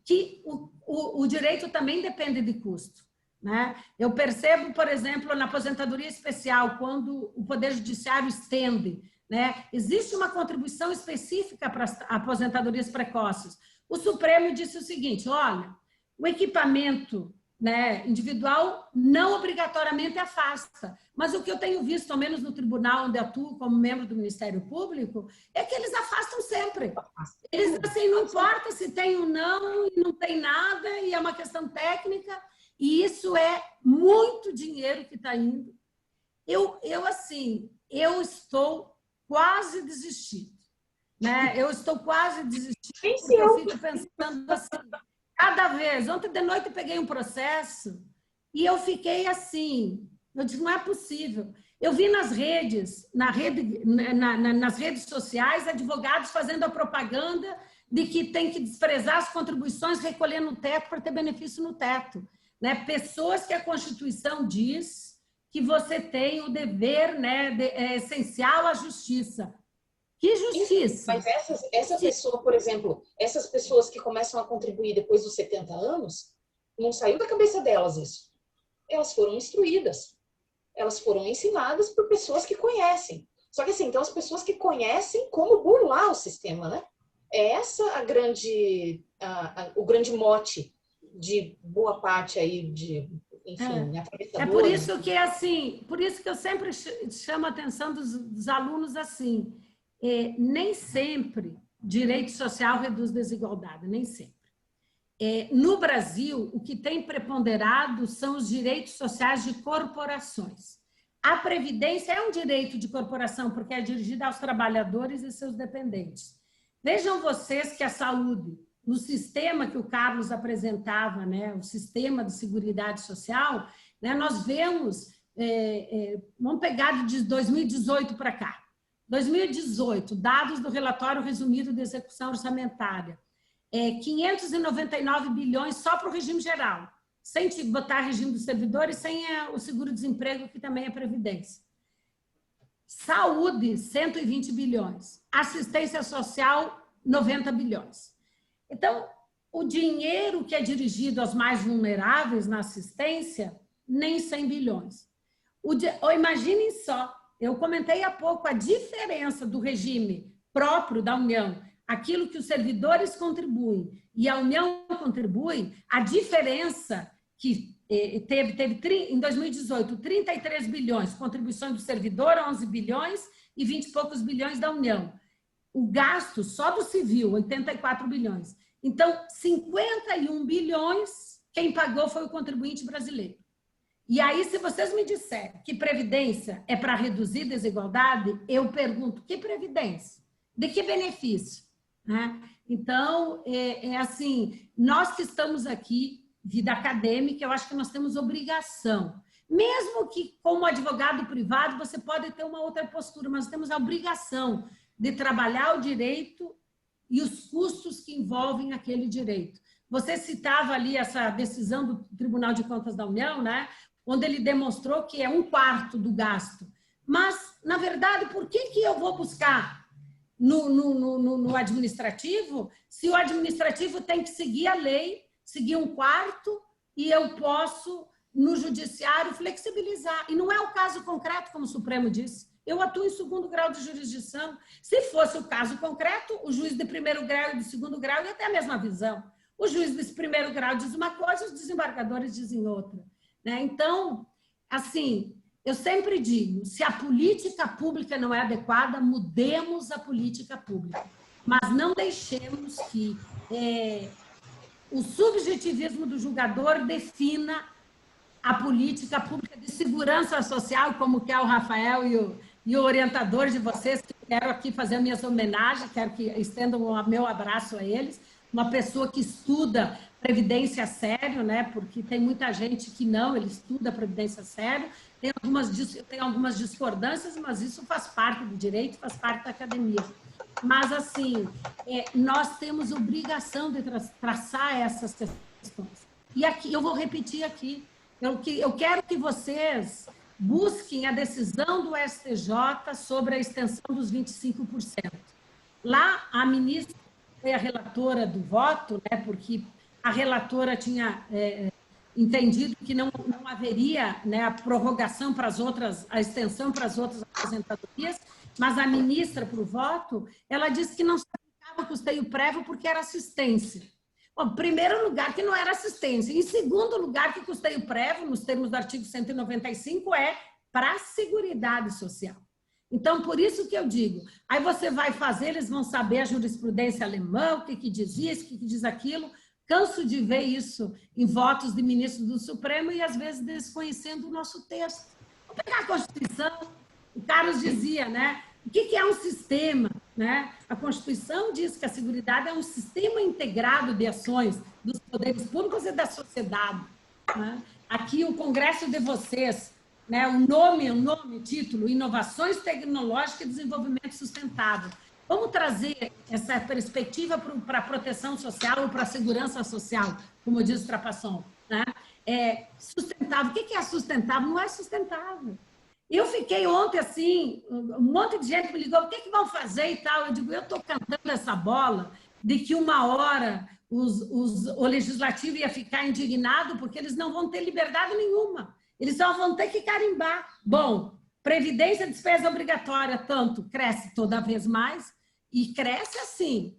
que o direito também depende de custo. Né? Eu percebo, por exemplo, na aposentadoria especial, quando o Poder Judiciário estende, né? Existe uma contribuição específica para as aposentadorias precoces. O Supremo disse o seguinte, olha, o equipamento né, individual não obrigatoriamente afasta. Mas o que eu tenho visto, ao menos no tribunal onde atuo como membro do Ministério Público, é que eles afastam sempre. Eles, assim, não importa se tem ou não, e não tem nada, e é uma questão técnica, e isso é muito dinheiro que está indo. Eu estou quase desistindo, né? Eu estou quase desistindo, porque eu fico pensando assim, cada vez. Ontem de noite eu peguei um processo e eu fiquei assim, eu disse, não é possível. Eu vi nas redes sociais, advogados fazendo a propaganda de que tem que desprezar as contribuições, recolher no teto para ter benefício no teto, né? Pessoas que a Constituição diz que você tem o dever, né, essencial à justiça. Que justiça? Mas essa pessoa, por exemplo, essas pessoas que começam a contribuir depois dos 70 anos, não saiu da cabeça delas isso. Elas foram instruídas. Elas foram ensinadas por pessoas que conhecem. Só que assim, então as pessoas que conhecem como burlar o sistema, né? É essa o grande mote de boa parte aí de, enfim, é por isso que assim, por isso que eu sempre chamo a atenção dos alunos assim, nem sempre direito social reduz desigualdade, nem sempre. No Brasil, o que tem preponderado são os direitos sociais de corporações. A Previdência é um direito de corporação, porque é dirigida aos trabalhadores e seus dependentes. Vejam vocês que a saúde, no sistema que o Carlos apresentava, né, o sistema de seguridade social, né, nós vemos, vamos pegar de 2018 para cá. 2018, dados do relatório resumido de execução orçamentária, 599 bilhões só para o regime geral, sem botar regime dos servidores, sem o seguro-desemprego, que também é previdência. Saúde, 120 bilhões. Assistência social, 90 bilhões. Então, o dinheiro que é dirigido aos mais vulneráveis na assistência, nem 100 bilhões. Imaginem só, eu comentei há pouco a diferença do regime próprio da União, aquilo que os servidores contribuem e a União contribui, a diferença que teve em 2018, 33 bilhões, contribuições do servidor, 11 bilhões e 20 e poucos bilhões da União. O gasto só do civil, 84 bilhões. Então, 51 bilhões, quem pagou foi o contribuinte brasileiro. E aí, se vocês me disserem que previdência é para reduzir desigualdade, eu pergunto, que previdência? De que benefício? Né? Então, assim, nós que estamos aqui, vida acadêmica, eu acho que nós temos obrigação. Mesmo que, como advogado privado, você pode ter uma outra postura, mas temos a obrigação de trabalhar o direito e os custos que envolvem aquele direito. Você citava ali essa decisão do Tribunal de Contas da União, né? Onde ele demonstrou que é 1/4 do gasto. Mas, na verdade, por que eu vou buscar no administrativo, se o administrativo tem que seguir a lei, seguir 1/4, e eu posso, no judiciário, flexibilizar? E não é o caso concreto, como o Supremo disse. Eu atuo em 2º grau de jurisdição. Se fosse o caso concreto, o juiz de 1º grau e de 2º grau ia ter a mesma visão. O juiz de 1º grau diz uma coisa, os desembargadores dizem outra. Né? Então, assim, eu sempre digo, se a política pública não é adequada, mudemos a política pública. Mas não deixemos que o subjetivismo do julgador defina a política pública de segurança social, como quer o Rafael e o orientador de vocês, que quero aqui fazer as minhas homenagens, quero que estendam o meu abraço a eles, uma pessoa que estuda previdência sério, né? Porque tem muita gente que não, ele estuda previdência sério, tem algumas discordâncias, mas isso faz parte do direito, faz parte da academia. Mas, assim, nós temos obrigação de traçar essas questões. E aqui, eu vou repetir aqui, eu quero que vocês busquem a decisão do STJ sobre a extensão dos 25%. Lá, a ministra foi a relatora do voto, né, porque a relatora tinha entendido que não haveria, né, a prorrogação para as outras, a extensão para as outras aposentadorias, mas a ministra, para o voto, ela disse que não se aplicava o custeio prévio porque era assistência. Bom, primeiro lugar, que não era assistência. Em segundo lugar, que custeio prévio, nos termos do artigo 195, é para a Seguridade Social. Então, por isso que eu digo, aí você vai fazer, eles vão saber a jurisprudência alemã, o que diz isso, o que diz aquilo. Canso de ver isso em votos de ministros do Supremo e, às vezes, desconhecendo o nosso texto. Vamos pegar a Constituição, o Carlos dizia, né? O que é um sistema? Né? A Constituição diz que a Seguridade é um sistema integrado de ações dos poderes públicos e da sociedade. Né? Aqui, o Congresso de vocês, né? O título, Inovações Tecnológicas e Desenvolvimento Sustentável. Vamos trazer essa perspectiva para a proteção social ou para a segurança social, como diz o Trapasson. Né? Sustentável. O que é sustentável? Não é sustentável. Eu fiquei ontem assim, um monte de gente me ligou, o que vão fazer e tal? Eu digo, eu estou cantando essa bola de que uma hora o legislativo ia ficar indignado porque eles não vão ter liberdade nenhuma. Eles só vão ter que carimbar. Bom, previdência, despesa obrigatória, tanto, cresce toda vez mais e cresce assim.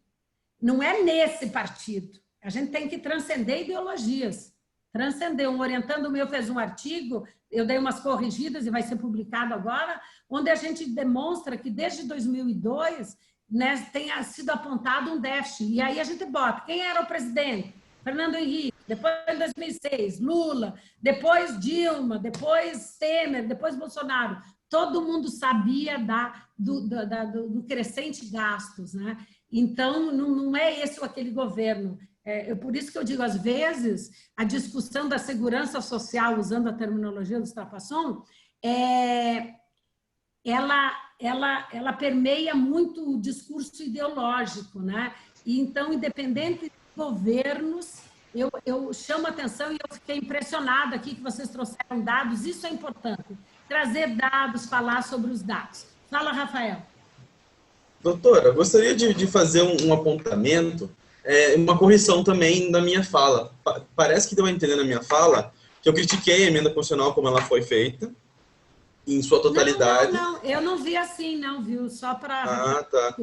Não é nesse partido. A gente tem que transcender ideologias. Transcender. Um orientando meu fez um artigo, eu dei umas corrigidas e vai ser publicado agora, onde a gente demonstra que desde 2002, né, tenha sido apontado um déficit. E aí a gente bota quem era o presidente? Fernando Henrique, depois em 2006, Lula, depois Dilma, depois Temer, depois Bolsonaro. Todo mundo sabia do crescente gastos, né? Então, não é esse ou aquele governo. Por isso que eu digo, às vezes, a discussão da segurança social, usando a terminologia do Trapasson, ela permeia muito o discurso ideológico, né? E, então, independente de governos, eu chamo a atenção e eu fiquei impressionada aqui que vocês trouxeram dados, isso é importante. Trazer dados, falar sobre os dados. Fala, Rafael. Doutora, gostaria de fazer um apontamento, uma correção também na minha fala. Parece que deu a entender na minha fala que eu critiquei a emenda constitucional como ela foi feita, em sua totalidade. Não, eu não vi assim, não, viu? Só para... Ah, tá.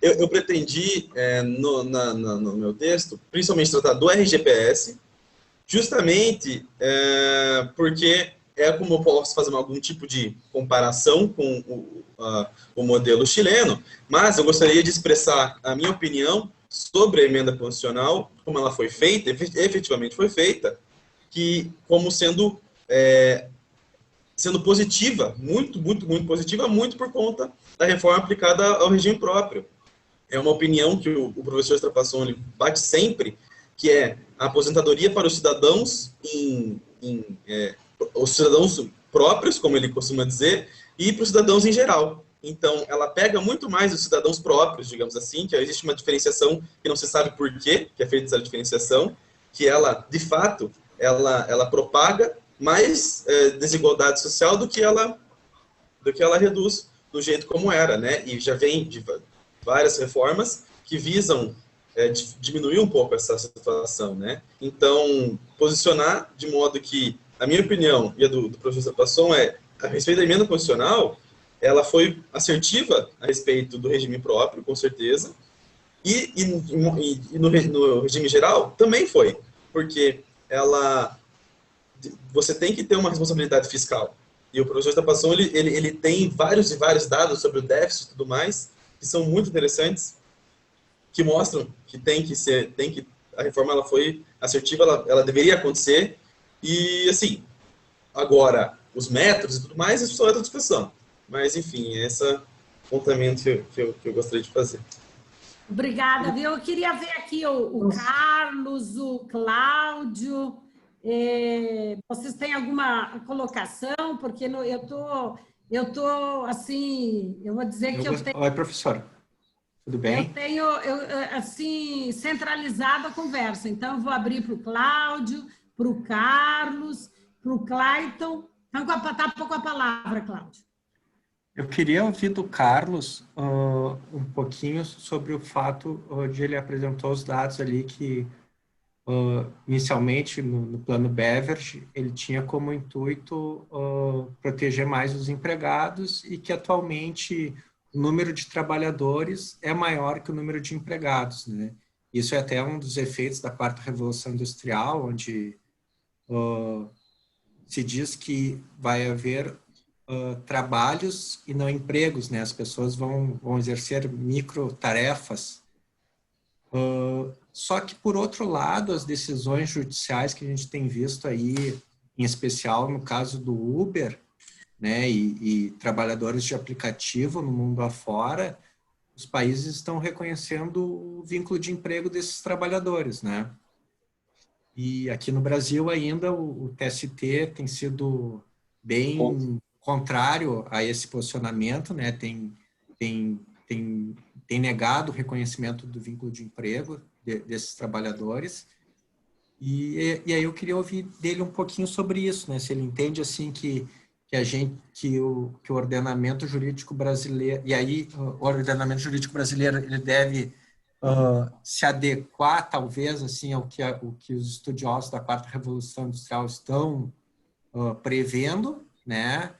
Eu pretendi, no meu texto, principalmente tratar do RGPS, justamente porque como eu posso fazer algum tipo de comparação com o modelo chileno, mas eu gostaria de expressar a minha opinião sobre a emenda constitucional, como ela foi feita, efetivamente foi feita, que como sendo positiva, muito positiva, muito por conta da reforma aplicada ao regime próprio. É uma opinião que o professor Strapasson bate sempre, que é a aposentadoria para os cidadãos os cidadãos próprios, como ele costuma dizer, e para os cidadãos em geral. Então, ela pega muito mais os cidadãos próprios, digamos assim, que existe uma diferenciação que não se sabe por quê, que é feita essa diferenciação, que ela, de fato, ela propaga mais desigualdade social do que ela reduz do jeito como era, né? E já vem de várias reformas que visam diminuir um pouco essa situação, né? Então, posicionar de modo que a minha opinião e a do professor Passon a respeito da emenda constitucional, ela foi assertiva a respeito do regime próprio, com certeza, e no regime geral também foi, porque você tem que ter uma responsabilidade fiscal. E o professor Trapasson, ele tem vários e vários dados sobre o déficit e tudo mais, que são muito interessantes, que mostram que a reforma ela foi assertiva, ela deveria acontecer. E, assim, agora, os métodos e tudo mais, isso só é outra discussão. Mas, enfim, esse é o apontamento que eu gostaria de fazer. Obrigada, viu? Eu queria ver aqui o Carlos, o Cláudio. Vocês têm alguma colocação? Porque eu tô assim, eu vou dizer que eu tenho... Oi, professora. Tudo bem? Eu tenho, assim, centralizado a conversa. Então, eu vou abrir para o Cláudio, para o Carlos, para o Clayton. Então, tá com a palavra, Cláudio. Eu queria ouvir do Carlos um pouquinho sobre o fato de ele apresentou os dados ali que, inicialmente, no plano Beveridge, ele tinha como intuito proteger mais os empregados e que, atualmente, o número de trabalhadores é maior que o número de empregados, né? Isso é até um dos efeitos da quarta revolução industrial, onde se diz que vai haver trabalhos e não empregos, né? As pessoas vão exercer microtarefas. Só que, por outro lado, as decisões judiciais que a gente tem visto aí, em especial no caso do Uber, né, e trabalhadores de aplicativo no mundo afora, os países estão reconhecendo o vínculo de emprego desses trabalhadores, né? E aqui no Brasil ainda o TST tem sido bem contrário a esse posicionamento, né? Tem negado o reconhecimento do vínculo de emprego desses trabalhadores. E aí eu queria ouvir dele um pouquinho sobre isso, né? Se ele entende assim que o ordenamento jurídico brasileiro, e aí o ordenamento jurídico brasileiro ele deve se adequar talvez assim ao que os estudiosos da quarta revolução industrial estão prevendo, né?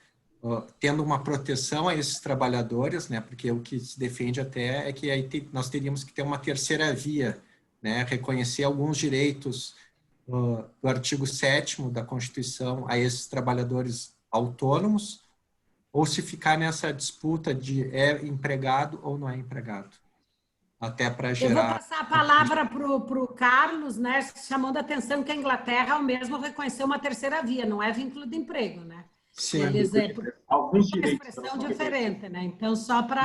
Tendo uma proteção a esses trabalhadores, né? Porque o que se defende até é que aí nós teríamos que ter uma terceira via, né? Reconhecer alguns direitos do artigo 7º da Constituição a esses trabalhadores autônomos, ou se ficar nessa disputa de é empregado ou não é empregado. Até para gerar... Eu vou passar a palavra para o Carlos, né, chamando a atenção que a Inglaterra, ao mesmo, reconheceu uma terceira via, não é vínculo de emprego, né? Sim. Alguns uma direitos. expressão diferente, né? Então, só para...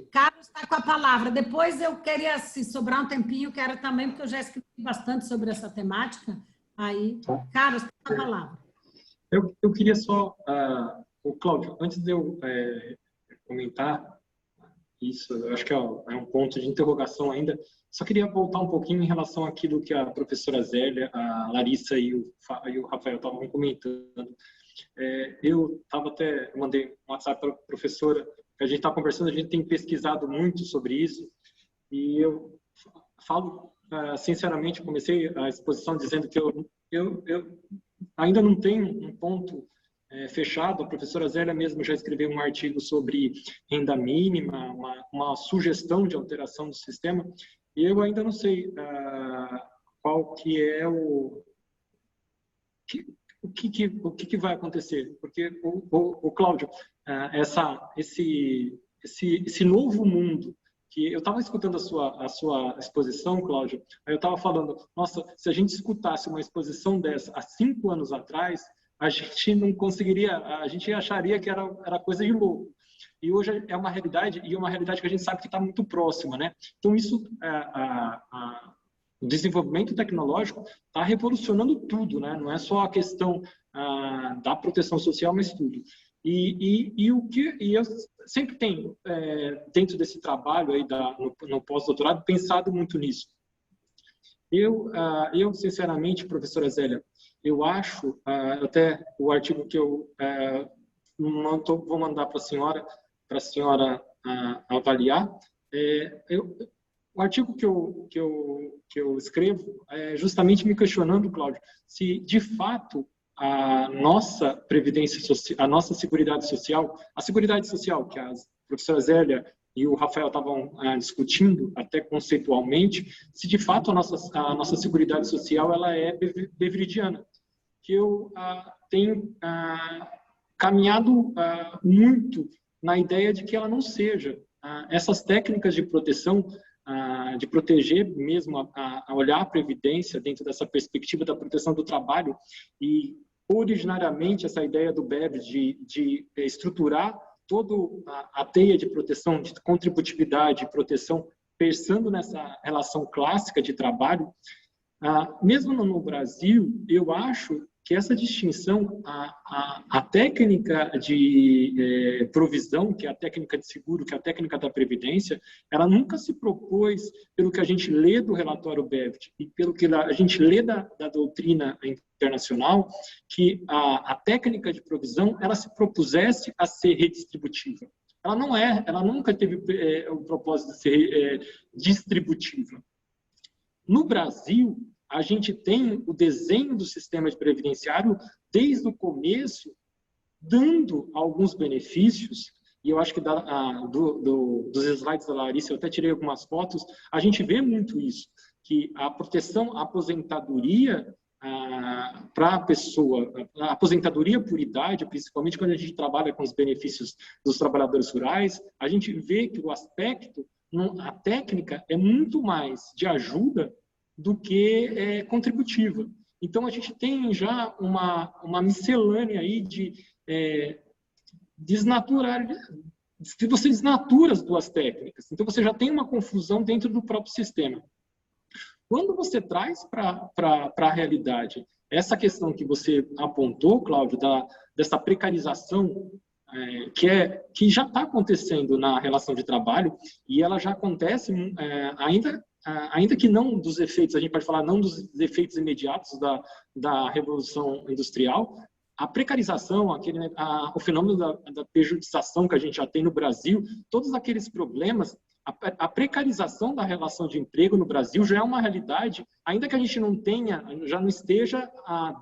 Carlos está com a palavra. Depois eu queria, se sobrar um tempinho, quero também, porque eu já escrevi bastante sobre essa temática. Aí, Carlos, está com a palavra. Eu queria só... o Cláudio, antes de eu comentar isso, eu acho que é um ponto de interrogação ainda, só queria voltar um pouquinho em relação àquilo que a professora Zélia, a Larissa e o Rafael estavam comentando. Eu mandei um WhatsApp para a professora, que a gente está conversando, a gente tem pesquisado muito sobre isso, e eu falo, sinceramente, comecei a exposição dizendo que eu ainda não tenho um ponto fechado. A professora Zélia mesmo já escreveu um artigo sobre renda mínima, uma sugestão de alteração do sistema, e eu ainda não sei qual que é o que vai acontecer, porque o Cláudio, esse novo mundo que eu estava escutando a sua exposição, Cláudio, aí eu estava falando, nossa, se a gente escutasse uma exposição dessa há 5 anos atrás, a gente não conseguiria, a gente acharia que era coisa de louco. E hoje é uma realidade, e uma realidade que a gente sabe que está muito próxima, né? Então, isso, o desenvolvimento tecnológico está revolucionando tudo, né? Não é só a questão da proteção social, mas tudo. E eu sempre tenho, dentro desse trabalho aí no pós-doutorado, pensado muito nisso. Eu sinceramente, professora Zélia, eu acho, até o artigo que eu vou mandar para a senhora avaliar, o artigo que eu escrevo é justamente me questionando, Cláudio, se de fato a nossa previdência social, a nossa seguridade social, a seguridade social que a professora Zélia e o Rafael estavam discutindo até conceitualmente, se de fato a nossa seguridade social ela é beveridiana, que eu tenho caminhado muito na ideia de que ela não seja. Essas técnicas de proteção, de proteger mesmo, a olhar a previdência dentro dessa perspectiva da proteção do trabalho, e originariamente essa ideia do BEV de estruturar toda a teia de proteção, de contributividade, de proteção, pensando nessa relação clássica de trabalho, mesmo no Brasil, eu acho que essa distinção, a técnica de provisão, que é a técnica de seguro, que é a técnica da previdência, ela nunca se propôs, pelo que a gente lê do relatório BEVT e pelo que a gente lê da doutrina internacional, que a técnica de provisão ela se propusesse a ser redistributiva. Ela nunca teve o propósito de ser distributiva. No Brasil, a gente tem o desenho do sistema de previdenciário desde o começo, dando alguns benefícios e eu acho que dos slides da Larissa, eu até tirei algumas fotos, a gente vê muito isso, que a proteção, a aposentadoria para a pessoa, a aposentadoria por idade, principalmente quando a gente trabalha com os benefícios dos trabalhadores rurais, a gente vê que o aspecto, a técnica é muito mais de ajuda do que contributiva. Então, a gente tem já uma miscelânea aí de desnaturar, se você desnatura as duas técnicas. Então, você já tem uma confusão dentro do próprio sistema. Quando você traz para a realidade essa questão que você apontou, Cláudio, dessa precarização que já está acontecendo na relação de trabalho, e ela já acontece ainda que não dos efeitos, a gente pode falar não dos efeitos imediatos da Revolução Industrial, a precarização, o fenômeno da pejotização que a gente já tem no Brasil, todos aqueles problemas, a precarização da relação de emprego no Brasil já é uma realidade, ainda que a gente já não esteja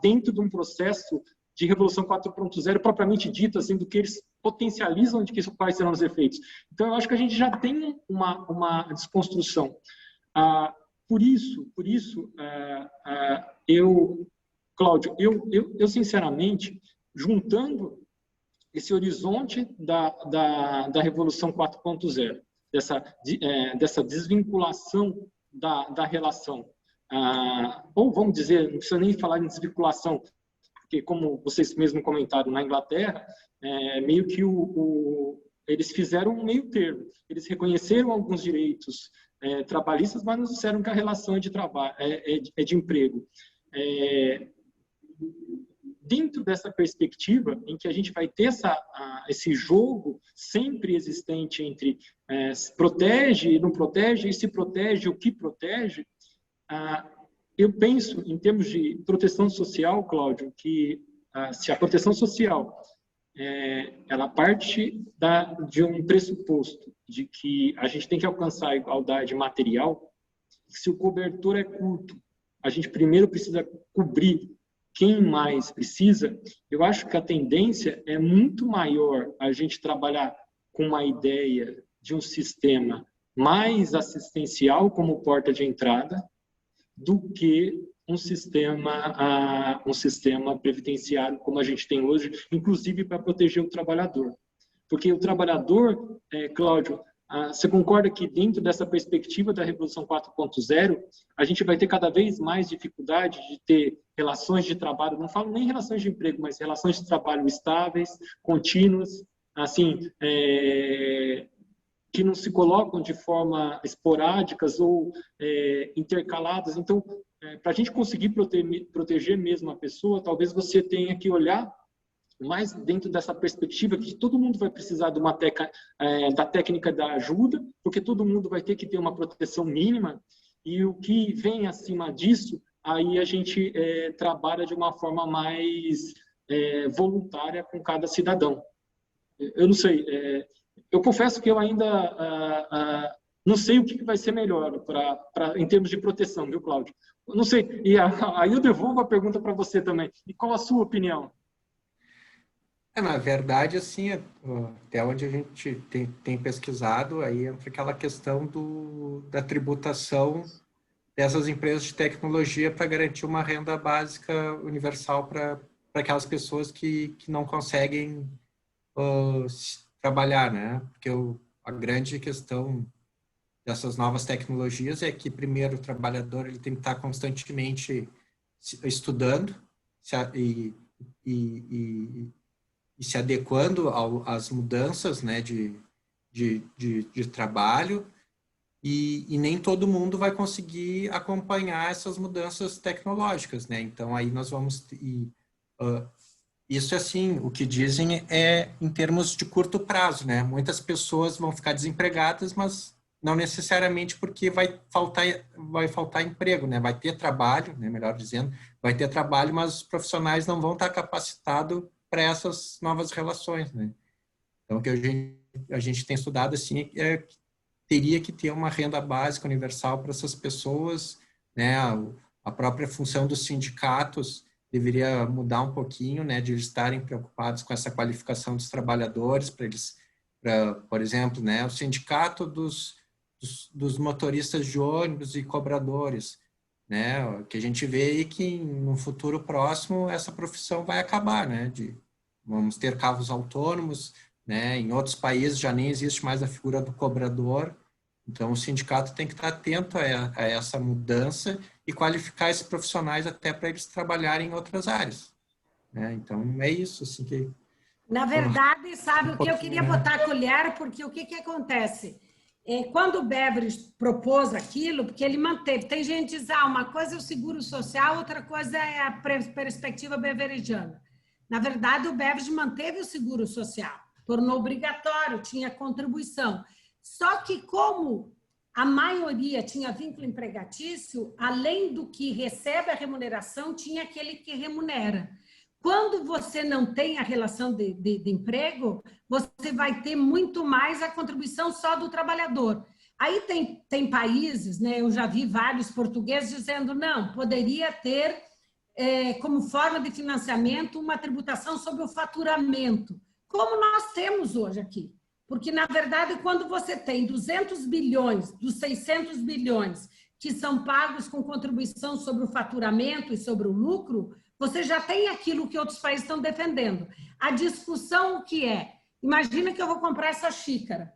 dentro de um processo de Revolução 4.0 propriamente dito, assim, do que eles potencializam, de quais serão os efeitos. Então, eu acho que a gente já tem uma desconstrução. Por isso, Cláudio, eu sinceramente, juntando esse horizonte da Revolução 4.0, dessa desvinculação da relação, ou vamos dizer, não precisa nem falar em desvinculação, porque como vocês mesmos comentaram, na Inglaterra, meio que eles fizeram um meio termo, eles reconheceram alguns direitos trabalhistas, mas nos disseram que a relação é de trabalho, é de emprego. Dentro dessa perspectiva, em que a gente vai ter esse jogo sempre existente entre se protege e não protege, e se protege, o que protege, eu penso, em termos de proteção social, Cláudio, que se a proteção social ela parte de um pressuposto de que a gente tem que alcançar a igualdade material, se o cobertor é curto, a gente primeiro precisa cobrir quem mais precisa, eu acho que a tendência é muito maior a gente trabalhar com uma ideia de um sistema mais assistencial como porta de entrada do que um sistema previdenciário como a gente tem hoje, inclusive para proteger o trabalhador. Porque o trabalhador, Cláudio, você concorda que dentro dessa perspectiva da Revolução 4.0, a gente vai ter cada vez mais dificuldade de ter relações de trabalho, não falo nem relações de emprego, mas relações de trabalho estáveis, contínuas, assim, que não se colocam de forma esporádicas ou intercaladas. Então, para a gente conseguir proteger mesmo a pessoa, talvez você tenha que olhar mais dentro dessa perspectiva que todo mundo vai precisar de da técnica da ajuda, porque todo mundo vai ter que ter uma proteção mínima, e o que vem acima disso, aí a gente trabalha de uma forma mais voluntária com cada cidadão. Eu não sei, eu confesso que eu ainda não sei o que vai ser melhor em termos de proteção, viu, Cláudio? Eu não sei, e aí eu devolvo a pergunta para você também. E qual a sua opinião? Na verdade, assim, até onde a gente tem pesquisado, aí entra aquela questão da tributação dessas empresas de tecnologia para garantir uma renda básica universal para aquelas pessoas que não conseguem trabalhar, né? Porque a grande questão dessas novas tecnologias é que, primeiro, o trabalhador ele tem que estar constantemente estudando e se adequando às mudanças, né, de trabalho, e nem todo mundo vai conseguir acompanhar essas mudanças tecnológicas, né? Então, aí nós vamos... isso, assim, o que dizem é em termos de curto prazo, né? Muitas pessoas vão ficar desempregadas, mas não necessariamente porque vai faltar emprego, né? Vai ter trabalho, né? Melhor dizendo, vai ter trabalho, mas os profissionais não vão estar capacitados para essas novas relações, né? Então, o que a gente tem estudado, assim, é que teria que ter uma renda básica universal para essas pessoas, né? A própria função dos sindicatos deveria mudar um pouquinho, né? De eles estarem preocupados com essa qualificação dos trabalhadores, para eles por exemplo, né, o sindicato dos motoristas de ônibus e cobradores, né, que a gente vê aí que no futuro próximo essa profissão vai acabar, né, vamos ter carros autônomos, né, em outros países já nem existe mais a figura do cobrador, então o sindicato tem que estar atento a essa mudança e qualificar esses profissionais até para eles trabalharem em outras áreas, né, então é isso, assim, que... Na verdade, sabe o que eu queria botar a colher, porque o que acontece? Quando o Beveridge propôs aquilo, porque ele manteve, tem gente que diz, uma coisa é o seguro social, outra coisa é a perspectiva beveridiana. Na verdade, o Beveridge manteve o seguro social, tornou obrigatório, tinha contribuição. Só que como a maioria tinha vínculo empregatício, além do que recebe a remuneração, tinha aquele que remunera. Quando você não tem a relação de emprego, você vai ter muito mais a contribuição só do trabalhador. Aí tem países, né, eu já vi vários portugueses dizendo, não, poderia ter como forma de financiamento uma tributação sobre o faturamento, como nós temos hoje aqui. Porque, na verdade, quando você tem 200 bilhões dos 600 bilhões que são pagos com contribuição sobre o faturamento e sobre o lucro, você já tem aquilo que outros países estão defendendo. A discussão o que é? Imagina que eu vou comprar essa xícara.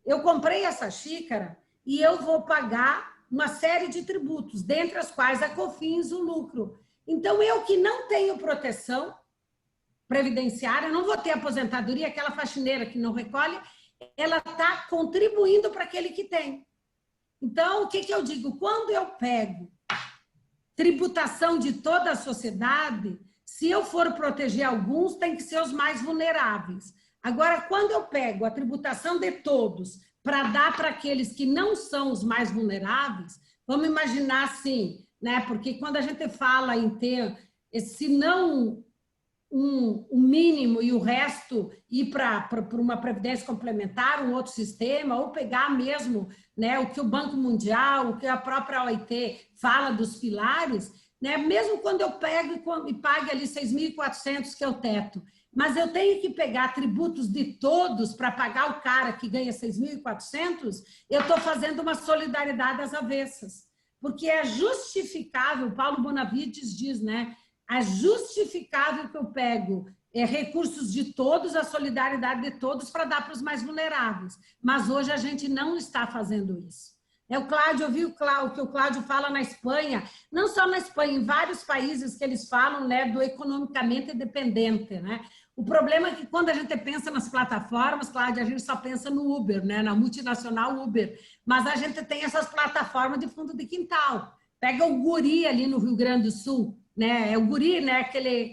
Eu comprei essa xícara e eu vou pagar uma série de tributos, dentre as quais a COFINS, o lucro. Então, eu que não tenho proteção previdenciária, não vou ter aposentadoria, aquela faxineira que não recolhe, ela está contribuindo para aquele que tem. Então, o que eu digo? Quando eu pego tributação de toda a sociedade, se eu for proteger alguns, tem que ser os mais vulneráveis. Agora, quando eu pego a tributação de todos para dar para aqueles que não são os mais vulneráveis, vamos imaginar assim, né? Porque quando a gente fala em ter, se não um mínimo e o resto ir para uma previdência complementar, um outro sistema, ou pegar mesmo, né, o que o Banco Mundial, o que a própria OIT fala dos pilares, né, mesmo quando eu pego e pague ali 6.400, que é o teto, mas eu tenho que pegar tributos de todos para pagar o cara que ganha 6.400, eu estou fazendo uma solidariedade às avessas, porque é justificável, Paulo Bonavides diz, né, é justificável que eu pego recursos de todos, a solidariedade de todos para dar para os mais vulneráveis. Mas hoje a gente não está fazendo isso. O Cláudio, eu vi o que o Cláudio fala na Espanha, não só na Espanha, em vários países que eles falam, né, do economicamente dependente, né? O problema é que quando a gente pensa nas plataformas, Cláudio, a gente só pensa no Uber, né, na multinacional Uber, mas a gente tem essas plataformas de fundo de quintal. Pega o Guri ali no Rio Grande do Sul, né? É o Guri, né? Aquele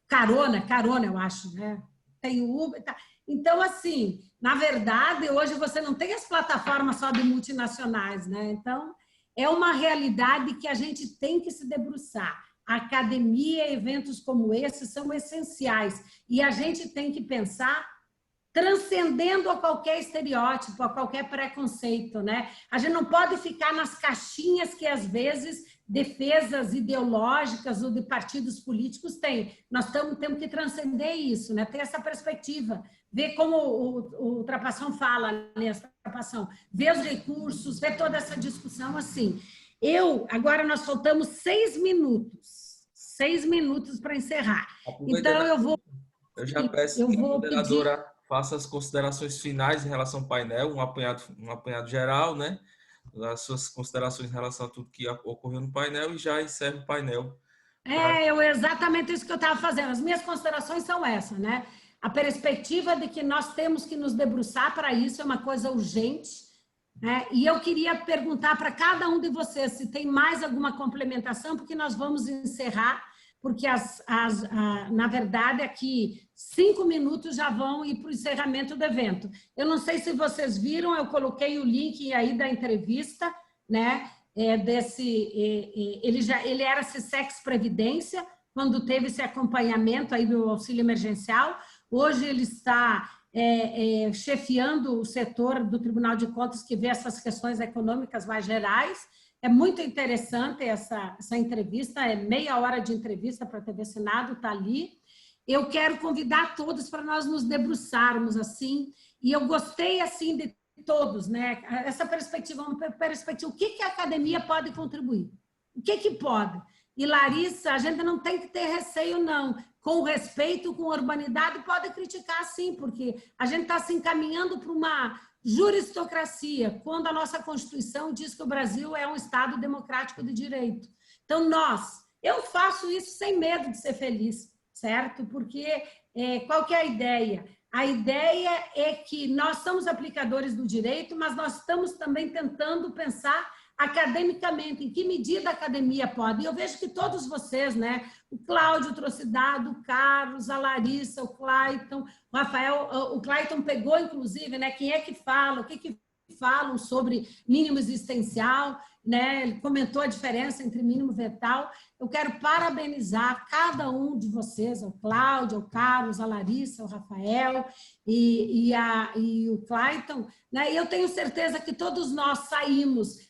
carona, eu acho, né? Tem o Uber, tá. Então, assim, na verdade, hoje você não tem as plataformas só de multinacionais, né? Então, é uma realidade que a gente tem que se debruçar. A academia, eventos como esse são essenciais e a gente tem que pensar transcendendo a qualquer estereótipo, a qualquer preconceito, né? A gente não pode ficar nas caixinhas que, às vezes, defesas ideológicas ou de partidos políticos têm. Nós temos que transcender isso, né? Ter essa perspectiva, ver como o Trapação fala, né? Trapação, ver os recursos, ver toda essa discussão assim. Agora nós faltamos 6 minutos para encerrar. Então, eu já peço que a moderadora faça as considerações finais em relação ao painel, um apanhado geral, né? As suas considerações em relação a tudo que ocorreu no painel e já encerra o painel. Exatamente isso que eu estava fazendo. As minhas considerações são essas, né? A perspectiva de que nós temos que nos debruçar para isso é uma coisa urgente, né? E eu queria perguntar para cada um de vocês se tem mais alguma complementação, porque nós vamos encerrar, porque na verdade aqui 5 minutos já vão ir para o encerramento do evento. Eu não sei se vocês viram, eu coloquei o link aí da entrevista, né? Ele era Sissex Previdência, quando teve esse acompanhamento aí do auxílio emergencial. Hoje ele está chefiando o setor do Tribunal de Contas que vê essas questões econômicas mais gerais. É muito interessante essa entrevista, é meia hora de entrevista para a TV Senado, está ali. eu quero convidar todos para nós nos debruçarmos assim, e eu gostei assim de todos, né? Essa perspectiva, o que a academia pode contribuir? O que pode? E Larissa, a gente não tem que ter receio, não. Com respeito, com urbanidade, pode criticar sim, porque a gente está se encaminhando para uma juristocracia, quando a nossa Constituição diz que o Brasil é um Estado democrático de direito. Então, eu faço isso sem medo de ser feliz, certo? Porque qual que é a ideia? A ideia é que nós somos aplicadores do direito, mas nós estamos também tentando pensar academicamente, em que medida a academia pode. E eu vejo que todos vocês, né? O Cláudio trouxe dado, o Carlos, a Larissa, o Clayton, o Rafael, o Clayton pegou, inclusive, né? Quem é que fala, o que falam sobre mínimo existencial, né? Ele comentou a diferença entre mínimo vital. Eu quero parabenizar cada um de vocês, o Cláudio, o Carlos, a Larissa, o Rafael e o Clayton, né? E eu tenho certeza que todos nós saímos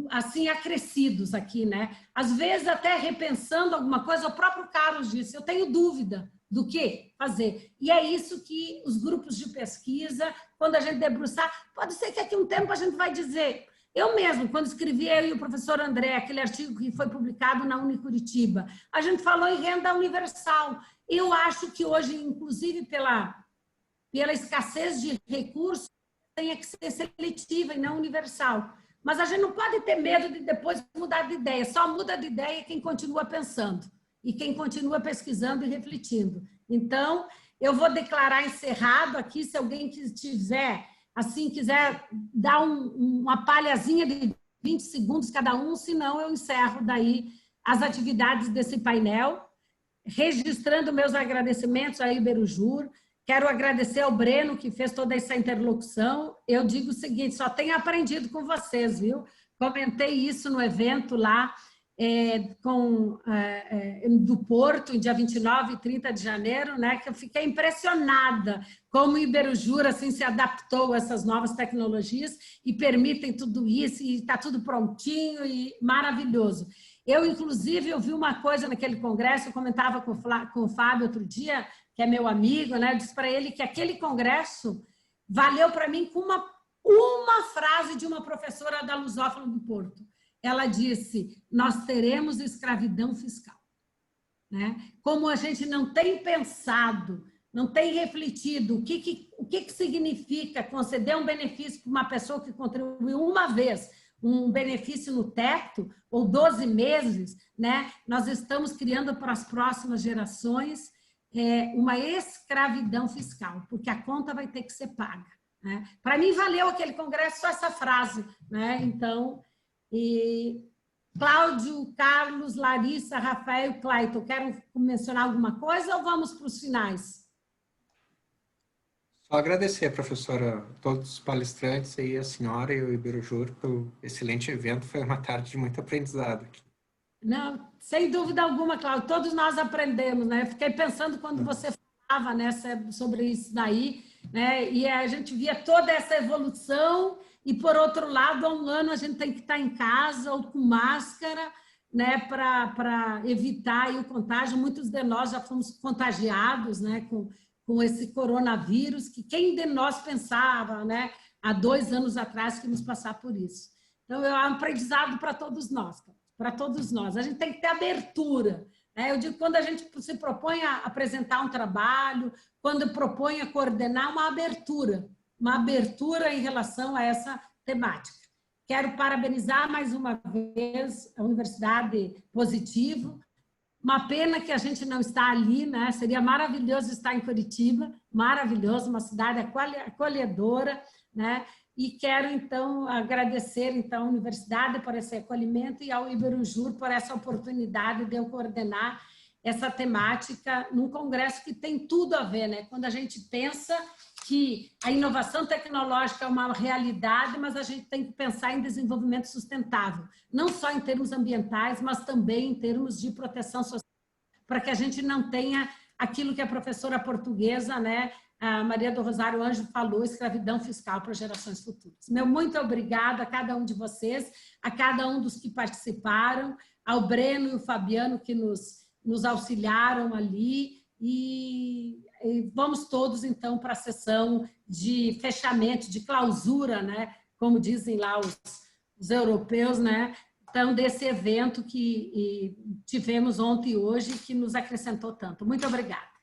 assim, acrescidos aqui, né? Às vezes até repensando alguma coisa, o próprio Carlos disse, eu tenho dúvida do que fazer. E é isso que os grupos de pesquisa, quando a gente debruçar, pode ser que daqui a um tempo a gente vai dizer, eu mesmo, quando escrevi, eu e o professor André, aquele artigo que foi publicado na Unicuritiba, a gente falou em renda universal. Eu acho que hoje, inclusive pela escassez de recursos, tem que ser seletiva e não universal. Mas a gente não pode ter medo de depois mudar de ideia. Só muda de ideia quem continua pensando e quem continua pesquisando e refletindo. Então, eu vou declarar encerrado aqui, se alguém quiser dar uma palhazinha de 20 segundos cada um, senão eu encerro daí as atividades desse painel, registrando meus agradecimentos a Iberujur. Quero agradecer ao Breno, que fez toda essa interlocução. Eu digo o seguinte, só tenho aprendido com vocês, viu? Comentei isso no evento lá do Porto, em dia 29 e 30 de janeiro, né? Que eu fiquei impressionada como o Iberujur assim, se adaptou a essas novas tecnologias e permitem tudo isso, e está tudo prontinho e maravilhoso. Eu, inclusive, eu vi uma coisa naquele congresso, eu comentava com o Fábio outro dia, que é meu amigo, né? Eu disse para ele que aquele congresso valeu para mim com uma frase de uma professora da Lusófona do Porto. Ela disse, nós teremos escravidão fiscal. Né? Como a gente não tem pensado, não tem refletido o que significa conceder um benefício para uma pessoa que contribuiu uma vez, um benefício no teto, ou 12 meses, né? Nós estamos criando para as próximas gerações uma escravidão fiscal, porque a conta vai ter que ser paga. Né? Para mim, valeu aquele congresso só essa frase. Né? Então, Cláudio, Carlos, Larissa, Rafael e Clayton, querem mencionar alguma coisa ou vamos para os finais? Só agradecer, professora, a todos os palestrantes, aí, a senhora e o Iberujur, pelo excelente evento. Foi uma tarde de muito aprendizado aqui. Não, sem dúvida alguma, Cláudio, todos nós aprendemos, né? Eu fiquei pensando quando você falava, né, sobre isso daí, né? E a gente via toda essa evolução e, por outro lado, há um ano a gente tem que estar em casa ou com máscara, né, para evitar aí o contágio. Muitos de nós já fomos contagiados, né, com esse coronavírus, que quem de nós pensava, né, há 2 anos atrás que íamos passar por isso. Então, é um aprendizado para todos nós, para todos nós. A gente tem que ter abertura. Né? Eu digo, quando a gente se propõe a apresentar um trabalho, quando propõe a coordenar, uma abertura em relação a essa temática. Quero parabenizar mais uma vez a Universidade Positivo. Uma pena que a gente não está ali, né? Seria maravilhoso estar em Curitiba, maravilhoso, uma cidade acolhedora, né? E quero, então, agradecer então, à Universidade por esse acolhimento e ao Iberujur por essa oportunidade de eu coordenar essa temática num congresso que tem tudo a ver, né? Quando a gente pensa que a inovação tecnológica é uma realidade, mas a gente tem que pensar em desenvolvimento sustentável, não só em termos ambientais, mas também em termos de proteção social, para que a gente não tenha aquilo que a professora portuguesa, né, a Maria do Rosário Anjo falou, escravidão fiscal para gerações futuras. Meu muito obrigada a cada um de vocês, a cada um dos que participaram, ao Breno e o Fabiano que nos auxiliaram ali, e vamos todos, então, para a sessão de fechamento, de clausura, né? Como dizem lá os europeus, né? Então, desse evento que tivemos ontem e hoje, que nos acrescentou tanto. Muito obrigada.